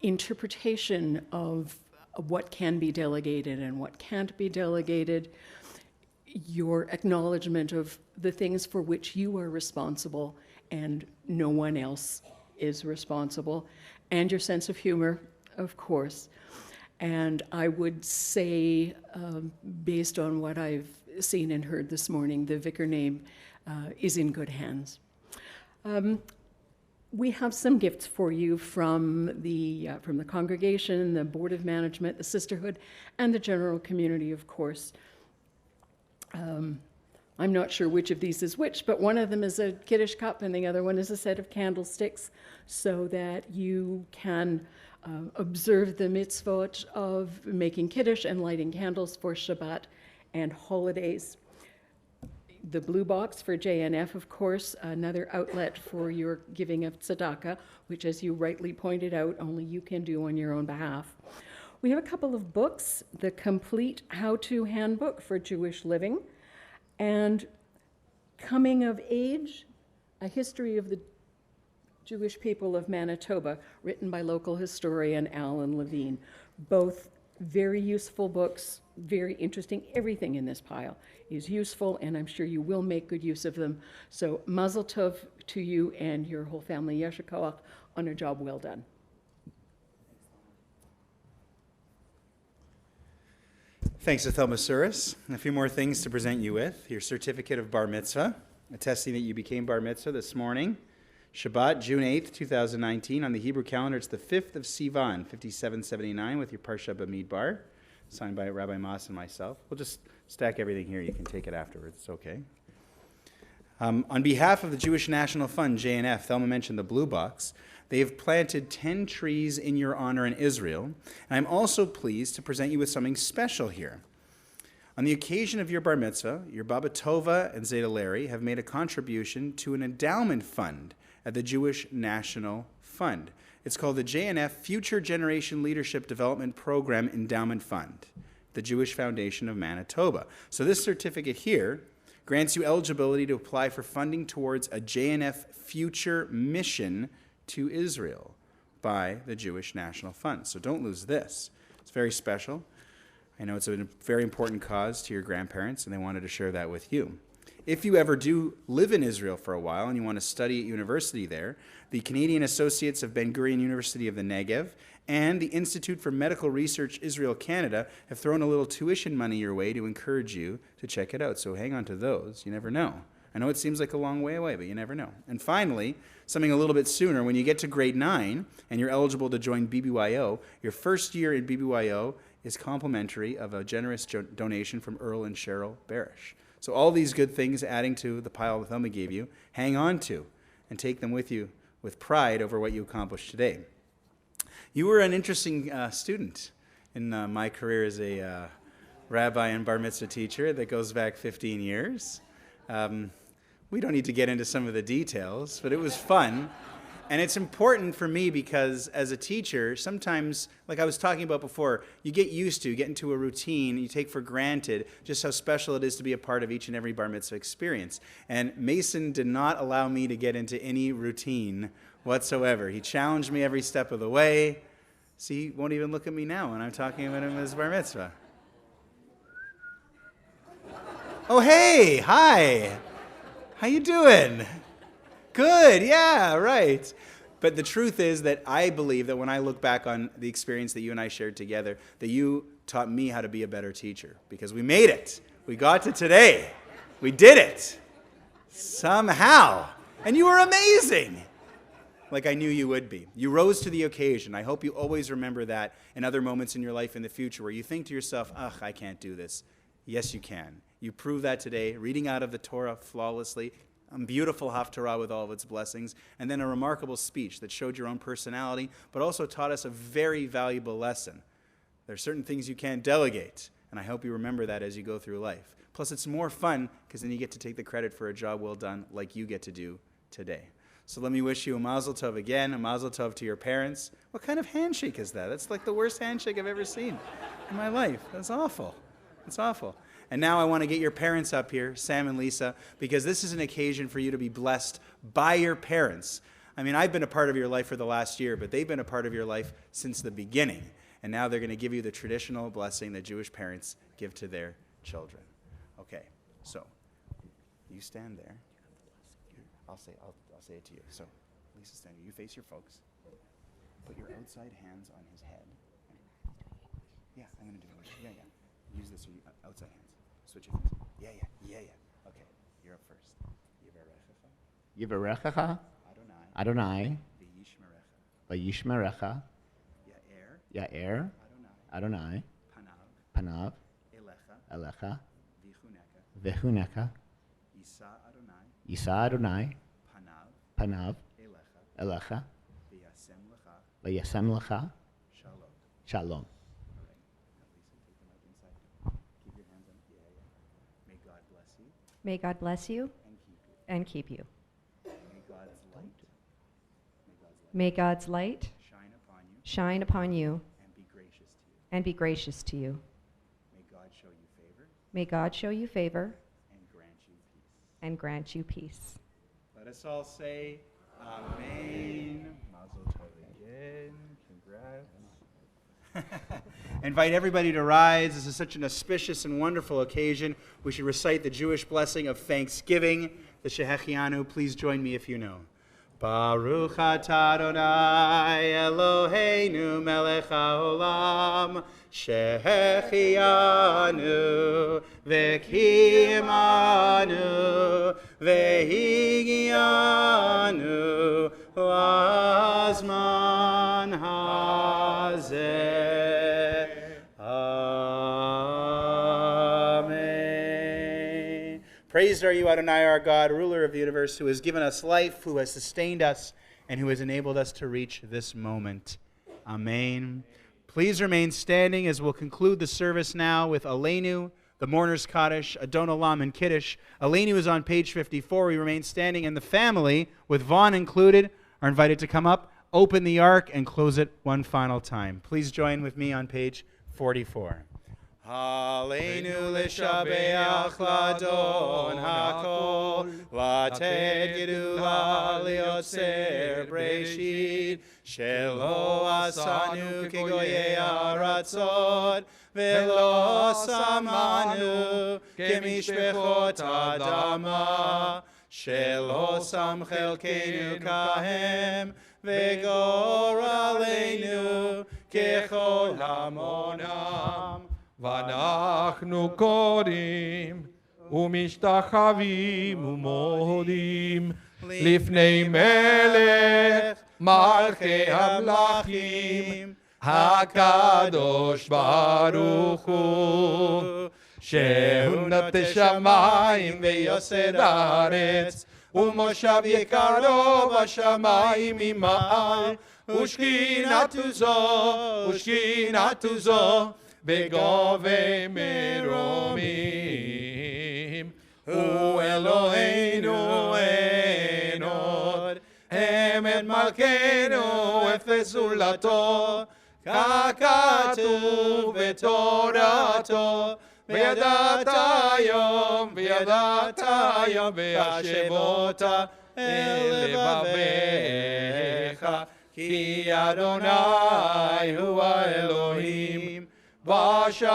interpretation of what can be delegated and what can't be delegated, your acknowledgement of the things for which you are responsible and no one else is responsible, and your sense of humor, of course. And I would say, based on what I've seen and heard this morning, the Vickar name is in good hands. We have some gifts for you from the congregation, the Board of Management, the Sisterhood, and the general community, of course. I'm not sure which of these is which, but one of them is a Kiddush cup and the other one is a set of candlesticks so that you can observe the mitzvot of making Kiddush and lighting candles for Shabbat and holidays. The blue box for JNF, of course, another outlet for your giving of tzedakah, which, as you rightly pointed out, only you can do on your own behalf. We have a couple of books, the Complete How-To Handbook for Jewish Living, and Coming of Age, A History of the Jewish People of Manitoba, written by local historian Alan Levine. Both very useful books, very interesting. Everything in this pile is useful, and I'm sure you will make good use of them. So mazel tov to you and your whole family, yasher koach, on a job well done. Thanks, Ethel Masuris. A few more things to present you with. Your certificate of bar mitzvah, attesting that you became bar mitzvah this morning. Shabbat, June 8th, 2019. On the Hebrew calendar, it's the 5th of Sivan, 5779, with your Parsha Bamidbar, signed by Rabbi Mas and myself. We'll just stack everything here. You can take it afterwards. It's okay. On behalf of the Jewish National Fund, JNF, Thelma mentioned the blue box. They have planted 10 trees in your honor in Israel. And I'm also pleased to present you with something special here. On the occasion of your bar mitzvah, your Baba Tova and Zeta Larry have made a contribution to an endowment fund at the Jewish National Fund. It's called the JNF Future Generation Leadership Development Program Endowment Fund, the Jewish Foundation of Manitoba. So this certificate here grants you eligibility to apply for funding towards a JNF Future Mission to Israel by the Jewish National Fund. So don't lose this. It's very special. I know it's a very important cause to your grandparents, and they wanted to share that with you. If you ever do live in Israel for a while and you want to study at university there, the Canadian Associates of Ben-Gurion University of the Negev and the Institute for Medical Research Israel Canada have thrown a little tuition money your way to encourage you to check it out. So hang on to those. You never know. I know it seems like a long way away, but you never know. And finally, something a little bit sooner, when you get to grade 9 and you're eligible to join BBYO, your first year in BBYO is complimentary of a generous donation from Earl and Cheryl Barish. So all these good things adding to the pile that Thelma gave you, hang on to and take them with you with pride over what you accomplished today. You were an interesting student in my career as a rabbi and bar mitzvah teacher that goes back 15 years. We don't need to get into some of the details, but it was fun. And it's important for me because as a teacher, sometimes, like I was talking about before, you get used to, get into a routine, you take for granted just how special it is to be a part of each and every bar mitzvah experience. And Mason did not allow me to get into any routine whatsoever. He challenged me every step of the way. See, he won't even look at me now when I'm talking about him as bar mitzvah. Oh, hey, hi. How you doing? Good, yeah, right. But the truth is that I believe that when I look back on the experience that you and I shared together, that you taught me how to be a better teacher because we made it. We got to today. We did it. Somehow. And you were amazing. Like I knew you would be. You rose to the occasion. I hope you always remember that in other moments in your life in the future where you think to yourself, ugh, I can't do this. Yes, you can. You proved that today, reading out of the Torah flawlessly, a beautiful Haftarah with all of its blessings, and then a remarkable speech that showed your own personality, but also taught us a very valuable lesson. There are certain things you can't delegate, and I hope you remember that as you go through life. Plus, it's more fun because then you get to take the credit for a job well done like you get to do today. So let me wish you a mazel tov again, a mazel tov to your parents. What kind of handshake is that? That's like the worst handshake I've ever seen in my life. That's awful. That's awful. And now I want to get your parents up here, Sam and Lisa, because this is an occasion for you to be blessed by your parents. I mean, I've been a part of your life for the last year, but they've been a part of your life since the beginning. And now they're going to give you the traditional blessing that Jewish parents give to their children. Okay, so you stand there. I'll say it to you. So, Lisa, stand here. You face your folks. Put your outside hands on his head. Yeah, I'm going to do it. Yeah. Use this outside hands. Switch your hands. Yeah. Okay, you're up first. Yivarechecha Adonai Vayishmerecha Ya'er Adonai Panav Elecha Vehuneka Yisa Adonai Panav Elecha Vayasem Lecha Shalom. May God bless you and keep you. May God's light shine upon you and be gracious to you. May God show you favor and grant you peace. Let us all say Amen. Mazel tov again. Congrats. Invite everybody to rise. This is such an auspicious and wonderful occasion. We should recite the Jewish blessing of thanksgiving, the Shehechianu. Please join me if you know. Baruch atah Adonai Eloheinu melech haolam shehechianu v'kimanu v'higianu lazman hazeh. Amen. Praised are you, Adonai, our God, ruler of the universe, who has given us life, who has sustained us, and who has enabled us to reach this moment. Amen. Please remain standing as we'll conclude the service now with Aleinu, the Mourner's Kaddish, Adon Olam, and Kiddush. Aleinu is on page 54. We remain standing, and the family, with Vaughn included, are invited to come up, open the ark, and close it one final time. Please join with me on page 44. Aleinu l'shabeach l'Adon hakol, latet gedula liotzer breshit, shelo asanu kegoyei aratzot, velo samanu kemishpechot adama, shelo sam chelkeinu kahem, vegor aleinu kechol hamonam. ואנחנו קוראים ומשתחווים ומודים לפני מלך מלכי המלכים הקדוש ברוך הוא שהוא נוטה שמיים ויוסד הארץ ומושב יקרו בשמיים ממעל ושכינתו זו בגובה מרומים הוא אלוהינו אין עוד אמת מלכנו אפס זולתו ככתוב בתורתו וידעת היום והשבות אל לבביך כי אדוני הוא האלוהים בשמיים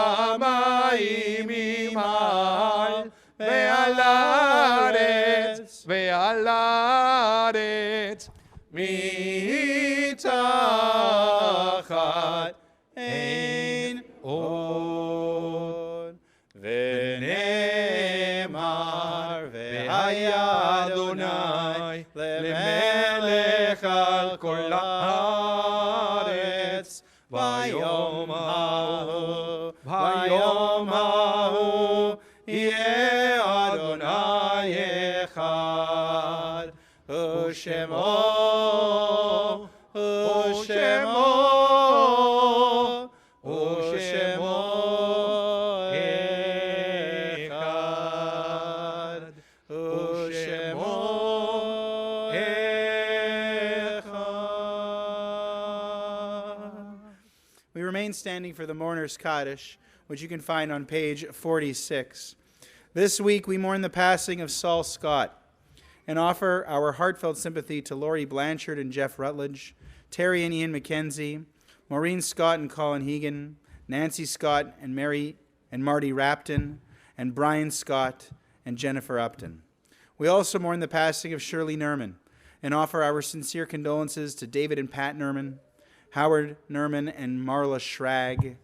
ממעל ועל הארץ מתחת אין עוד ונאמר והיה אדוני למלך על כל הארץ ביום ההוא יהיה אדוני אחד ושמו אחד. remain standing for the Mourner's Kaddish, which you can find on page 46. This week we mourn the passing of Saul Scott and offer our heartfelt sympathy to Laurie Blanchard and Jeff Rutledge, Terry and Ian McKenzie, Maureen Scott and Colin Hegan, Nancy Scott and Marty Rapton, and Brian Scott and Jennifer Upton. We also mourn the passing of Shirley Nerman and offer our sincere condolences to David and Pat Nerman, Howard Nerman and Marla Schrag,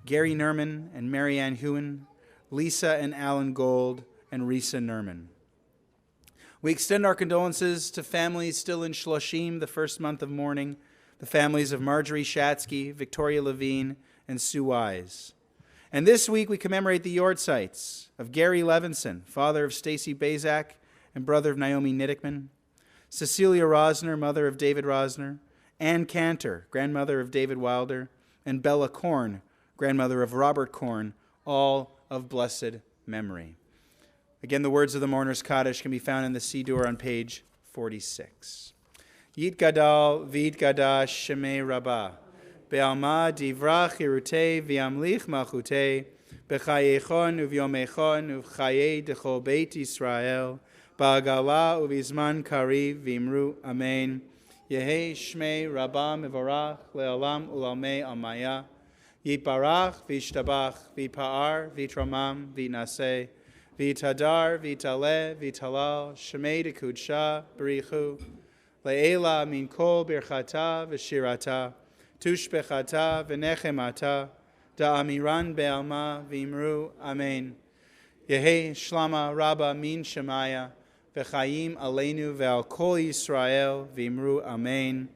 Gary Nerman and Marianne Hewen, Lisa and Alan Gold, and Risa Nerman. We extend our condolences to families still in Shloshim, the first month of mourning, the families of Marjorie Shatsky, Victoria Levine, and Sue Wise. And this week we commemorate the Yortzites of Gary Levinson, father of Stacy Bazak and brother of Naomi Niddickman, Cecilia Rosner, mother of David Rosner, Ann Cantor, grandmother of David Wilder, and Bella Korn, grandmother of Robert Korn, all of blessed memory. Again, the words of the Mourner's Kaddish can be found in the Siddur on page 46. Yit Gadal Vid Gadash Shemei Rabbah Be'alma Divrach Irutei V'amlich Malchutei B'chayechon Uv'yomechon Uv'chayei Dechol Beit Yisrael Ba'agala Uv'izman Kariv V'imru Amen Yehei Shmei Rabbah Mevorach Le'olam U'lalmei Amaya Yitbarach V'ishtabach V'pa'ar V'tramam V'naseh V'tadar V'taleh V'talal Shemei Dekudsha B'richu Le'ela Min Kol Birchata V'shirata Tushbechata V'nechemata Da'amiran Be'alma V'imru Amen Yehei Shlama Rabba Min Shemaya V'chayim Aleinu Ve'al Kol Yisrael V'imru Amen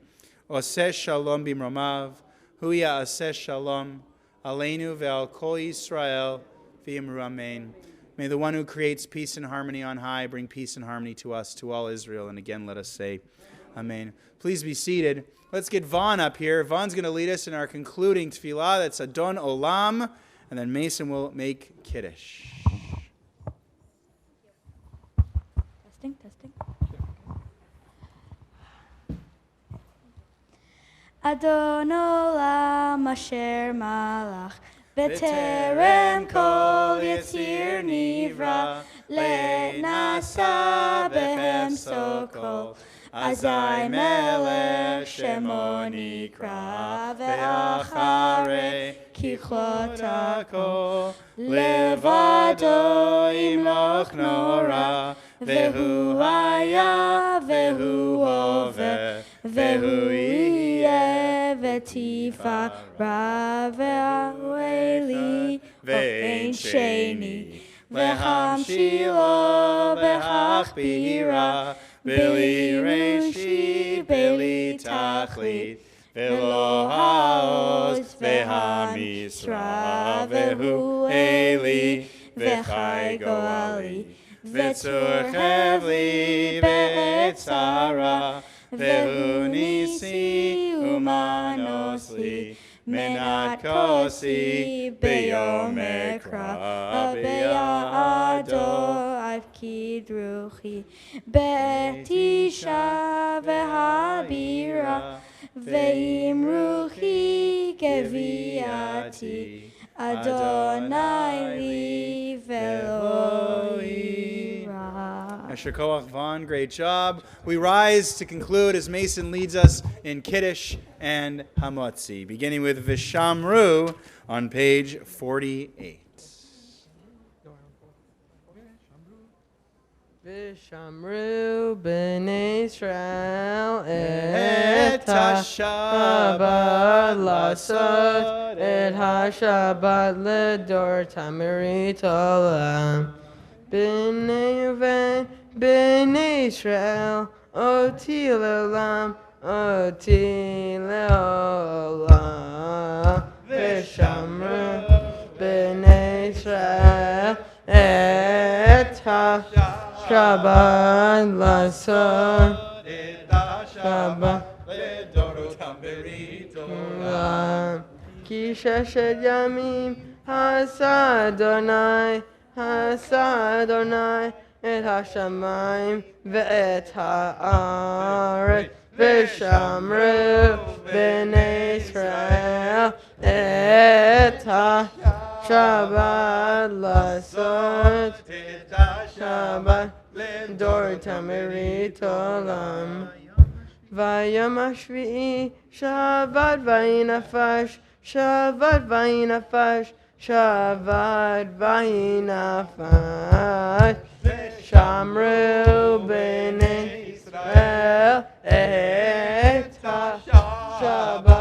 Oseh Shalom B'mromav Huya Aseh Shalom Aleinu Ve'al Kol Yisrael V'imru Amen. May the one who creates peace and harmony on high bring peace and harmony to us, to all Israel. And again, let us say Amen. Please be seated. Let's get Vaughn up here. Vaughn's going to lead us in our concluding tefillah. That's Adon Olam. And then Mason will make Kiddush. Testing. Adon Olam Asher Malach B'terem Kol Yetzir Nivra Le'nasa Behem Sokol Azai Melech Shemo Nikra Ve'acharei Kichot HaKol Levado Imoch Nora Vehu Haya Vehu Hoveh Vehu Yeh V'tifara Ve'aweli Ve'ein Sheni Ve'hamshilo Ve'achbira Bili Reshi Bili Tachlit Ve'lo Ha'oz Ve'hamisra Ve'hu Eli Ve'chai Goali Ve'tzur Chevli Ve'etzara Ve'hu Nisi Umanosli Menat Kosi Beyom Ekra Be'ado Avkid Ruchi Be'tisha Ve'habira Ve'im Ruchi Geviati Adonai Li Ve'lo Ira. Asher Koach Vaughn, great job. We rise to conclude as Mason leads us in Kiddush and Hamotzi, beginning with Vishamru on page 48. Vishamru b'nei Israel et ha-Shabbat lasot et ha-Shabbat ledor tamirit olam b'nei Ruven b'nei Israel oti le'olam oti le'olam Vishamru b'nei Israel et ha-Shabbat Shabbat lasot Shabbat ledorotam beritolam Ki sheshet yamim hasa Adonai et hashamayim ve'et ha'aretz Vishamru b'nei Israel et ha-Shabbat lasot et ha-Shabbat l'dor tamirit olam. Vayom hashvi'i Shabbat vayinafash Shabbat vayinafash Shabbat vayinafash Shamru b'nei Israel et ha-Shabbat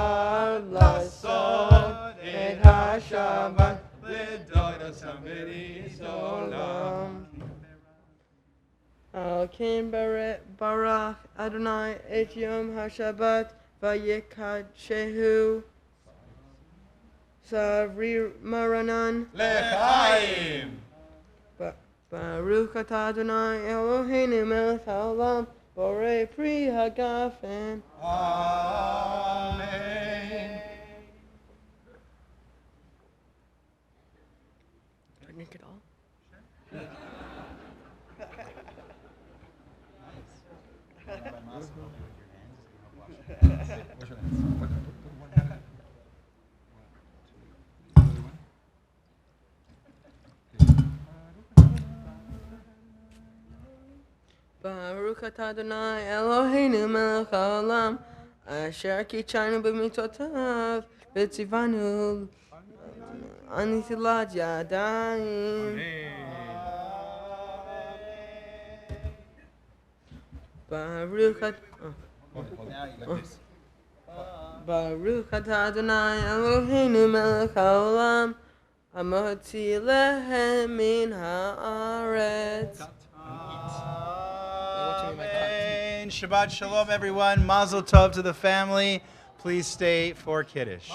lasot et ha-Shabbat l'dor tamirit olam. Alkein barach Adonai et Yom HaShabbat vayikadshehu savri maranan L'chaim. Baruch atah Adonai Eloheinu melech haolam borei pri hagafen. Amen. Do I drink it all? Baruch atah Adonai Eloheinu melech haolam asher kichanu b'mitotav v'tzivanu anitilat yadayim. Baruch atah Adonai Eloheinu melech haolam hamotzi lehem min haaretz. Amen. Shabbat shalom, everyone. Mazel tov to the family. Please stay for Kiddush.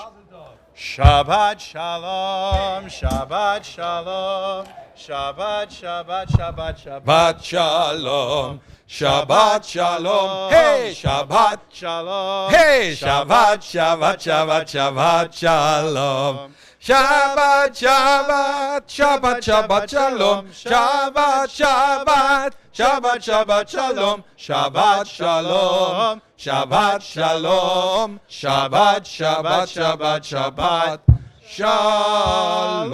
Shabbat shalom, Shabbat shalom, Shabbat, Shabbat, Shabbat, Shabbat shalom, Shabbat shalom, hey, Shabbat shalom, hey, Shabbat, Shabbat, Shabbat, Shabbat shalom. Shabbat, Shabbat, Shabbat, Shabbat, Shalom. Shabbat, Shabbat, Shabbat, Shabbat, Shalom. Shabbat, Shalom. Shabbat, Shalom. Shabbat, Shabbat, Shabbat, Shabbat, Shalom.